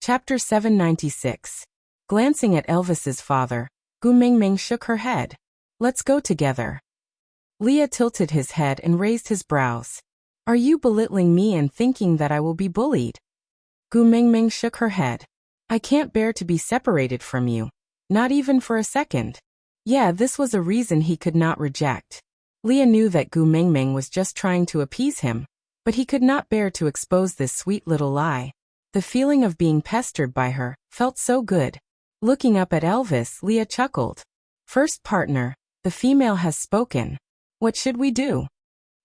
Chapter 796. Glancing at Elvis's father, Gu Mingming shook her head. Let's go together. Leah tilted his head and raised his brows. Are you belittling me and thinking that I will be bullied? Gu Mingming shook her head. I can't bear to be separated from you. Not even for a second. Yeah, this was a reason he could not reject. Leah knew that Gu Mingming was just trying to appease him, but he could not bear to expose this sweet little lie. The feeling of being pestered by her felt so good. Looking up at Elvis, Leah chuckled. First partner, the female has spoken. What should we do?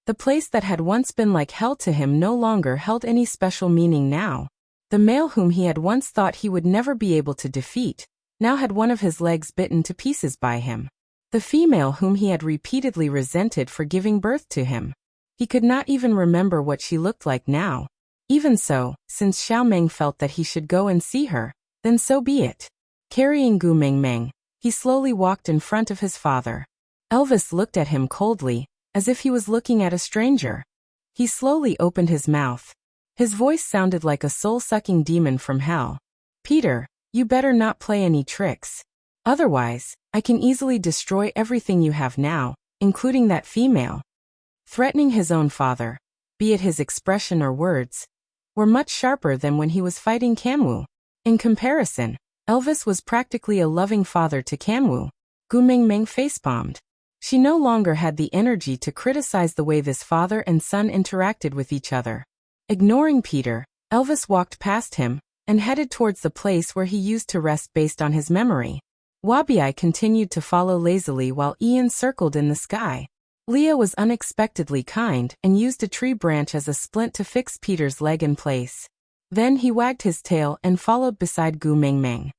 The place that had once been like hell to him no longer held any special meaning now. The male whom he had once thought he would never be able to defeat, now had one of his legs bitten to pieces by him. The female whom he had repeatedly resented for giving birth to him. He could not even remember what she looked like now. Even so, since Xiaomeng felt that he should go and see her, then so be it. Carrying Gu Mingming, he slowly walked in front of his father. Elvis looked at him coldly, as if he was looking at a stranger. He slowly opened his mouth. His voice sounded like a soul-sucking demon from hell. Peter, you better not play any tricks. Otherwise, I can easily destroy everything you have now, including that female. Threatening his own father, be it his expression or words, were much sharper than when he was fighting Kanwu. In comparison, Elvis was practically a loving father to Kanwu. Gu Mingming facepalmed. She no longer had the energy to criticize the way this father and son interacted with each other. Ignoring Peter, Elvis walked past him and headed towards the place where he used to rest based on his memory. Wabiai continued to follow lazily while Ian circled in the sky. Leah was unexpectedly kind and used a tree branch as a splint to fix Peter's leg in place. Then he wagged his tail and followed beside Gu Mingming.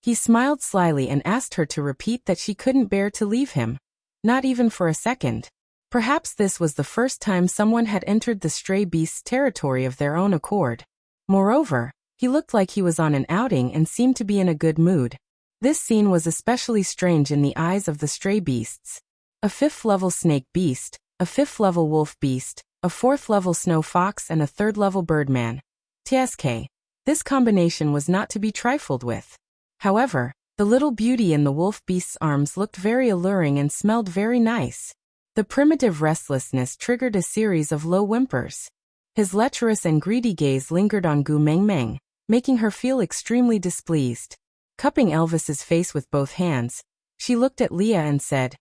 He smiled slyly and asked her to repeat that she couldn't bear to leave him. Not even for a second. Perhaps this was the first time someone had entered the stray beast's territory of their own accord. Moreover, he looked like he was on an outing and seemed to be in a good mood. This scene was especially strange in the eyes of the stray beasts. A 5th-level snake beast, a 5th-level wolf beast, a 4th-level snow fox and a 3rd-level birdman. TSK. This combination was not to be trifled with. However, the little beauty in the wolf beast's arms looked very alluring and smelled very nice. The primitive restlessness triggered a series of low whimpers. His lecherous and greedy gaze lingered on Gu Mingming, making her feel extremely displeased. Cupping Elvis's face with both hands, she looked at Leah and said,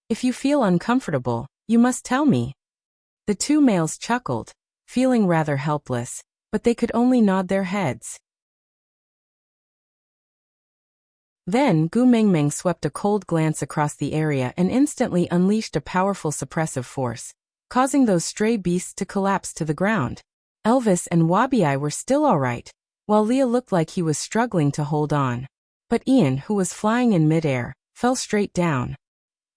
"If you feel uncomfortable, you must tell me." The two males chuckled, feeling rather helpless, but they could only nod their heads. Then Gu Mengmeng swept a cold glance across the area and instantly unleashed a powerful suppressive force, causing those stray beasts to collapse to the ground. Elvis and Wabi were still all right, while Leah looked like he was struggling to hold on. But Ian, who was flying in midair, fell straight down.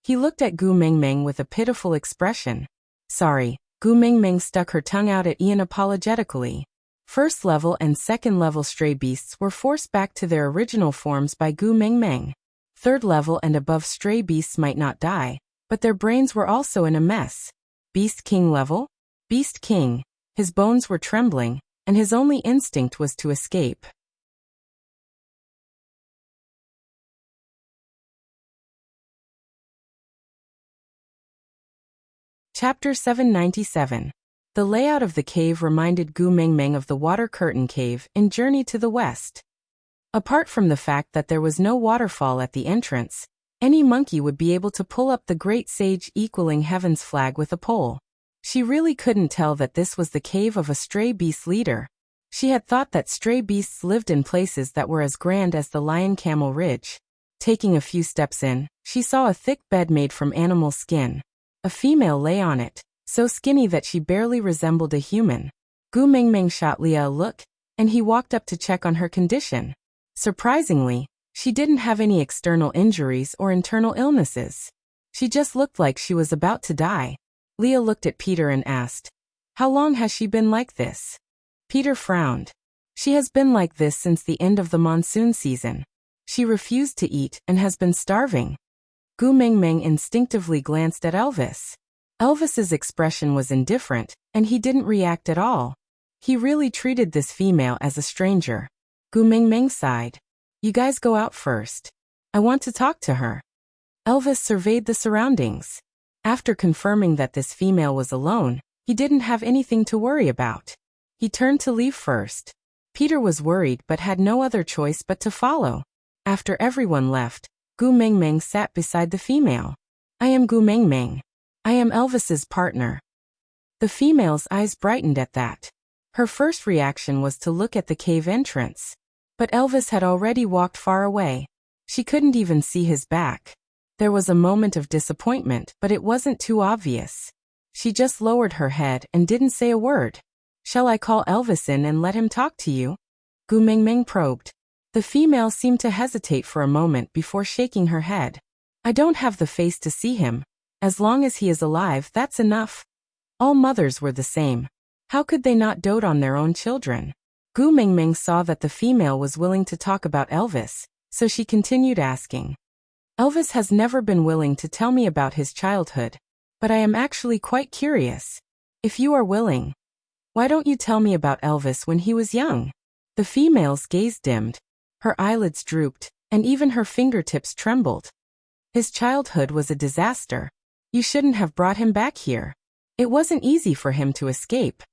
He looked at Gu Mengmeng with a pitiful expression. Sorry, Gu Mengmeng stuck her tongue out at Ian apologetically. First level and second level stray beasts were forced back to their original forms by Gu Mengmeng. Third level and above stray beasts might not die, but their brains were also in a mess. Beast King level? Beast King. His bones were trembling, and his only instinct was to escape. Chapter 797. The layout of the cave reminded Gu Mengmeng of the Water Curtain Cave in Journey to the West. Apart from the fact that there was no waterfall at the entrance, any monkey would be able to pull up the Great Sage equaling Heaven's flag with a pole. She really couldn't tell that this was the cave of a stray beast leader. She had thought that stray beasts lived in places that were as grand as the Lion Camel Ridge. Taking a few steps in, she saw a thick bed made from animal skin. A female lay on it, so skinny that she barely resembled a human. Gu Mengmeng shot Leah a look, and he walked up to check on her condition. Surprisingly, she didn't have any external injuries or internal illnesses. She just looked like she was about to die. Leah looked at Peter and asked, "How long has she been like this?" Peter frowned. "She has been like this since the end of the monsoon season. She refused to eat and has been starving." Gu Mengmeng instinctively glanced at Elvis. Elvis's expression was indifferent, and he didn't react at all. He really treated this female as a stranger. Gu Mengmeng sighed. "You guys go out first. I want to talk to her." Elvis surveyed the surroundings. After confirming that this female was alone, he didn't have anything to worry about. He turned to leave first. Peter was worried but had no other choice but to follow. After everyone left, Gu Mengmeng sat beside the female. "I am Gu Mengmeng. I am Elvis's partner." The female's eyes brightened at that. Her first reaction was to look at the cave entrance. But Elvis had already walked far away. She couldn't even see his back. There was a moment of disappointment, but it wasn't too obvious. She just lowered her head and didn't say a word. "Shall I call Elvis in and let him talk to you?" Gu Mengmeng probed. The female seemed to hesitate for a moment before shaking her head. "I don't have the face to see him. As long as he is alive, that's enough." All mothers were the same. How could they not dote on their own children? Gu Mengmeng saw that the female was willing to talk about Elvis, so she continued asking. "Elvis has never been willing to tell me about his childhood, but I am actually quite curious. If you are willing, why don't you tell me about Elvis when he was young?" The female's gaze dimmed. Her eyelids drooped, and even her fingertips trembled. "His childhood was a disaster. You shouldn't have brought him back here. It wasn't easy for him to escape."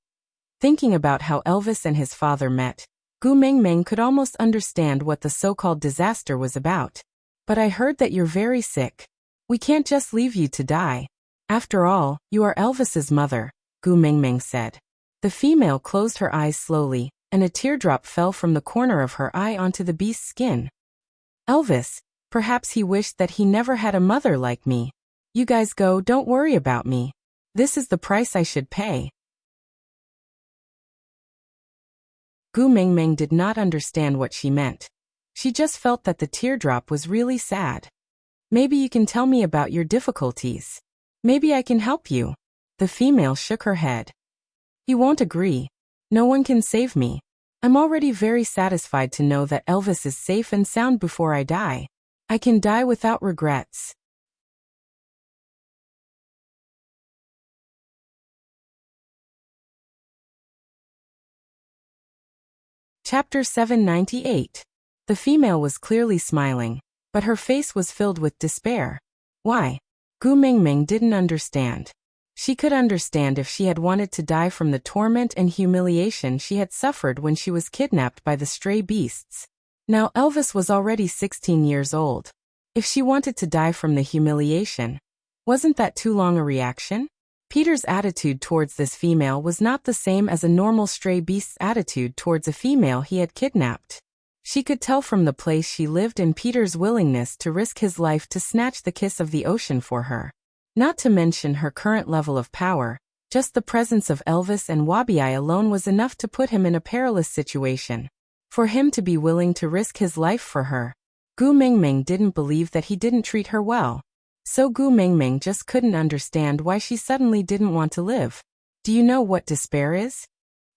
Thinking about how Elvis and his father met, Gu Mengmeng could almost understand what the so-called disaster was about. "But I heard that you're very sick. We can't just leave you to die. After all, you are Elvis's mother," Gu Mengmeng said. The female closed her eyes slowly, and a teardrop fell from the corner of her eye onto the beast's skin. "Elvis, perhaps he wished that he never had a mother like me. You guys go, don't worry about me. This is the price I should pay." Gu Mengmeng did not understand what she meant. She just felt that the teardrop was really sad. "Maybe you can tell me about your difficulties. Maybe I can help you." The female shook her head. "He won't agree. No one can save me. I'm already very satisfied to know that Elvis is safe and sound before I die. I can die without regrets." Chapter 798. The female was clearly smiling, but her face was filled with despair. Why? Gu Mengmeng didn't understand. She could understand if she had wanted to die from the torment and humiliation she had suffered when she was kidnapped by the stray beasts. Now Elvis was already 16 years old. If she wanted to die from the humiliation, wasn't that too long a reaction? Peter's attitude towards this female was not the same as a normal stray beast's attitude towards a female he had kidnapped. She could tell from the place she lived and Peter's willingness to risk his life to snatch the kiss of the ocean for her. Not to mention her current level of power, just the presence of Elvis and Wabi alone was enough to put him in a perilous situation. For him to be willing to risk his life for her, Gu Mingming didn't believe that he didn't treat her well. So Gu Mingming just couldn't understand why she suddenly didn't want to live. Do you know what despair is?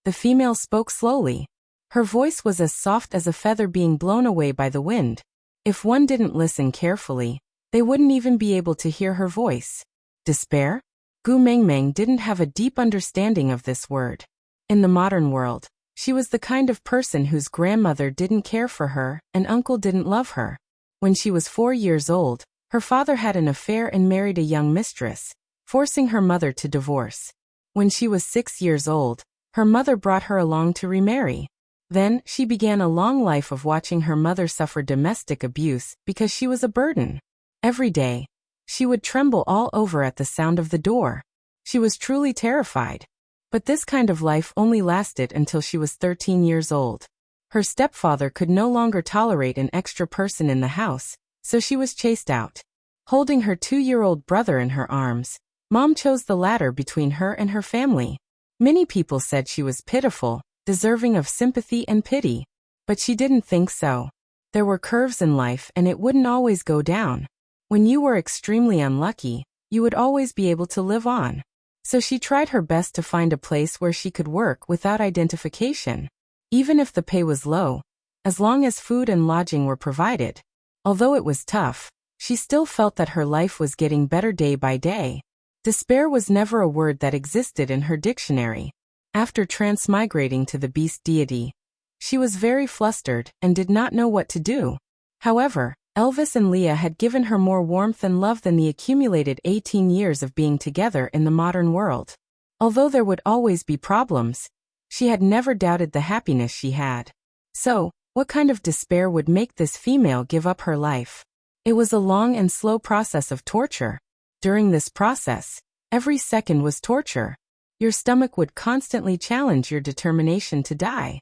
The female spoke slowly. Her voice was as soft as a feather being blown away by the wind. If one didn't listen carefully, they wouldn't even be able to hear her voice. Despair? Gu Mingming didn't have a deep understanding of this word. In the modern world, she was the kind of person whose grandmother didn't care for her and uncle didn't love her. When she was 4 years old, her father had an affair and married a young mistress, forcing her mother to divorce. When she was 6 years old, her mother brought her along to remarry. Then, she began a long life of watching her mother suffer domestic abuse because she was a burden. Every day, she would tremble all over at the sound of the door. She was truly terrified. But this kind of life only lasted until she was 13 years old. Her stepfather could no longer tolerate an extra person in the house, so she was chased out. Holding her 2-year-old brother in her arms, Mom chose the latter between her and her family. Many people said she was pitiful, deserving of sympathy and pity. But she didn't think so. There were curves in life and it wouldn't always go down. When you were extremely unlucky, you would always be able to live on. So she tried her best to find a place where she could work without identification. Even if the pay was low, as long as food and lodging were provided. Although it was tough, she still felt that her life was getting better day by day. Despair was never a word that existed in her dictionary. After transmigrating to the beast deity, she was very flustered and did not know what to do. However, Elvis and Leah had given her more warmth and love than the accumulated 18 years of being together in the modern world. Although there would always be problems, she had never doubted the happiness she had. So, what kind of despair would make this female give up her life? It was a long and slow process of torture. During this process, every second was torture. Your stomach would constantly challenge your determination to die.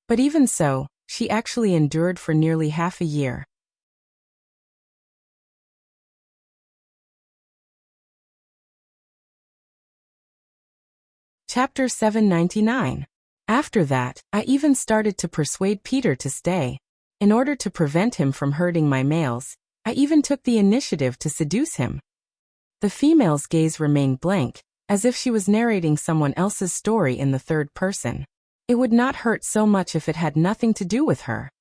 But even so, she actually endured for nearly half a year. Chapter 799. After that, I even started to persuade Peter to stay. In order to prevent him from hurting my males, I even took the initiative to seduce him. The female's gaze remained blank, as if she was narrating someone else's story in the third person. It would not hurt so much if it had nothing to do with her.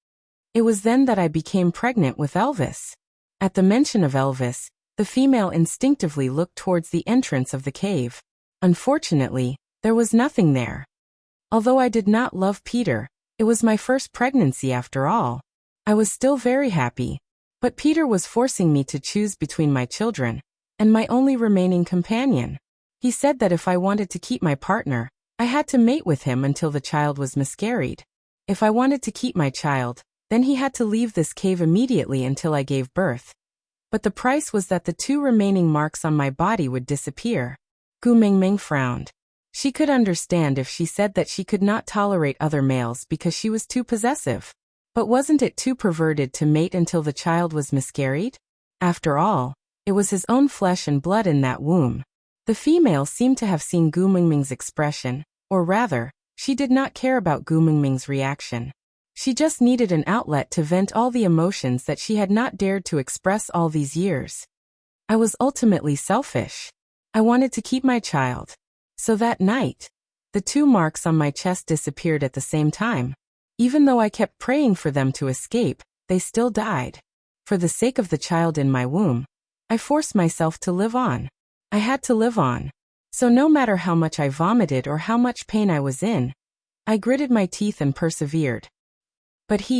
It was then that I became pregnant with Elvis. At the mention of Elvis, the female instinctively looked towards the entrance of the cave. Unfortunately, there was nothing there. Although I did not love Peter, it was my first pregnancy after all. I was still very happy. But Peter was forcing me to choose between my children and my only remaining companion. He said that if I wanted to keep my partner, I had to mate with him until the child was miscarried. If I wanted to keep my child, then he had to leave this cave immediately until I gave birth. But the price was that the 2 remaining marks on my body would disappear. Gu Mingming frowned. She could understand if she said that she could not tolerate other males because she was too possessive. But wasn't it too perverted to mate until the child was miscarried? After all, it was his own flesh and blood in that womb. The female seemed to have seen Gu Mingming's expression, or rather, she did not care about Gu Mingming's reaction. She just needed an outlet to vent all the emotions that she had not dared to express all these years. I was ultimately selfish. I wanted to keep my child. So that night, the 2 marks on my chest disappeared at the same time. Even though I kept praying for them to escape, they still died. For the sake of the child in my womb, I forced myself to live on. I had to live on. So no matter how much I vomited or how much pain I was in, I gritted my teeth and persevered. But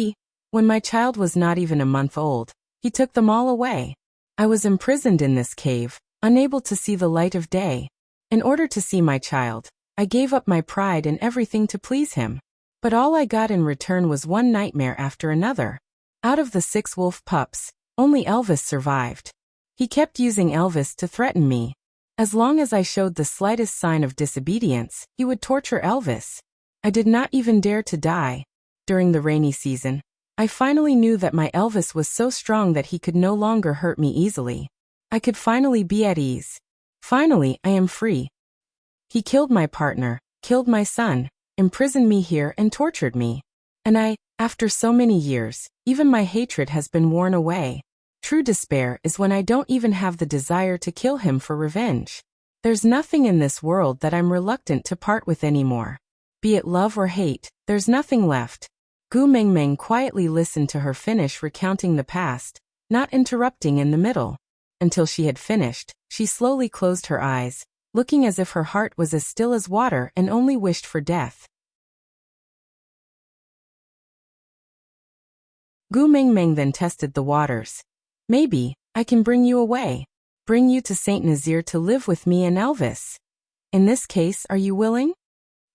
when my child was not even a month old, he took them all away. I was imprisoned in this cave, unable to see the light of day. In order to see my child, I gave up my pride and everything to please him. But all I got in return was one nightmare after another. Out of the 6 wolf pups, only Elvis survived. He kept using Elvis to threaten me. As long as I showed the slightest sign of disobedience, he would torture Elvis. I did not even dare to die. During the rainy season, I finally knew that my Elvis was so strong that he could no longer hurt me easily. I could finally be at ease. Finally, I am free. He killed my partner, killed my son, imprisoned me here and tortured me. And after so many years, even my hatred has been worn away. True despair is when I don't even have the desire to kill him for revenge. There's nothing in this world that I'm reluctant to part with anymore. Be it love or hate, there's nothing left. Gu Mengmeng quietly listened to her finish recounting the past, not interrupting in the middle. Until she had finished, she slowly closed her eyes, looking as if her heart was as still as water and only wished for death. Gu Mengmeng then tested the waters. Maybe I can bring you away. Bring you to Saint Nazir to live with me and Elvis. In this case, are you willing?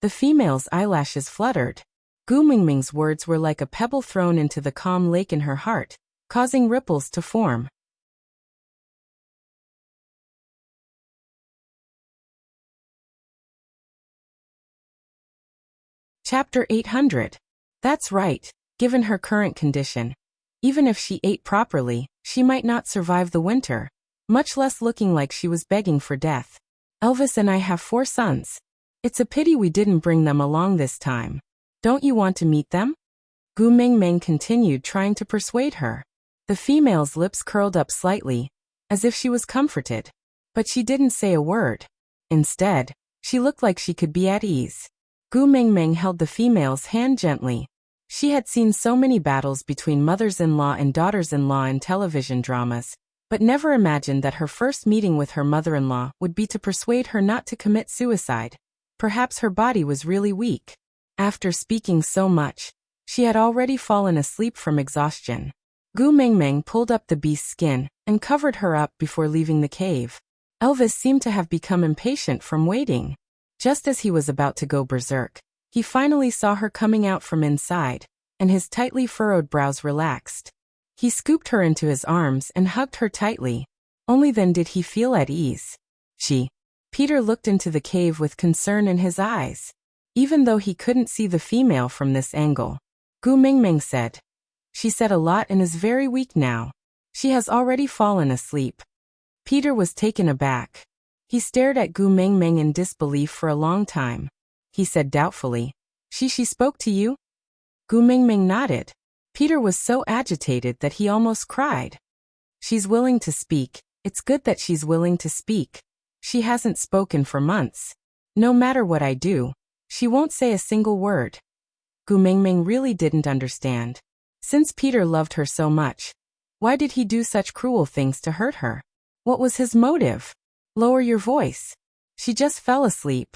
The female's eyelashes fluttered. Gu Mengmeng's words were like a pebble thrown into the calm lake in her heart, causing ripples to form. Chapter 800. That's right, given her current condition. Even if she ate properly, she might not survive the winter, much less looking like she was begging for death. Elvis and I have 4 sons. It's a pity we didn't bring them along this time. Don't you want to meet them? Gu Mengmeng continued trying to persuade her. The female's lips curled up slightly, as if she was comforted. But she didn't say a word. Instead, she looked like she could be at ease. Gu Mengmeng held the female's hand gently. She had seen so many battles between mothers-in-law and daughters-in-law in television dramas, but never imagined that her first meeting with her mother-in-law would be to persuade her not to commit suicide. Perhaps her body was really weak. After speaking so much, she had already fallen asleep from exhaustion. Gu Mengmeng pulled up the beast's skin and covered her up before leaving the cave. Elvis seemed to have become impatient from waiting. Just as he was about to go berserk, he finally saw her coming out from inside, and his tightly furrowed brows relaxed. He scooped her into his arms and hugged her tightly. Only then did he feel at ease. Peter looked into the cave with concern in his eyes. Even though he couldn't see the female from this angle, Gu Mengmeng said, "She said a lot and is very weak now. She has already fallen asleep." Peter was taken aback. He stared at Gu Mengmeng in disbelief for a long time. He said doubtfully, She spoke to you?" Gu Mengmeng nodded. Peter was so agitated that he almost cried. "She's willing to speak. It's good that she's willing to speak. She hasn't spoken for months. No matter what I do, she won't say a single word." Gu Mengmeng really didn't understand. Since Peter loved her so much, why did he do such cruel things to hurt her? What was his motive? "Lower your voice. She just fell asleep."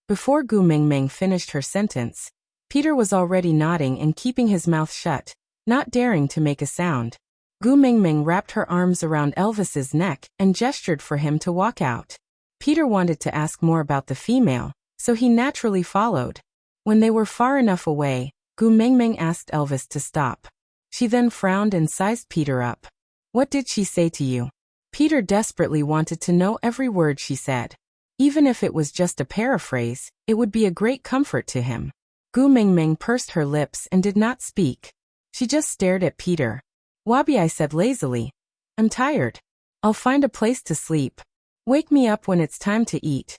Before Gu Mengmeng finished her sentence, Peter was already nodding and keeping his mouth shut, not daring to make a sound. Gu Mengmeng wrapped her arms around Elvis's neck and gestured for him to walk out. Peter wanted to ask more about the female, so he naturally followed. When they were far enough away, Gu Mengmeng asked Elvis to stop. She then frowned and sized Peter up. "What did she say to you?" Peter desperately wanted to know every word she said. Even if it was just a paraphrase, it would be a great comfort to him. Gu Mengmeng pursed her lips and did not speak. She just stared at Peter. Wabi said lazily, "I'm tired. I'll find a place to sleep. Wake me up when it's time to eat."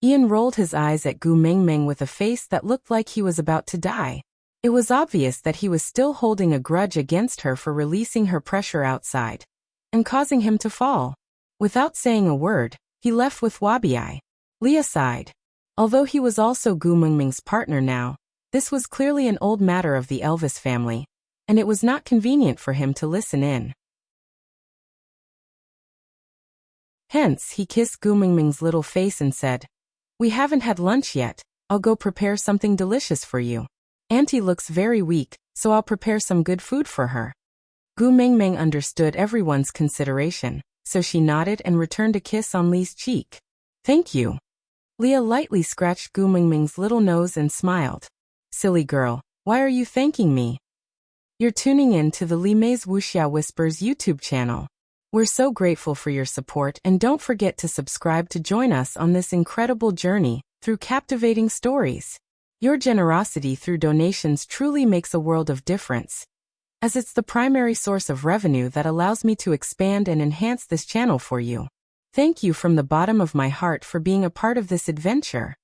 Ian rolled his eyes at Gu Mengmeng with a face that looked like he was about to die. It was obvious that he was still holding a grudge against her for releasing her pressure outside and causing him to fall. Without saying a word, he left with Wabi. Leah sighed. Although he was also Gu Mengmeng's partner now, this was clearly an old matter of the Elvis family, and it was not convenient for him to listen in. Hence, he kissed Gu Mengmeng's little face and said, "We haven't had lunch yet. I'll go prepare something delicious for you. Auntie looks very weak, so I'll prepare some good food for her." Gu Mengmeng understood everyone's consideration, so she nodded and returned a kiss on Lee's cheek. "Thank you." Leah lightly scratched Gu Mengmeng's little nose and smiled. "Silly girl, why are you thanking me?" You're tuning in to the Li Mei's Wuxia Whispers YouTube channel. We're so grateful for your support, and don't forget to subscribe to join us on this incredible journey through captivating stories. Your generosity through donations truly makes a world of difference, as it's the primary source of revenue that allows me to expand and enhance this channel for you. Thank you from the bottom of my heart for being a part of this adventure.